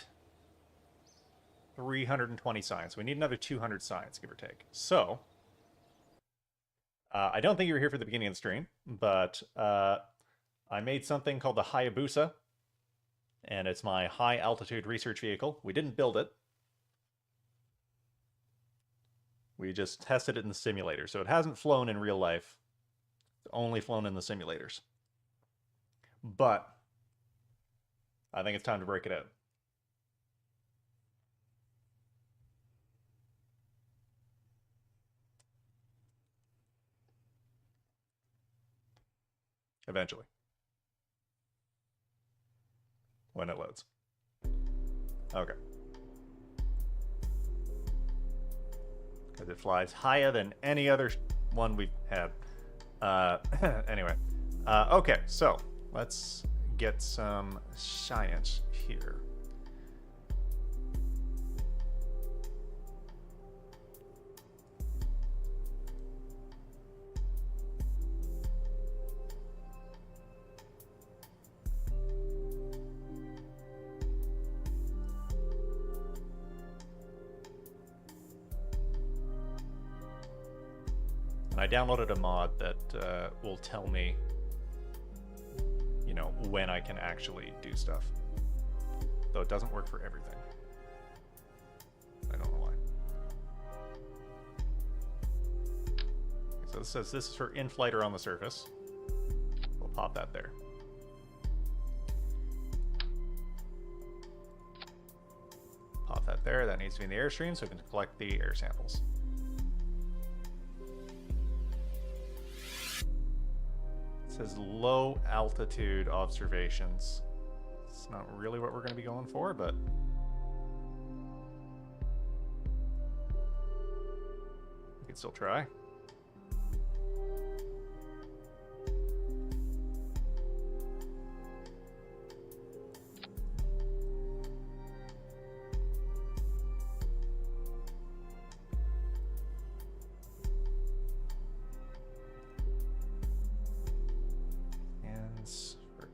320 science. We need another 200 science, give or take. So, I don't think you were here for the beginning of the stream, but I made something called the Hayabusa, and it's my high-altitude research vehicle. We didn't build it. We just tested it in the simulator, so it hasn't flown in real life. It's only flown in the simulators. But I think it's time to break it out. Eventually. When it loads. Okay. Because it flies higher than any other one we've had. Anyway. Okay, so let's get some science here. And I downloaded a mod that will tell me, you know, when I can actually do stuff. Though it doesn't work for everything. I don't know why. Okay, so this says this is for in-flight or on the surface. We'll pop that there. Pop that there. That needs to be in the airstream so we can collect the air samples. It says low altitude observations. It's not really what we're going to be going for, but we can still try.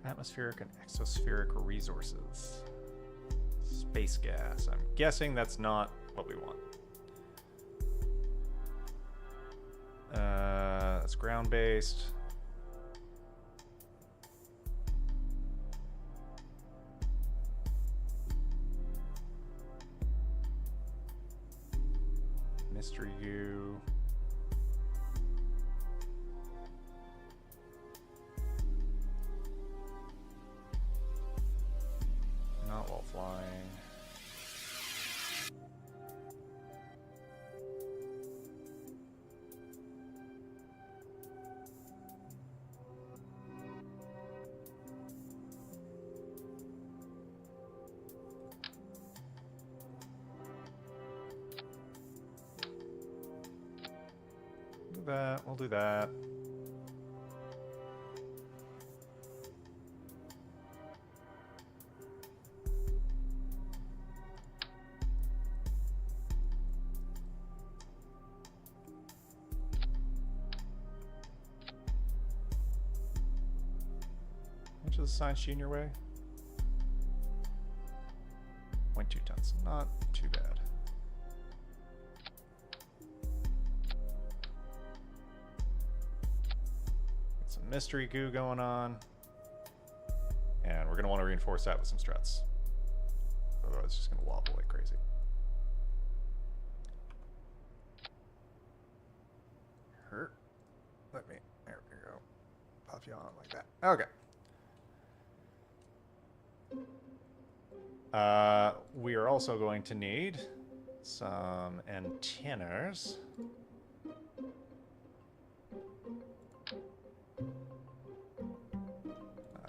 Atmospheric and exospheric resources. Space gas. I'm guessing that's not what we want. That's ground-based. Mystery goo. Not while flying. Do that, we'll do that. The Science Junior way? 0.2 tons. Not too bad. Get some mystery goo going on. And we're going to want to reinforce that with some struts. Otherwise it's just going to wobble like crazy. Something like that. Okay. We are also going to need some antennas.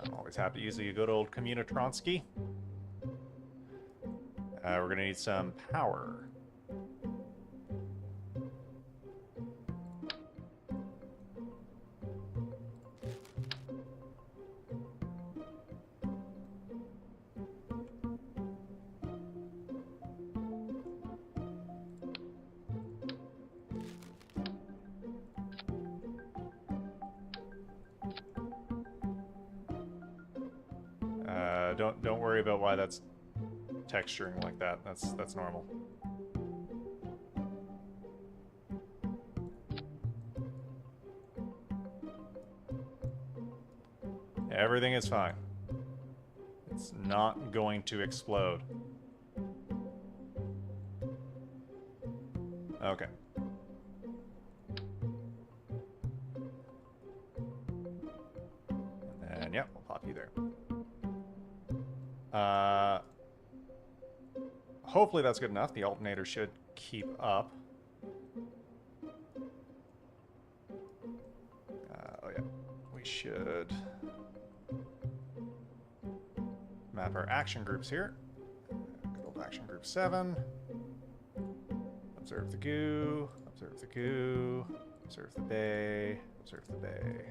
I'm always happy to use a good old Communitronsky. We're going to need some power. Don't worry about why that's texturing like that. That's normal. Everything is fine. It's not going to explode. Okay. And yeah, we'll pop you there. Hopefully that's good enough. The alternator should keep up. Oh yeah, we should map our action groups here. Good old action group 7. Observe the goo, observe the goo, observe the bay, observe the bay.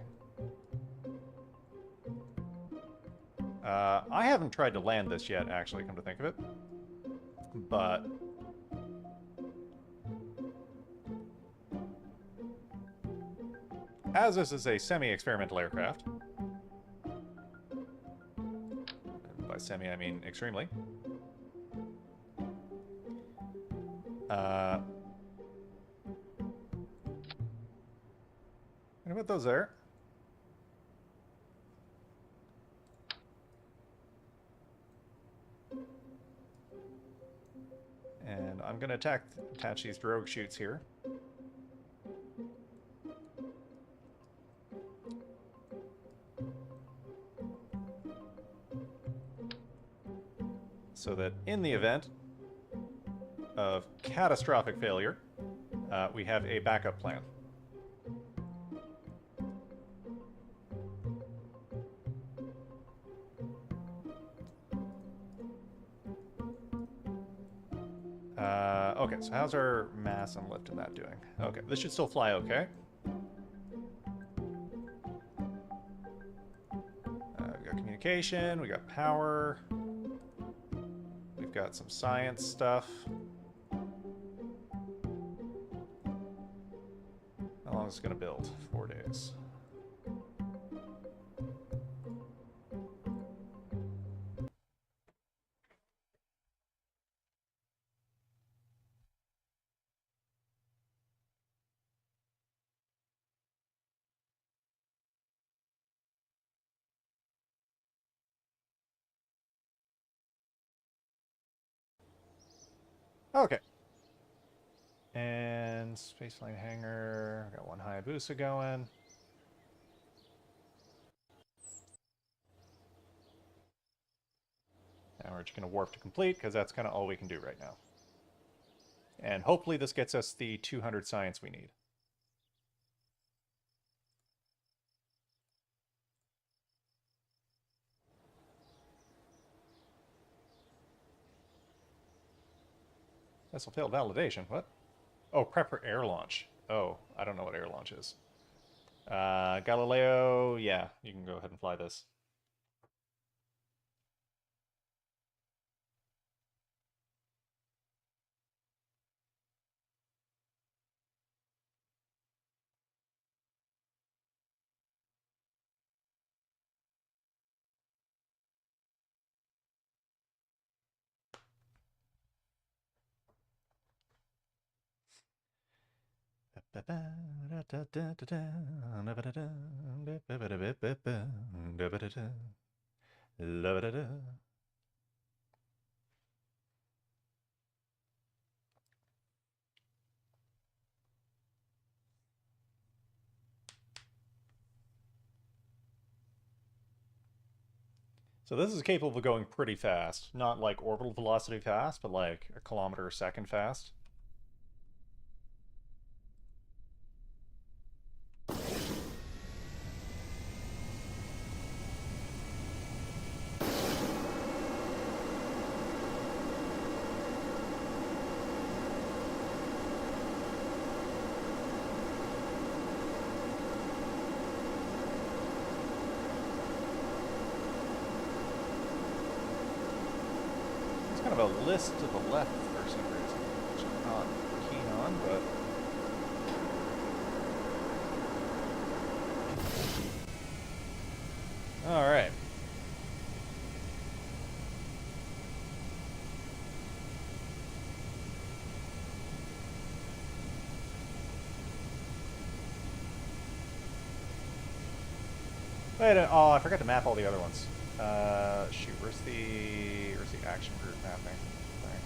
I haven't tried to land this yet, actually, come to think of it. But as this is a semi-experimental aircraft, and by semi I mean extremely, gonna put those there. And I'm gonna attach these drogue chutes here. So that in the event of catastrophic failure, we have a backup plan. Okay, so how's our mass and lift in that doing? Okay, this should still fly okay. We got communication, we got power. We've got some science stuff. How long is it going to build? 4 days. Okay. And spaceplane hangar. Got one Hayabusa going. Now we're just going to warp to complete, because that's kind of all we can do right now. And hopefully this gets us the 200 science we need. This will fail validation. What? Oh, prep for air launch. Oh, I don't know what air launch is. Galileo, yeah, you can go ahead and fly this. So this is capable of going pretty fast. Not like orbital velocity fast, but like a kilometer a second fast. Kind of a list to the left for some reason, which I'm not keen on, but all right. Wait, oh, I forgot to map all the other ones. Shoot, where's the action group mapping thing?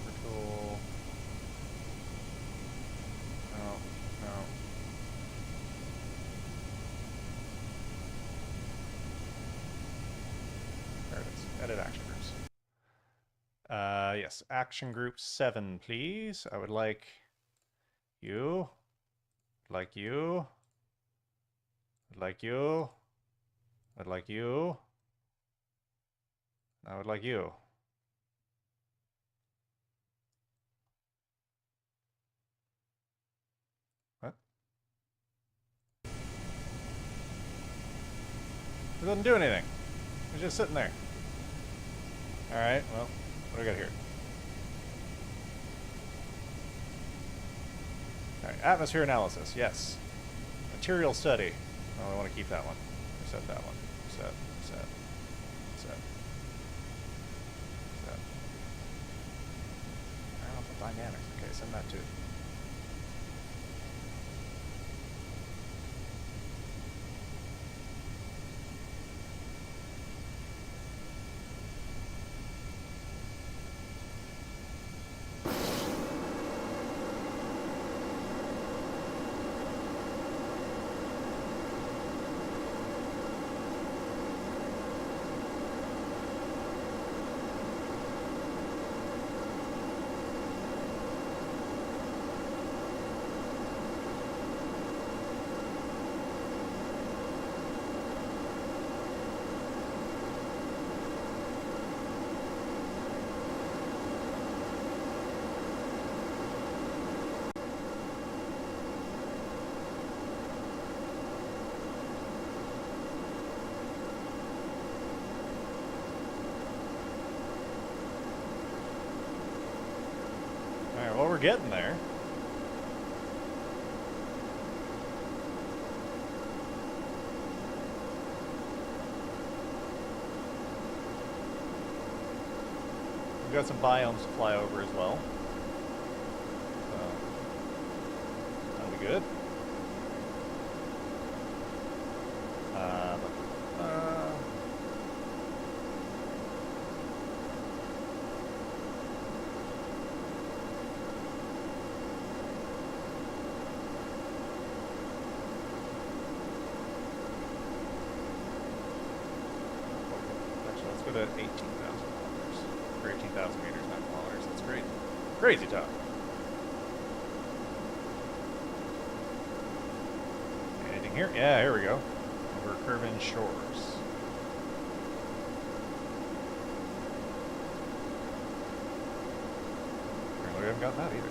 Orbital. No, no. There it is. Edit action groups. Yes, action group 7, please. I would like you. Like you. I'd like you. I'd like you. I would like you. What? It doesn't do anything. It's just sitting there. Alright, well, what do I got here? Alright, atmosphere analysis, yes. Material study. Oh, I want to keep that one. Reset that one. Reset. Reset. Reset. Reset. Aeronautical dynamics. Okay, send that too. Alright, well, we're getting there. We've got some biomes to fly over as well. So, that'll be good. Actually, let's go to 18,000 kilometers. Or 18,000 meters, not kilometers. That's great. Crazy talk. Anything here? Yeah, here we go. Over curving shores. Apparently we haven't got that either.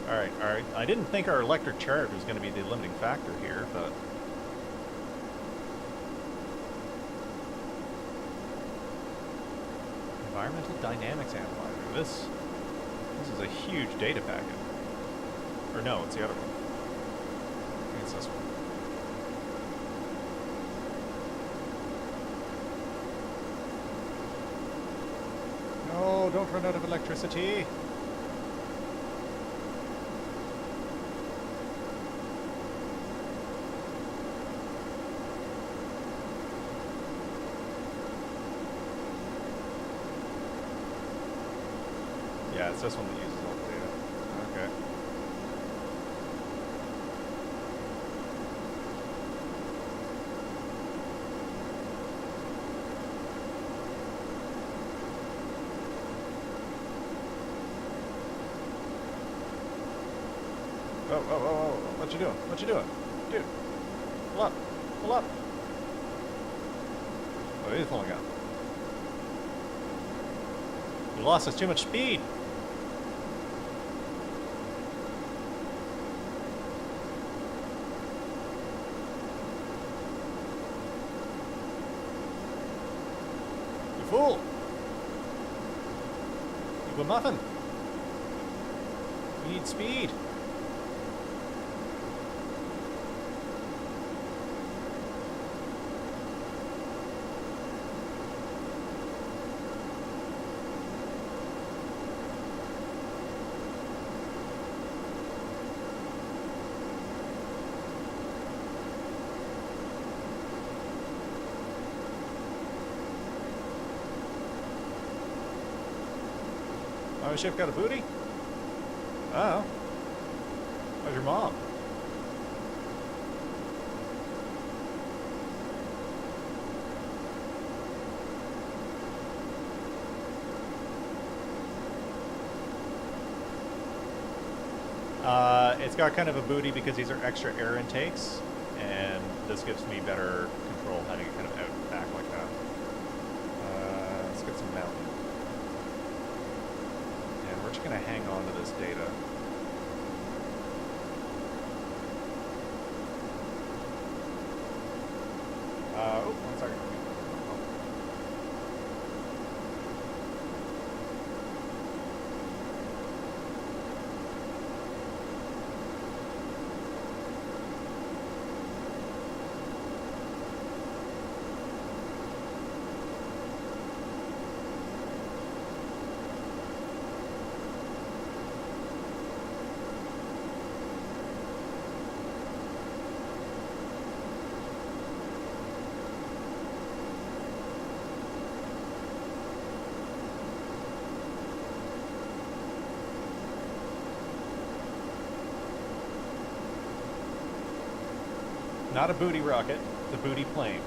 Alright, alright. I didn't think our electric charge was going to be the limiting factor here, but... Environmental Dynamics Analyzer. This is a huge data packet. Or no, it's the other one. I think it's this one. No, don't run out of electricity! it's this one that uses all the data. Okay. Oh, what you doing? What you doing? Dude, pull up. Pull up. Oh, it is pulling up. You lost us too much speed. You fool. You muffin. We need speed. My ship got a booty? Oh. How's your mom? It's got kind of a booty because these are extra air intakes, and this gives me better control having it kind of out and back like that. Let's get some mountain. And we're just going to hang on to this data. Oh, 1 second. Not a booty rocket, it's a booty plane.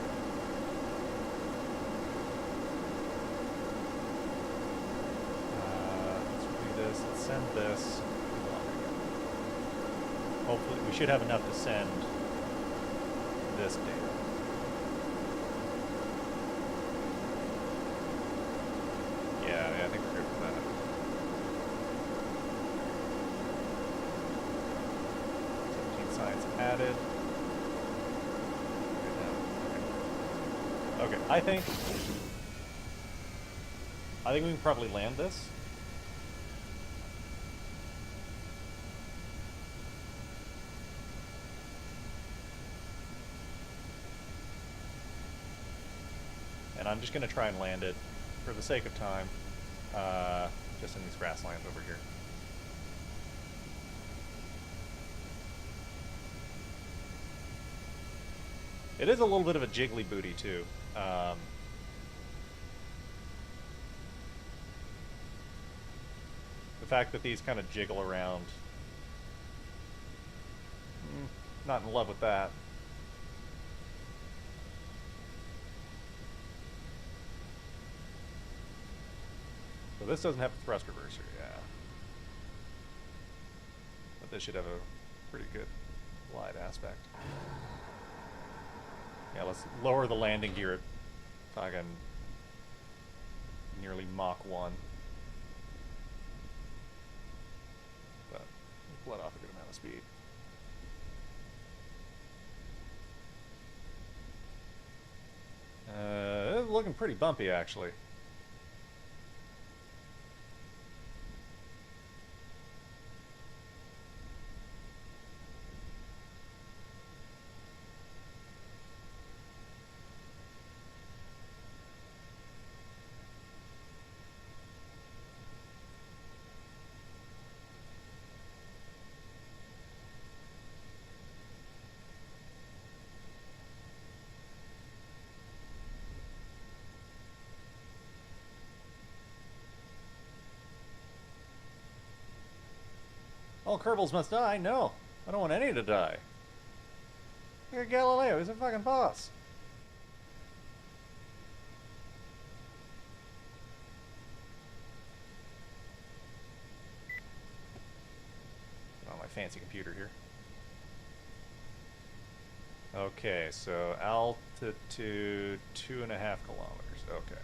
Let's do this, let's send this. Hopefully, we should have enough to send this data. Yeah, I think we're good for that. Science added. Okay, I think we can probably land this. And I'm just going to try and land it for the sake of time, just in these grasslands over here. It is a little bit of a jiggly booty, too. The fact that these kind of jiggle around, not in love with that. So this doesn't have a thrust reverser, yeah. But this should have a pretty good glide aspect. Yeah, let's lower the landing gear at fucking nearly Mach 1. But we'll let off a good amount of speed. It's looking pretty bumpy, actually. All Kerbals must die? No. I don't want any to die. Look at Galileo, he's a fucking boss. On my fancy computer here. Okay, so altitude 2.5 kilometers. Okay.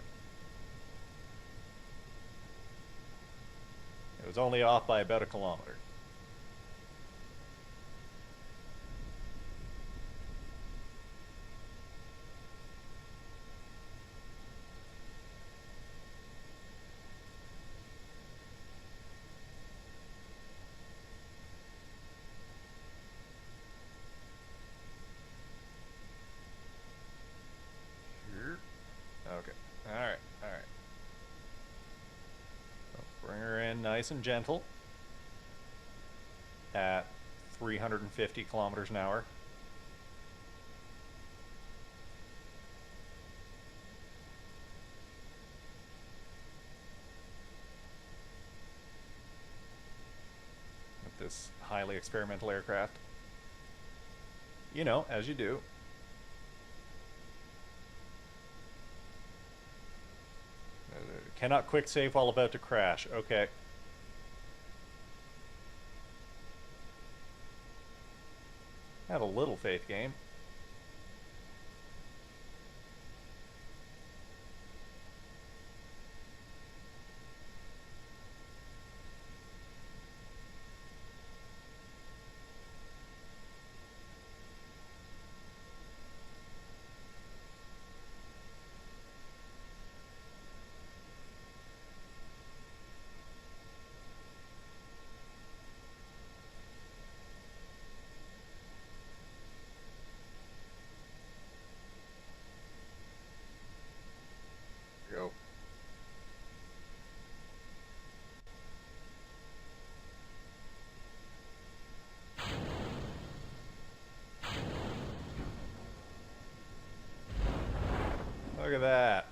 It was only off by about a kilometer. Okay. Alright, alright. So bring her in nice and gentle at 350 kilometers an hour. With this highly experimental aircraft. You know, as you do. Cannot quick save while about to crash. Okay. Have a little faith game. Go. Look at that.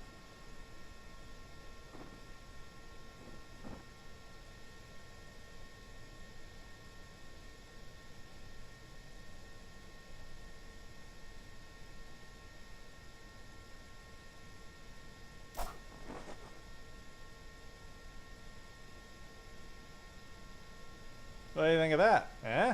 What do you think of that? Eh?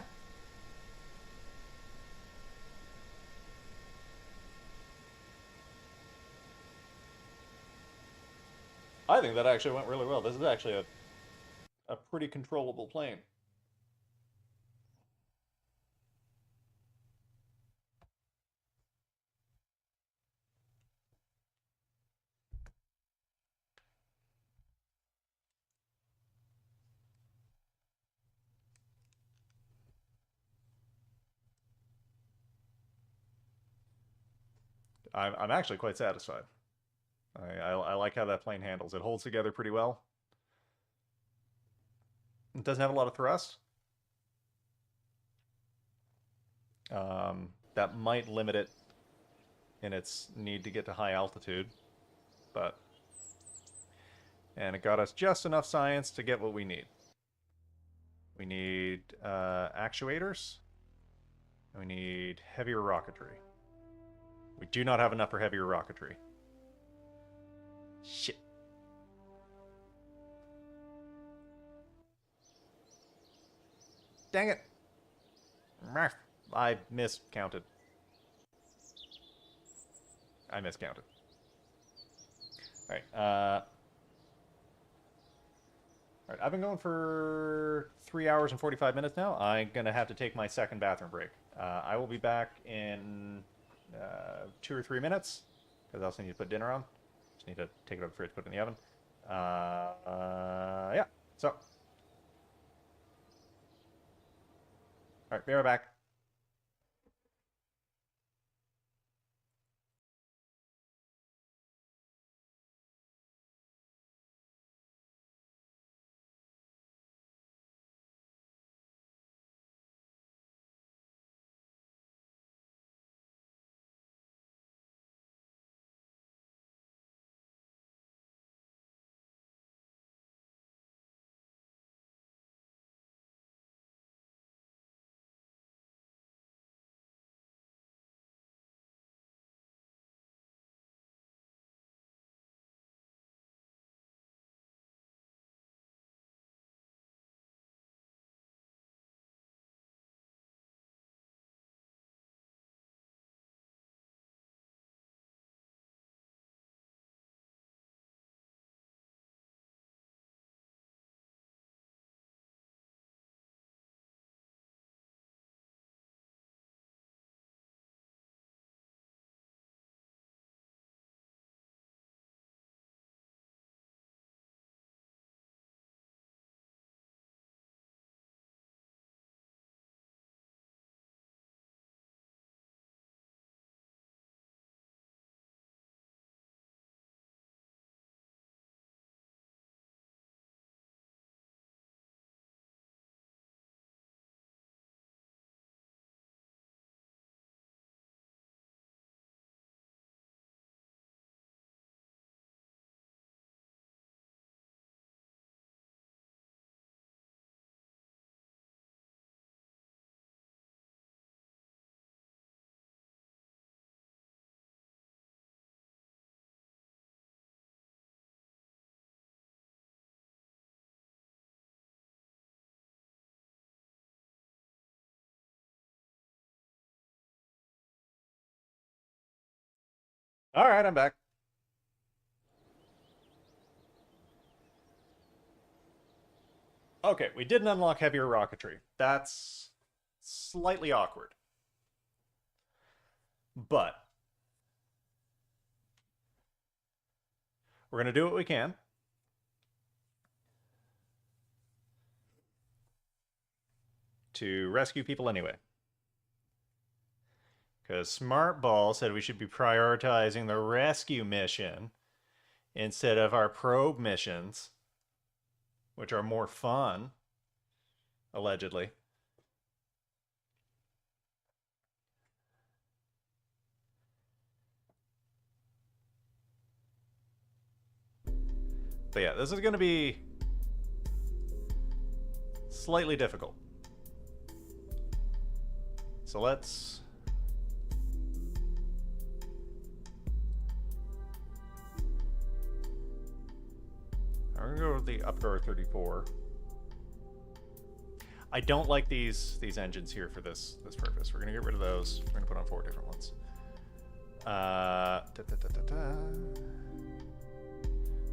I think that actually went really well. This is actually a pretty controllable plane. I'm actually quite satisfied. I like how that plane handles. It holds together pretty well. It doesn't have a lot of thrust. That might limit it in its need to get to high altitude, but... And it got us just enough science to get what we need. We need actuators. And we need heavier rocketry. We do not have enough for heavier rocketry. Shit. Dang it. I miscounted. I miscounted. Alright, Alright, I've been going for 3 hours and 45 minutes now. I'm gonna have to take my second bathroom break. I will be back in 2 or 3 minutes, because I also need to put dinner on. Just need to take it out of the fridge, put it in the oven. Yeah, so. Alright, be right back. All right, I'm back. Okay, we didn't unlock heavier rocketry. That's slightly awkward. But we're going to do what we can. To rescue people anyway. Because Smartball said we should be prioritizing the rescue mission instead of our probe missions, which are more fun, allegedly. But yeah, this is going to be slightly difficult. So let's... I'm gonna go with the Updoor 34. I don't like these engines here for this purpose. We're gonna get rid of those. We're gonna put on 4 different ones.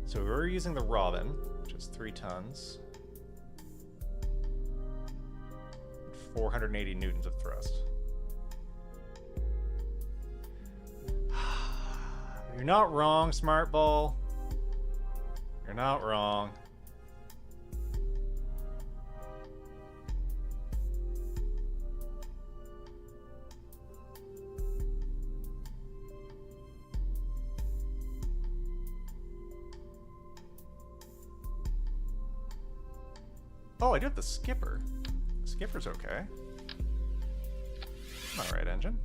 So we're using the Robin, which is 3 tons. 480 newtons of thrust. You're not wrong, Smartball. You're not wrong. Oh, I do have the skipper. The skipper's okay. All right, engine.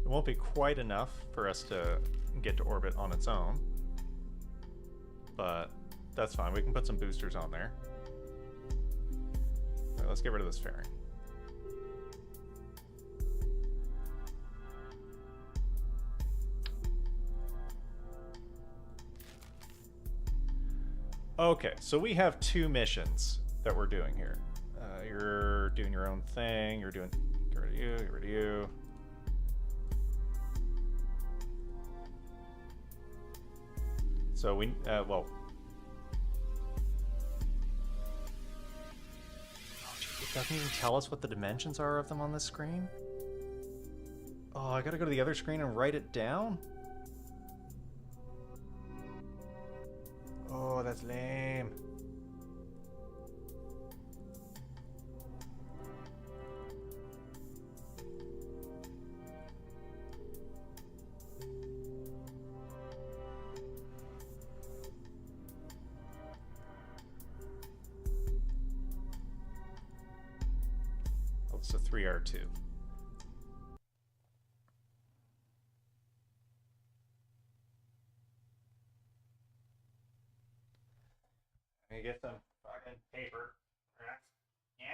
It won't be quite enough for us to get to orbit on its own, but that's fine. We can put some boosters on there. All right, let's get rid of this fairing. Okay, so we have 2 missions that we're doing here. You're doing your own thing. You're doing... Get rid of you, get rid of you. So we, well... Oh, geez, it doesn't even tell us what the dimensions are of them on this screen? Oh, I gotta go to the other screen and write it down? Oh, that's lame. Oh, it's a 3R2. Let me get some fucking paper. Yeah.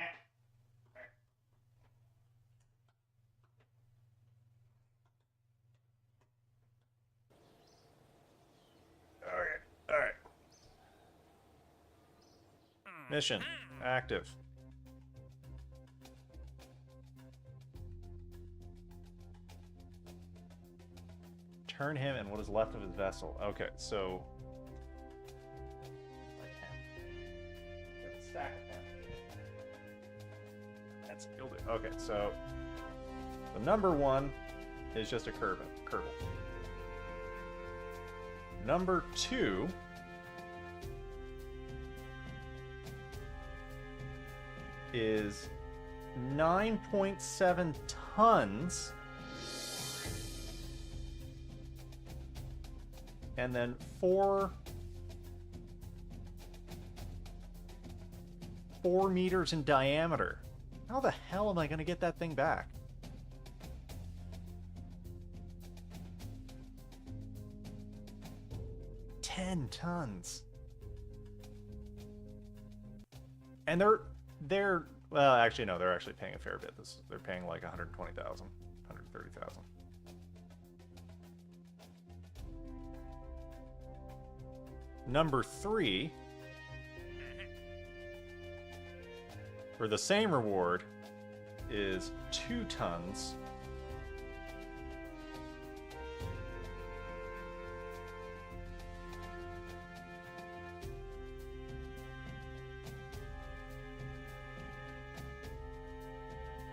Okay. All right. Mission active. Turn him and what is left of his vessel. Okay, so stack of them. That's killed it. Okay, so the number 1 is just a Kerbal. Number 2 is 9.7 tons. And then 4 meters in diameter. How the hell am I going to get that thing back? $10 tons. And they're well, actually no, they're actually paying a fair bit. They're paying like 120,000, 130,000. Number 3, for the same reward, is 2 tons.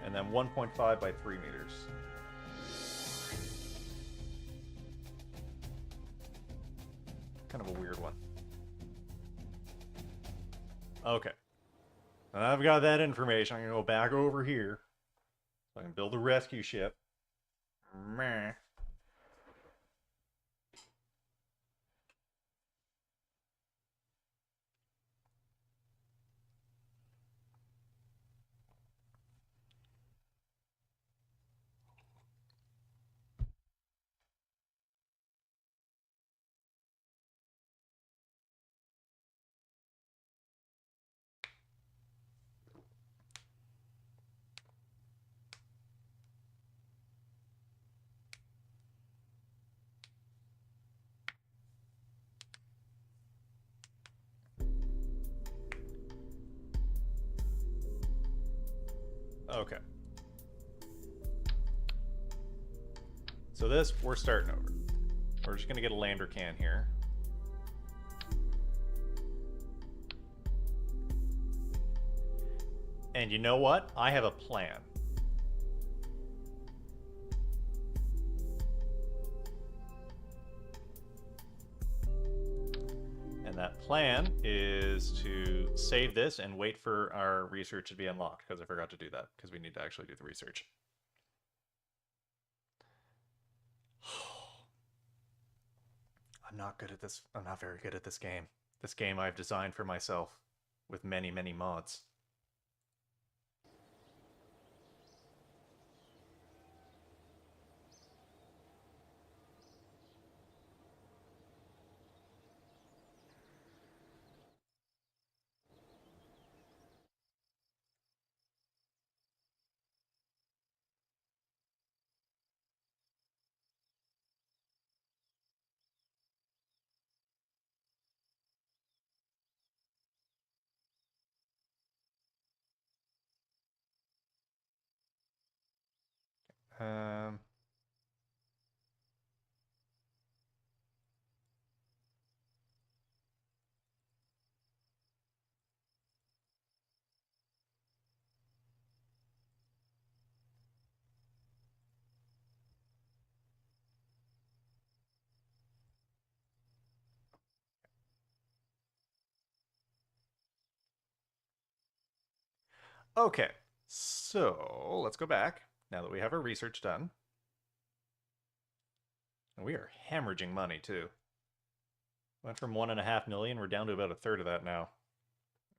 And then 1.5 by 3 meters. Kind of a weird one. Okay. Now I've got that information. I'm going to go back over here so I can build a rescue ship. Meh. Okay. So this, we're starting over. We're just going to get a lander can here. And you know what? I have a plan. And that plan is to save this and wait for our research to be unlocked, because I forgot to do that, because we need to actually do the research. I'm not good at this. I'm not very good at this game. This game I've designed for myself with many, many mods. Um, okay, so let's go back now that we have our research done. And we are hemorrhaging money too. Went from 1.5 million, we're down to about a third of that now.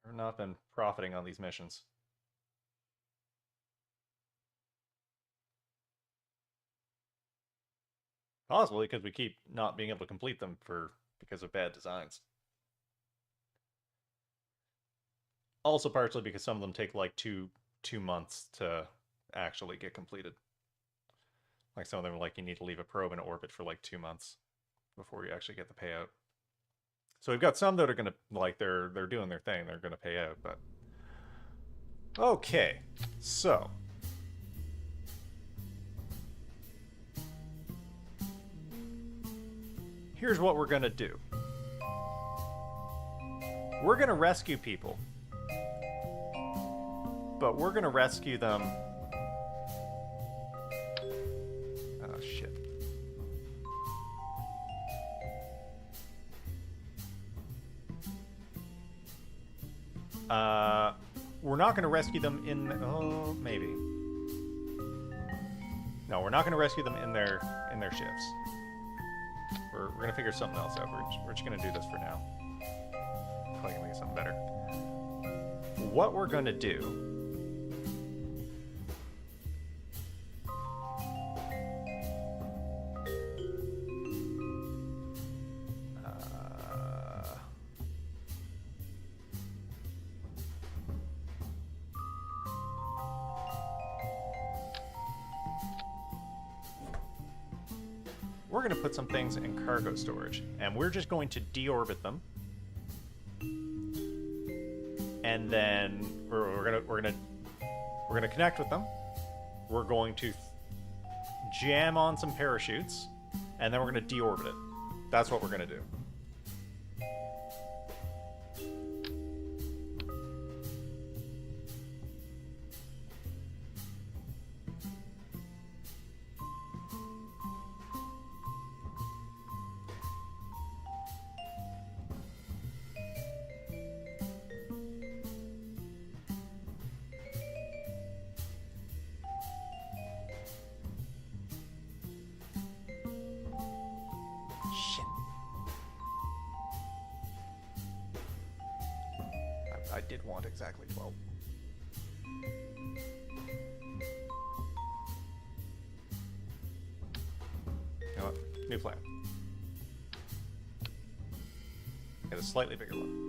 We've not been profiting on these missions. Possibly because we keep not being able to complete them because of bad designs. Also partially because some of them take like two months to actually get completed. Like some of them, like you need to leave a probe in orbit for like 2 months before you actually get the payout. So we've got some that are gonna, like, they're doing their thing, they're gonna pay out, but okay, so here's what we're gonna do. We're gonna rescue people, but we're gonna rescue them. Oh shit. We're not going to rescue them in... Oh, maybe. No, we're not going to rescue them in their ships. We're going to figure something else out. We're just going to do this for now. Probably going to make something better. What we're going to do... going to put some things in cargo storage, and we're just going to deorbit them. And then we're gonna connect with them. We're going to jam on some parachutes, and then we're gonna deorbit it. That's what we're gonna do. I did want exactly 12. You know what? New plan. Get a slightly bigger one.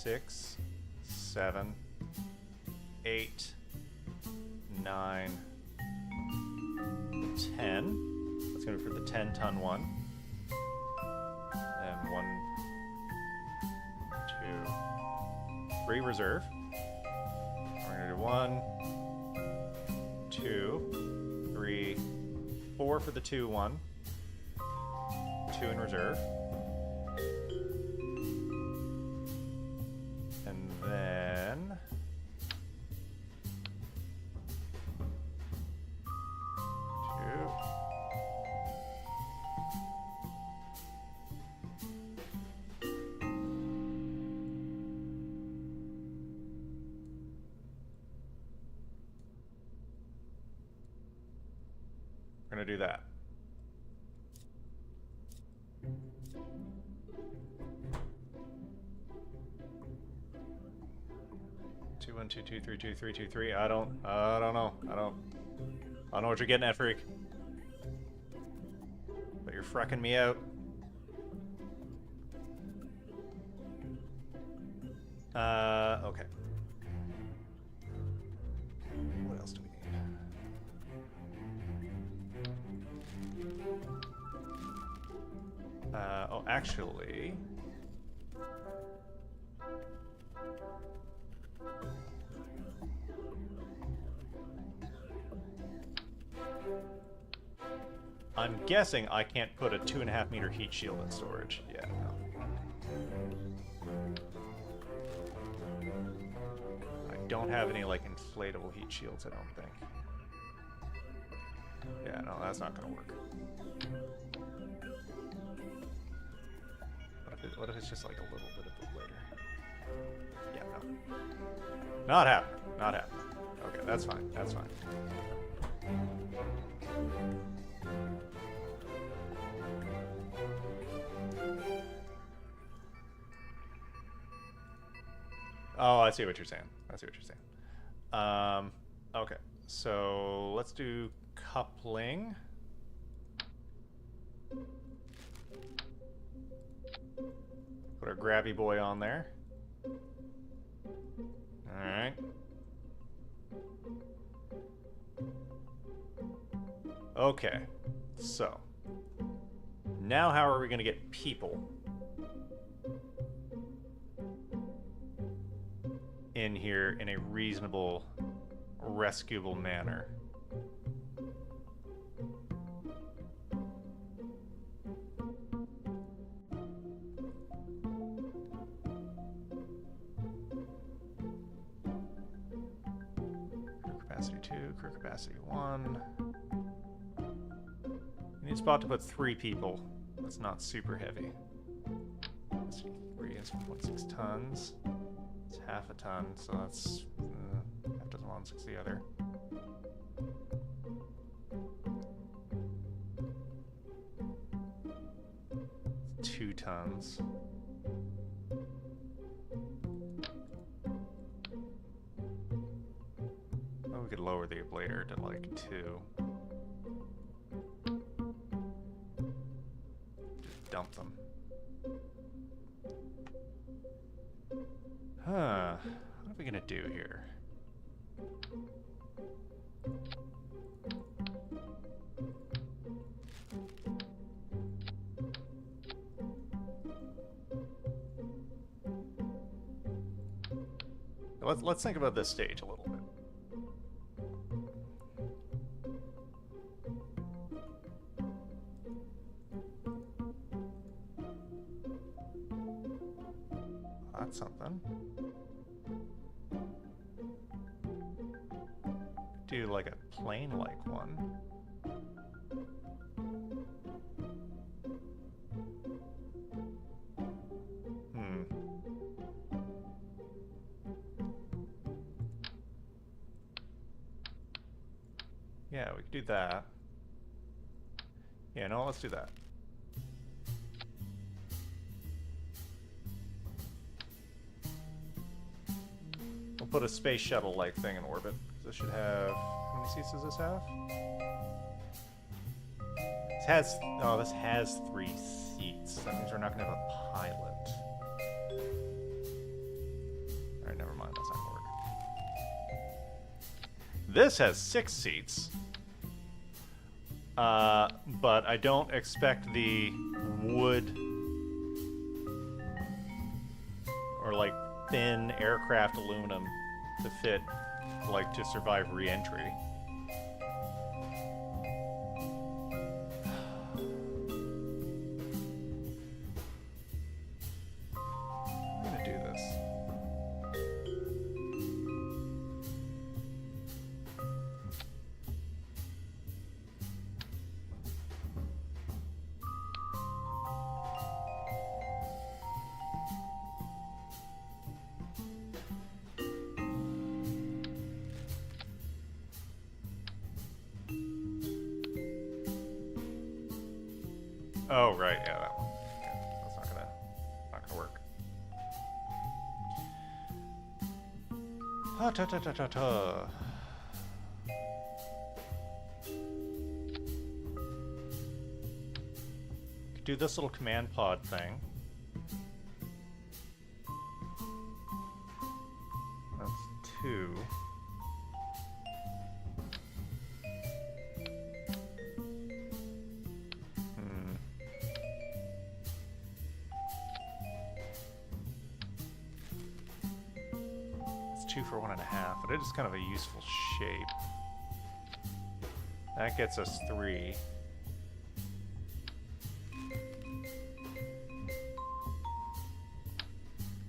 Six, 7, 8, 9, 10. That's going to be for the 10-ton one. And 1, 2, 3 reserve. We're going to do 1, 2, 3, 4 for the 2-1. 2 in reserve. And then we're going to do that. One, 2, 2, 3, 2, 3, 2, 3. I don't know. I don't know what you're getting at, freak. But you're frecking me out. Okay. What else do we need? Oh, actually. I'm guessing I can't put a 2.5 meter heat shield in storage. Yeah, no. I don't have any, like, inflatable heat shields, I don't think. Yeah, no, that's not gonna work. What if it's just, like, a little bit of the later? Yeah, no. Not happening. Not happening. Okay, that's fine. That's fine. Oh, I see what you're saying. I see what you're saying. Okay, so let's do coupling. Put our grabby boy on there. All right. Okay, so now how are we going to get people in here in a reasonable, rescuable manner? Crew capacity 2, crew capacity 1. You need a spot to put 3 people. That's not super heavy. Capacity 3 is 1.6 tons. It's half a ton, so that's half dozen 1/6 the other. It's 2 tons. lower the ablator to like 2. Just dump them. Huh. What are we gonna do here? Let's think about this stage a little bit. That's something. Do like a plane-like one. Yeah, we could do that. Yeah, no, let's do that. We'll put a space shuttle-like thing in orbit. This should have... How many seats does this have? This has... Oh, this has 3 seats. That means we're not going to have a pilot. Alright, never mind. That's not going to work. This has 6 seats. But I don't expect the wood or like thin aircraft aluminum to fit, like, to survive re-entry. I'm gonna do this. Oh, right, yeah, that one. Okay, that's not gonna work. Ha ta ta ta ta ta. Could do this little command pod thing. That's 2. For 1.5, but it is kind of a useful shape. That gets us 3.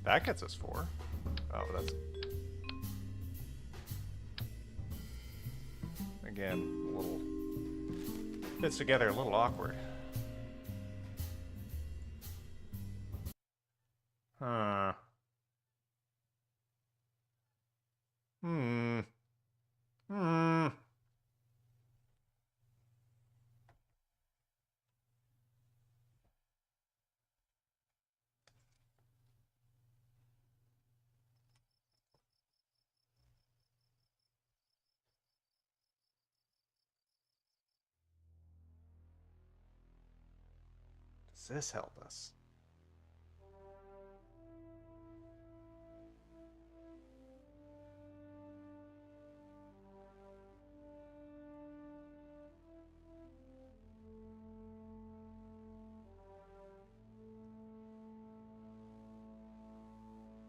That gets us 4. Oh, that's... Again, a little... fits together a little awkward. Huh. Does this help us?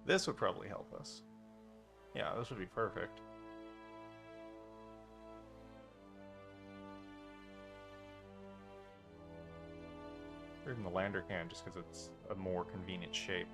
This would probably help us. Yeah, this would be perfect. Or even the lander can, just because it's a more convenient shape.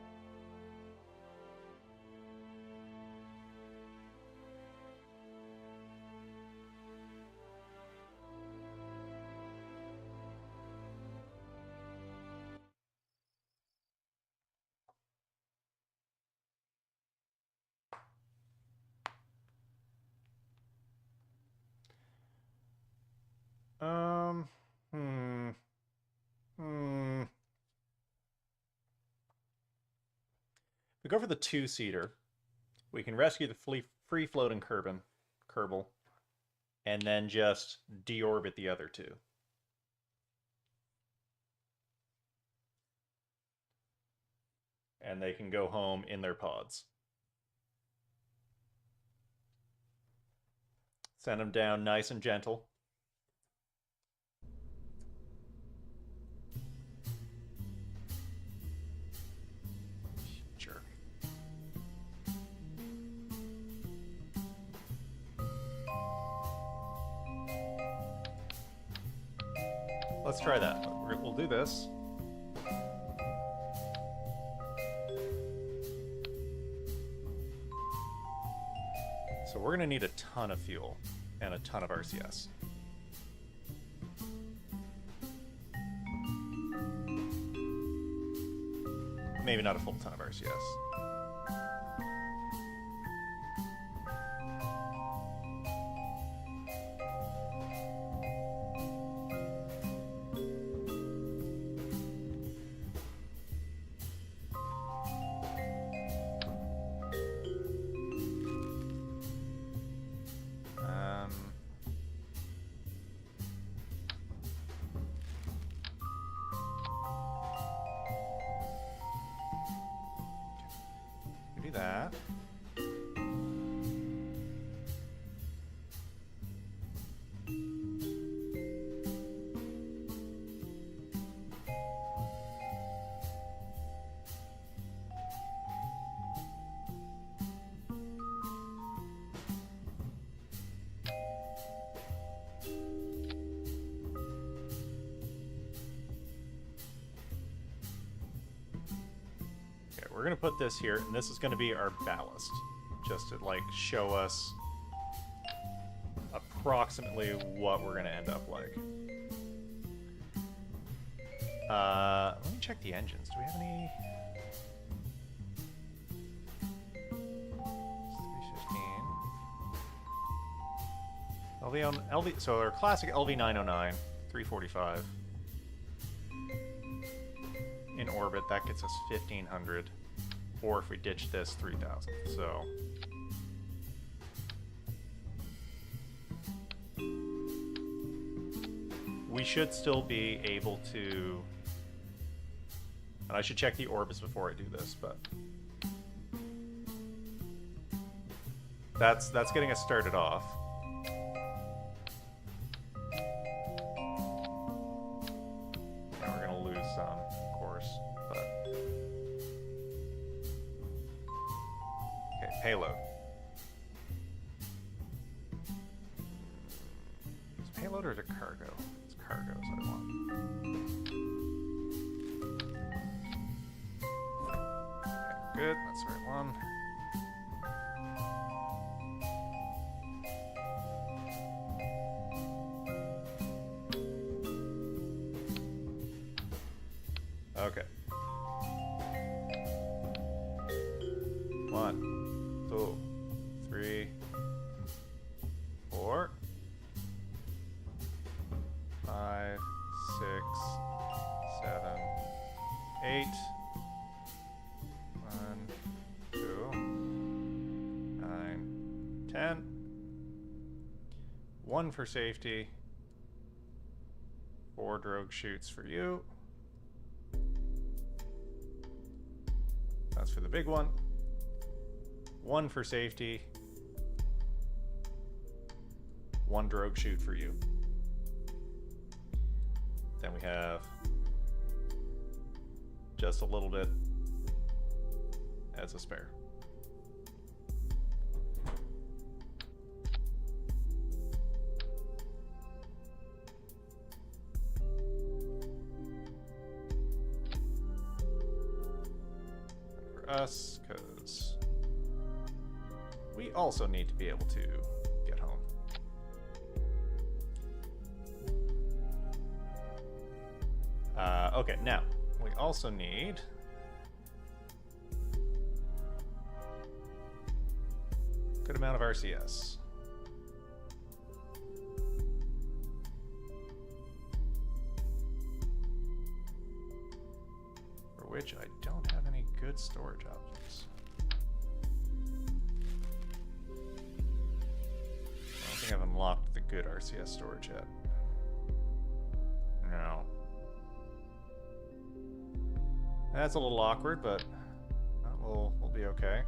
We go for the 2-seater. We can rescue the free-floating Kerbal. and then just deorbit the other two. And they can go home in their pods. Send them down nice and gentle. Jerk. Let's try that. We'll do this. So we're going to need a ton of fuel and a ton of RCS. Maybe not a full ton of RCS. That. We're going to put this here, and this is going to be our ballast, just to, like, show us approximately what we're going to end up like. Let me check the engines. Do we have any... 315. LV, so our classic LV909, 345. In orbit, that gets us 1,500. Or if we ditch this, 3,000. So we should still be able to, and I should check the orbits before I do this, but that's getting us started off. And we're gonna lose some, of course, but okay, payload. Is payload or is it cargo? It's cargo, so I want. Okay, good, that's the right one. Okay. 1, 2, 3, 4, 5, 6, 7, 8. 1, 2, 9, 10. 1 for safety. 4 drogue chutes for you. That's for the big one. 1 for safety. 1 drogue chute for you. Then we have just a little bit as a spare. Us, because we also need to be able to get home. Okay, now we also need a good amount of RCS. For which I don't have any good storage options. I don't think I've unlocked the good RCS storage yet. No. That's a little awkward, but we'll be okay.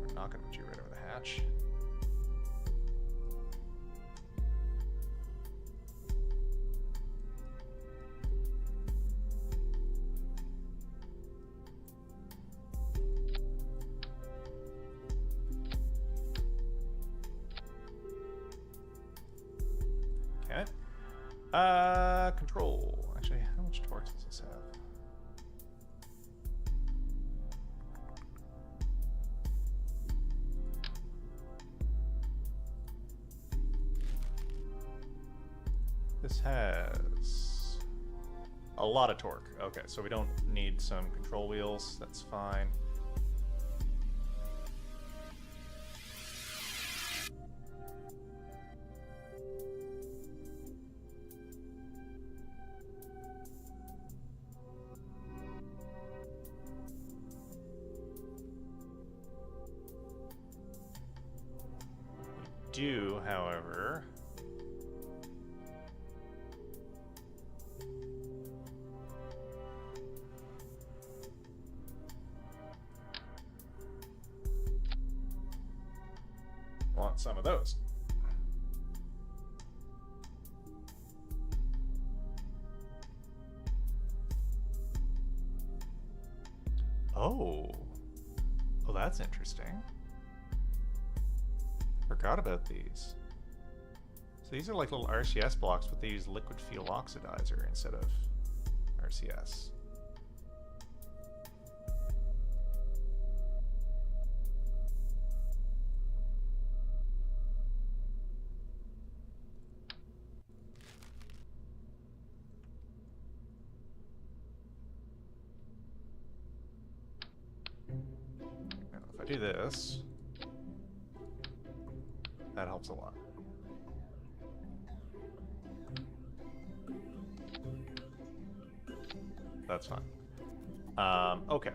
I'm not gonna put you right over the hatch. Control. Actually, how much torque does this have? This has a lot of torque. Okay, so we don't need some control wheels. That's fine. Do, however, want some of those. Oh, that's interesting. Forgot about these. So these are like little RCS blocks, but they use liquid fuel oxidizer instead of RCS. Now, if I do this, that helps a lot. That's fine. Okay.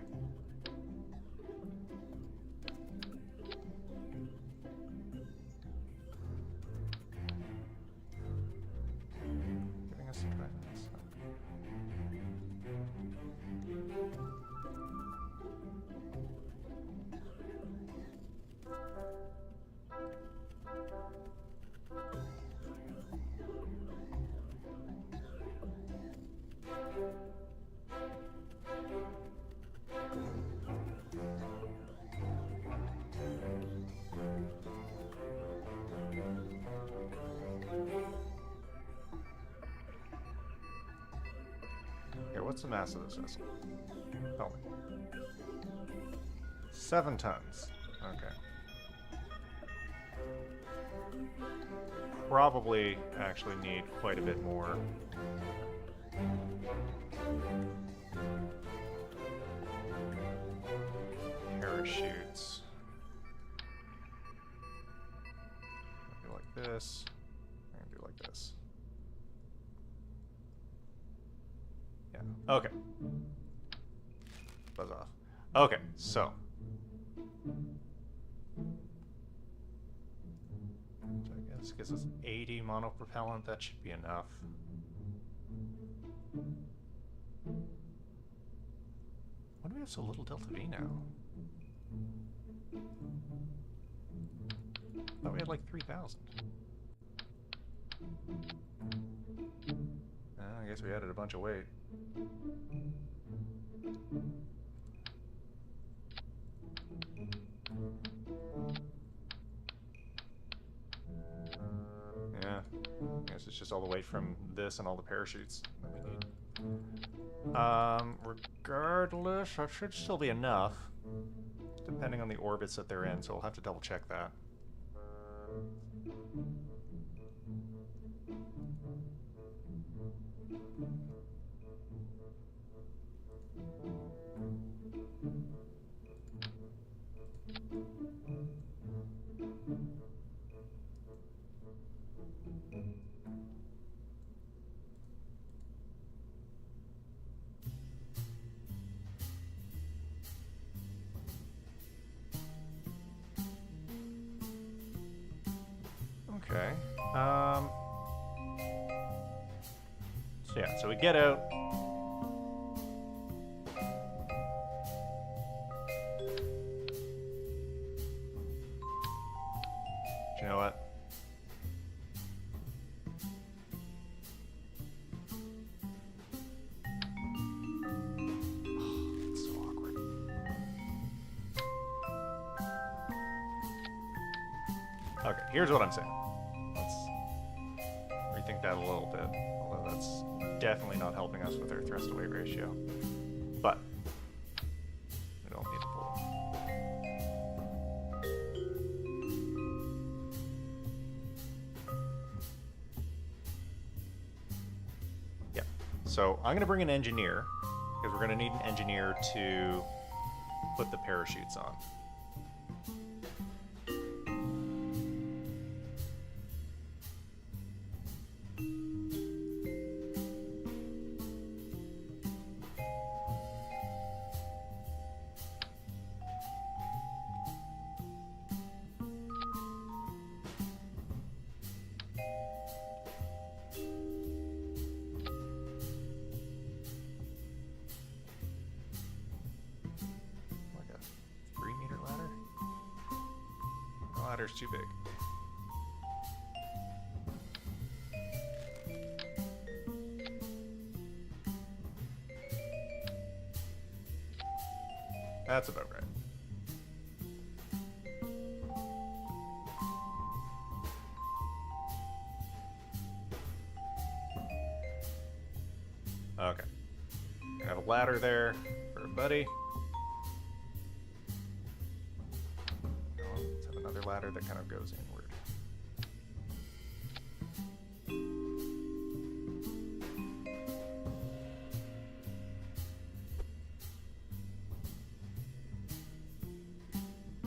Getting us to try this. Here, what's the mass of this vessel? Tell me. 7 tons. Okay. Probably actually need quite a bit more. Parachutes. Do like this. I'm gonna do like this. Yeah. Okay. Buzz off. Okay, so. I guess gives us 80 monopropellant. That should be enough. Why do we have so little Delta V now? I thought we had like 3,000. I guess we added a bunch of weight. Yeah, I guess it's just all the weight from this and all the parachutes that we need. Regardless, that should still be enough, depending on the orbits that they're in, so we'll have to double check that. So yeah, so we get out. Do you know what? It's so awkward. Okay, here's what I'm saying. Let's rethink that a little bit. Although that's definitely not helping us with our thrust to weight ratio. But we don't need to pull. Yeah. So I'm going to bring an engineer, because we're going to need an engineer to put the parachutes on. Ladder's too big. That's about right. Okay. I have a ladder there for a buddy. Ladder that kind of goes inward.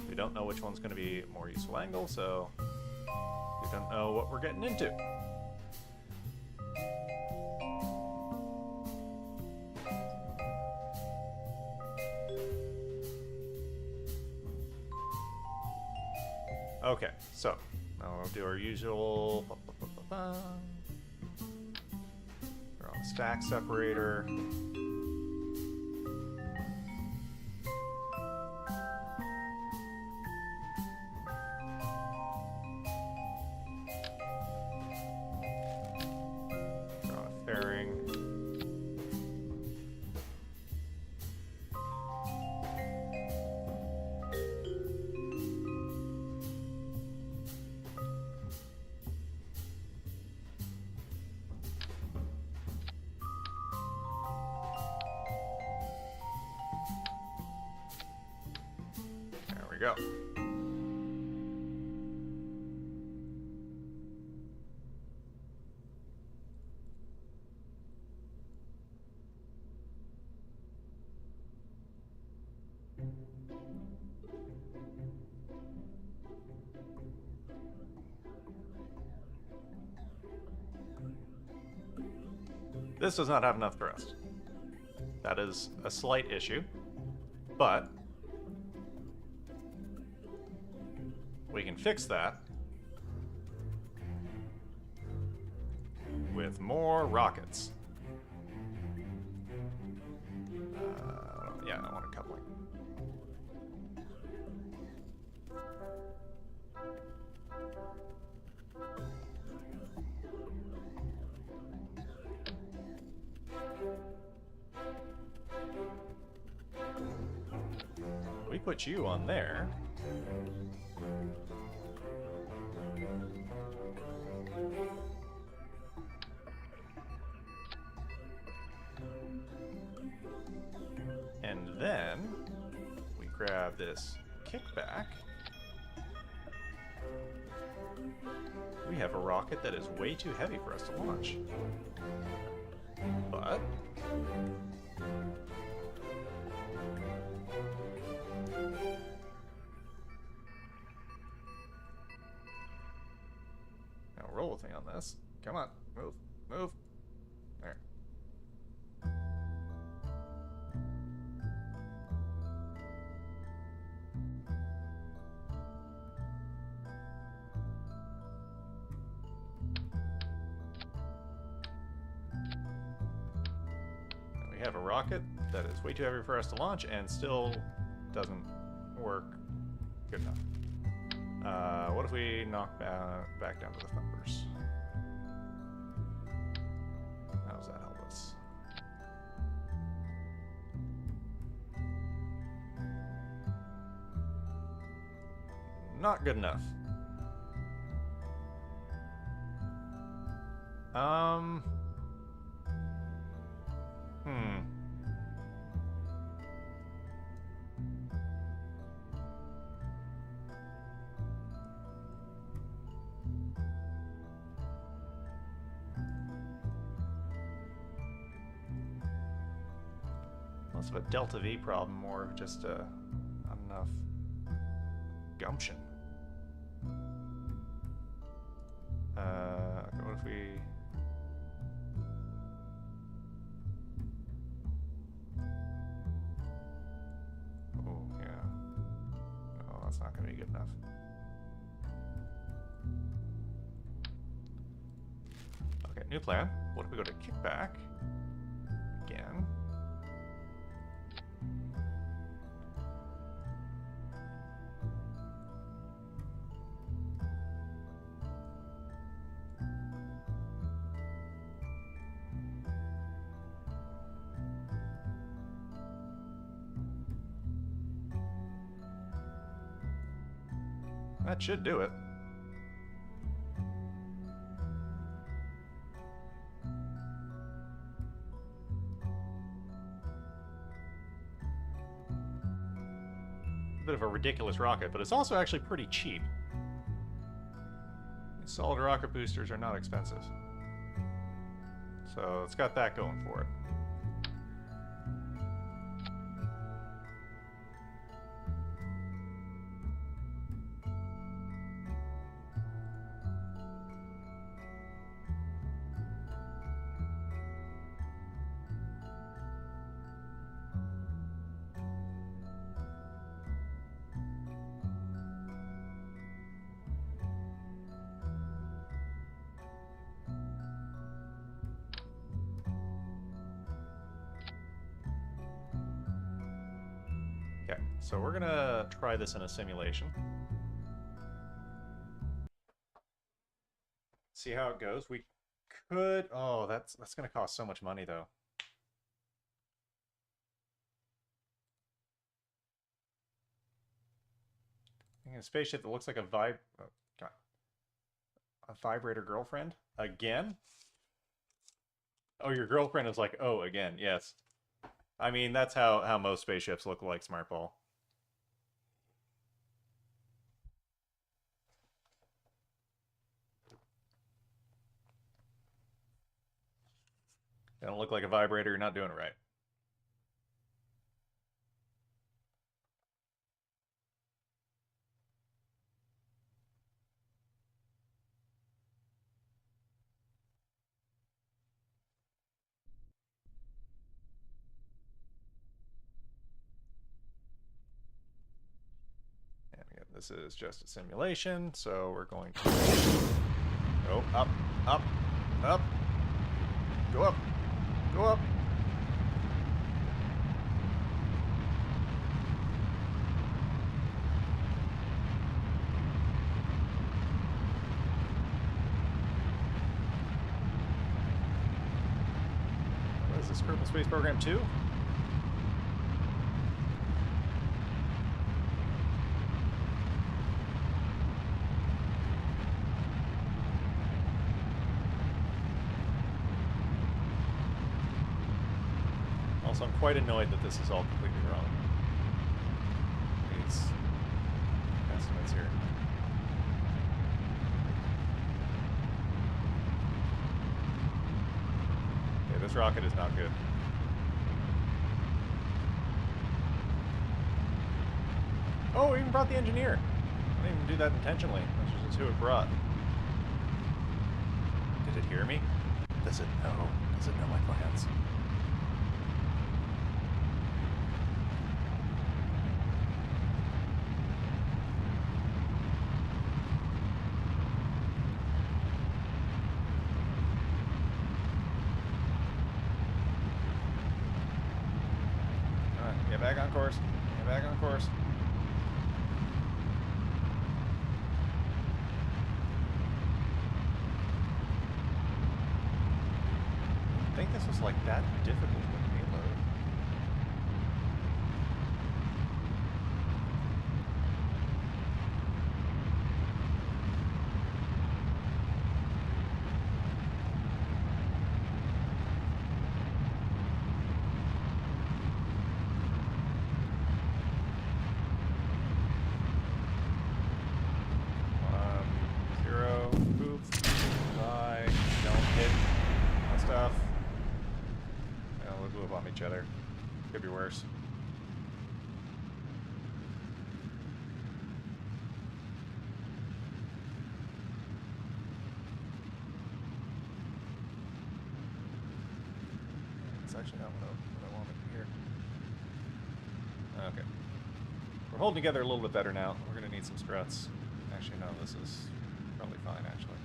We don't know which one's going to be a more useful angle, so we don't know what we're getting into. Okay, so now we'll do our usual. We're on the stack separator. We're on a fairing. Go. This does not have enough thrust. That is a slight issue, but we can fix that with more rockets. Yeah, I want a coupling. We put you on there. And then we grab this kickback. We have a rocket that is way too heavy for us to launch. But now roll with me on this. Come on, move, move. There. have a rocket that is way too heavy for us to launch and still doesn't work good enough. What if we knock back down to the Thumbers? How does that help us? Not good enough. Less of a Delta V problem, more of just not enough gumption. What if we... Oh, yeah. No, that's not going to be good enough. Okay, new plan. What if we go to kickback? Again. That should do it. A bit of a ridiculous rocket, but it's also actually pretty cheap. These solid rocket boosters are not expensive. So it's got that going for it. So we're gonna try this in a simulation. See how it goes. We could... Oh, that's gonna cost so much money, though. A spaceship that looks like a vibrator girlfriend? Again? Oh, your girlfriend is like, oh, again, yes. I mean, that's how most spaceships look like Smart Ball. They don't look like a vibrator, you're not doing it right. And again, this is just a simulation, so we're going to go up, up, up, go up. Go up. What is this, Kerbal Space Program 2? Also, I'm quite annoyed that this is all completely wrong. These estimates here. Okay, this rocket is not good. Oh, we even brought the engineer. I didn't even do that intentionally. That's just who it brought. Did it hear me? Does it know? Does it know my plans? back on course. Get back on course. I think this was like that difficult with payload. Each other. Could be worse. It's actually not what I wanted to hear. Okay. We're holding together a little bit better now. We're going to need some struts. Actually, no, this is probably fine, actually.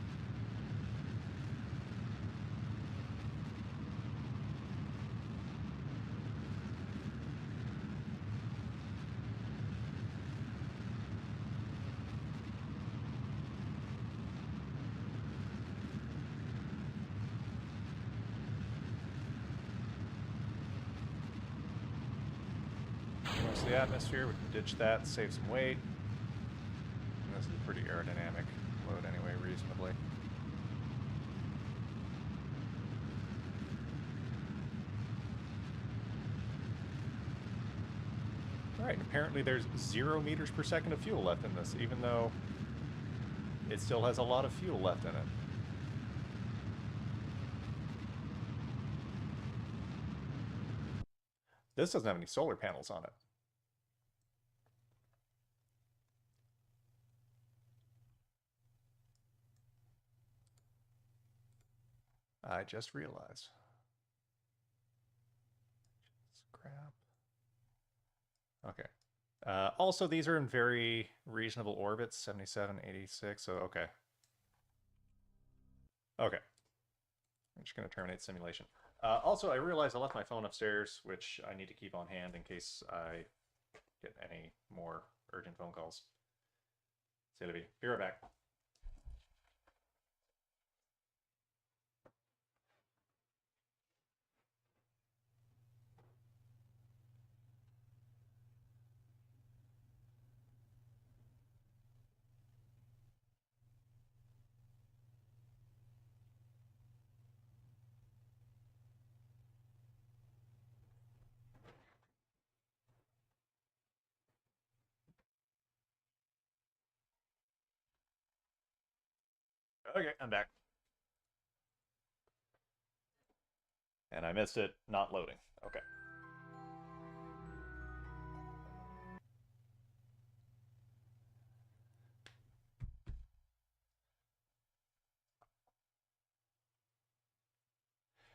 The atmosphere, we can ditch that, save some weight. And this is a pretty aerodynamic load anyway, reasonably. Alright, apparently there's 0 meters per second of fuel left in this, even though it still has a lot of fuel left in it. This doesn't have any solar panels on it. I just realized. Scrap. Okay. Also, these are in very reasonable orbits, 77, 86, so okay. Okay. I'm just going to terminate simulation. Also, I realized I left my phone upstairs, which I need to keep on hand in case I get any more urgent phone calls. Sylvie, be right back. Okay, I'm back. And I missed it not loading. Okay.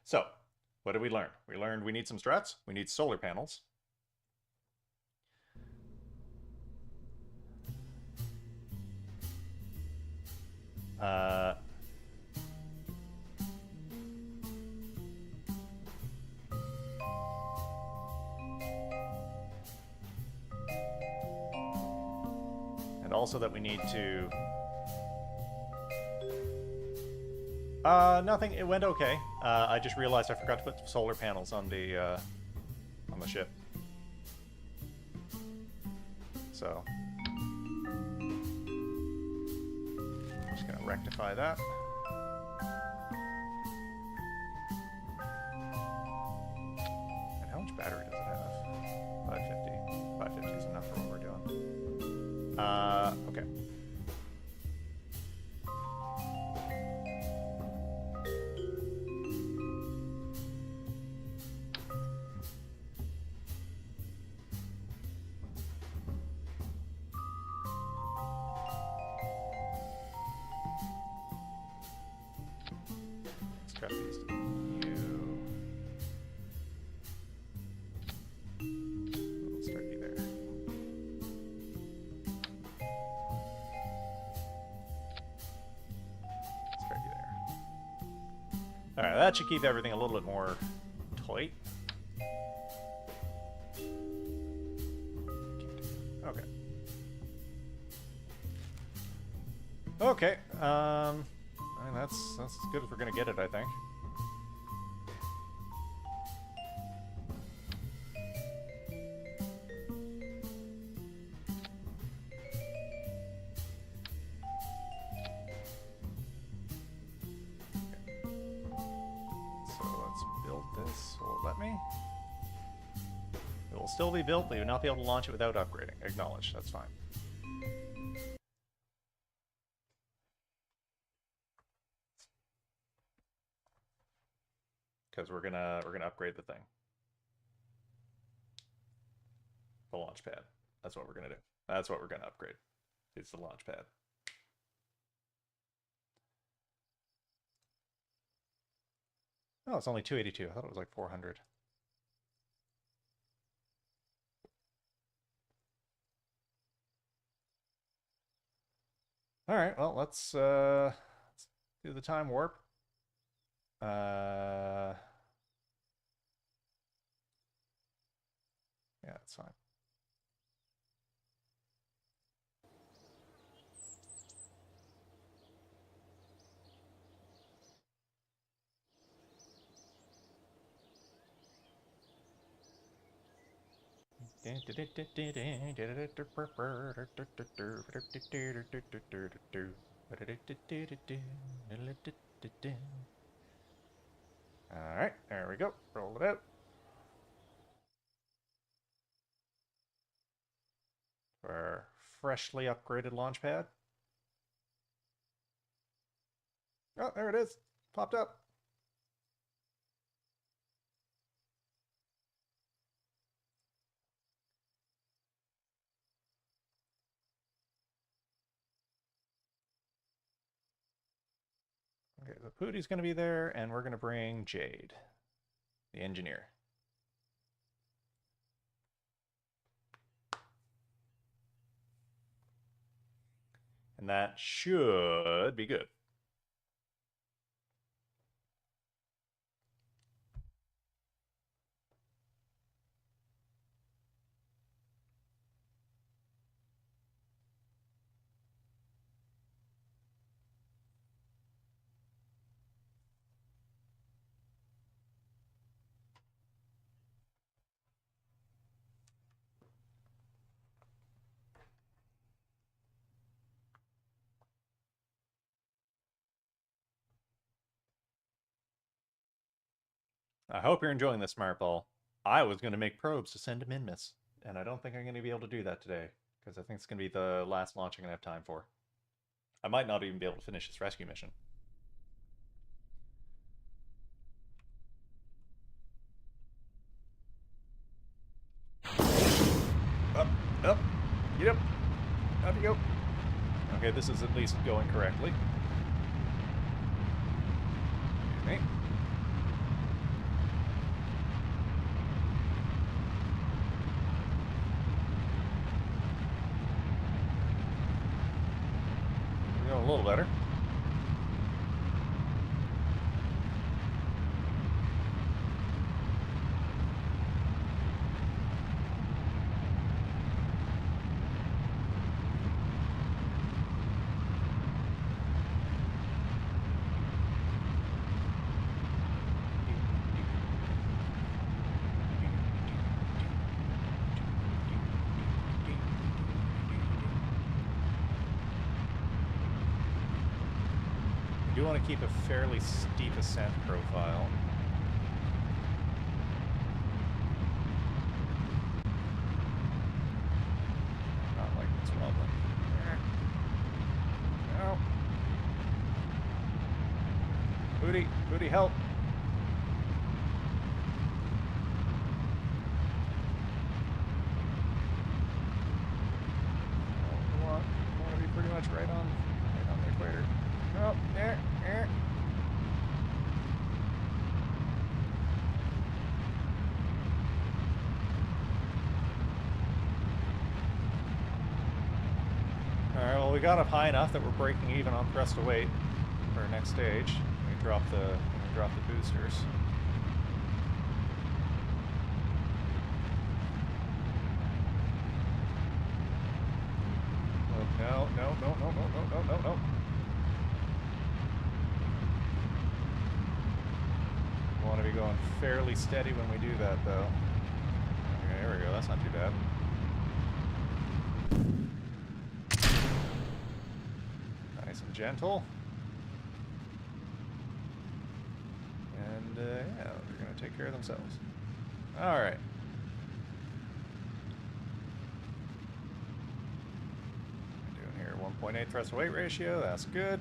So, what did we learn? We learned we need some struts, we need solar panels. And also that we need to... nothing. It went okay. I just realized I forgot to put solar panels on the ship. So... I'm just gonna rectify that. And how much battery does it have? 550. 550 is enough for what we're doing. Okay. Strap these to you. We'll start you there. Start you there. Alright, that should keep everything a little bit more tight. Okay. I mean, that's as good as we're gonna get it, I think. So let's build this. Will it let me? It will still be built, but you will not be able to launch it without upgrading. Acknowledge. That's fine. Because we're gonna upgrade the thing. The launch pad. That's what we're gonna do. That's what we're gonna upgrade. It's the launch pad. Oh, it's only 282. I thought it was like 400. All right. Well, let's do the time warp. Yeah, that's fine. Alright, there we go. Roll it out. Our freshly upgraded launch pad. Oh, there it is. Popped up. Okay, so Pootie's going to be there, and we're going to bring Jade, the engineer. And that should be good. I hope you're enjoying this, Smart Ball. I was going to make probes to send to Minmus, and I don't think I'm going to be able to do that today, because I think it's going to be the last launch I'm going to have time for. I might not even be able to finish this rescue mission. Up, up, get up, up you go. Okay, this is at least going correctly. Excuse me. We're going a little better. I do want to keep a fairly steep ascent profile. Not like it's wobbling. No. Booty, Booty, help! We want to be pretty much right on the equator. Oh, there. Alright, well we got up high enough that we're breaking even on thrust to weight for our next stage. We drop the boosters. Oh, no. going fairly steady when we do that, though. Okay, there we go. That's not too bad. Nice and gentle. And, yeah, they're going to take care of themselves. Alright. Doing here 1.8 thrust to weight ratio. That's good.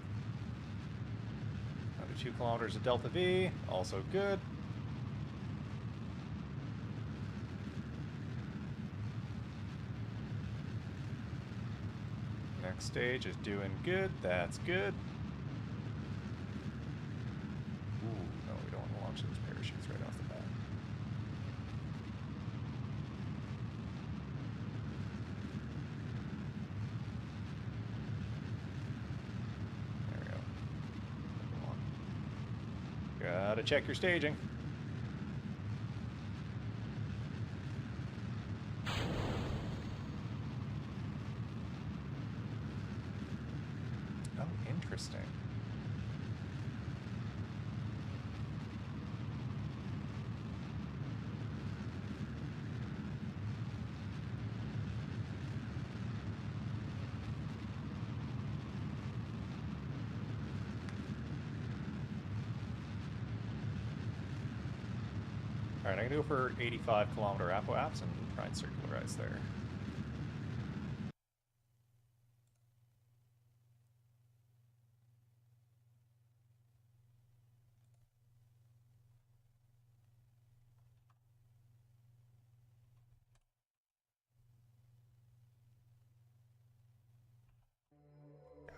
Under 2 kilometers of delta V. Also good. Next stage is doing good. That's good. Ooh, no, we don't want to launch those parachutes right off the bat. There we go. Gotta check your staging. Oh, interesting. Alright, I'm gonna go for 85-kilometer apoaps and try and circularize there.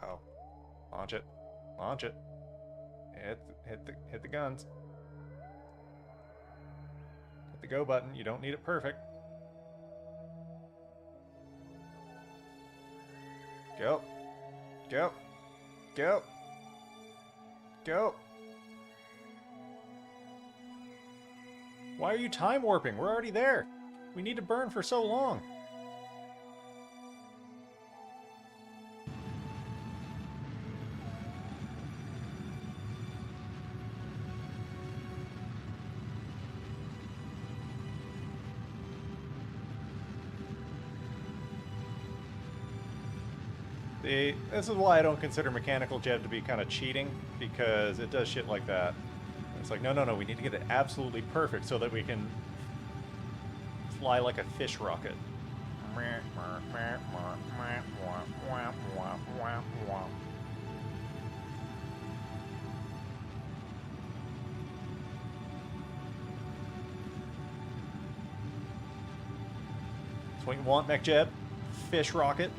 Go. Launch it. Launch it. Hit the guns. Hit the go button. You don't need it perfect. Go. Go. Go. Go. Why are you time warping? We're already there. We need to burn for so long. This is why I don't consider mechanical jet to be kind of cheating, because it does shit like that. It's like, no, no, no, we need to get it absolutely perfect so that we can fly like a fish rocket. That's what you want, mech jet. Fish rocket.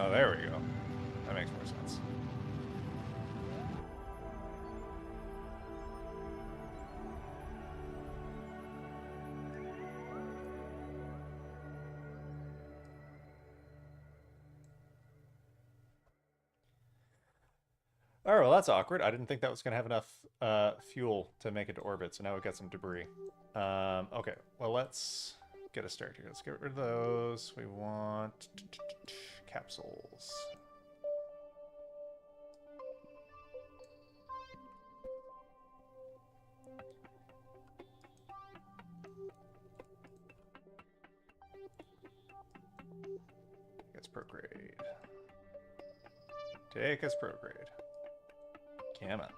Oh, there we go. That makes more sense. Alright, well that's awkward. I didn't think that was going to have enough fuel to make it to orbit, so now we've got some debris. Okay, well let's get a start here. Let's get rid of those. We want capsules. Take us prograde. Take us prograde. Come on.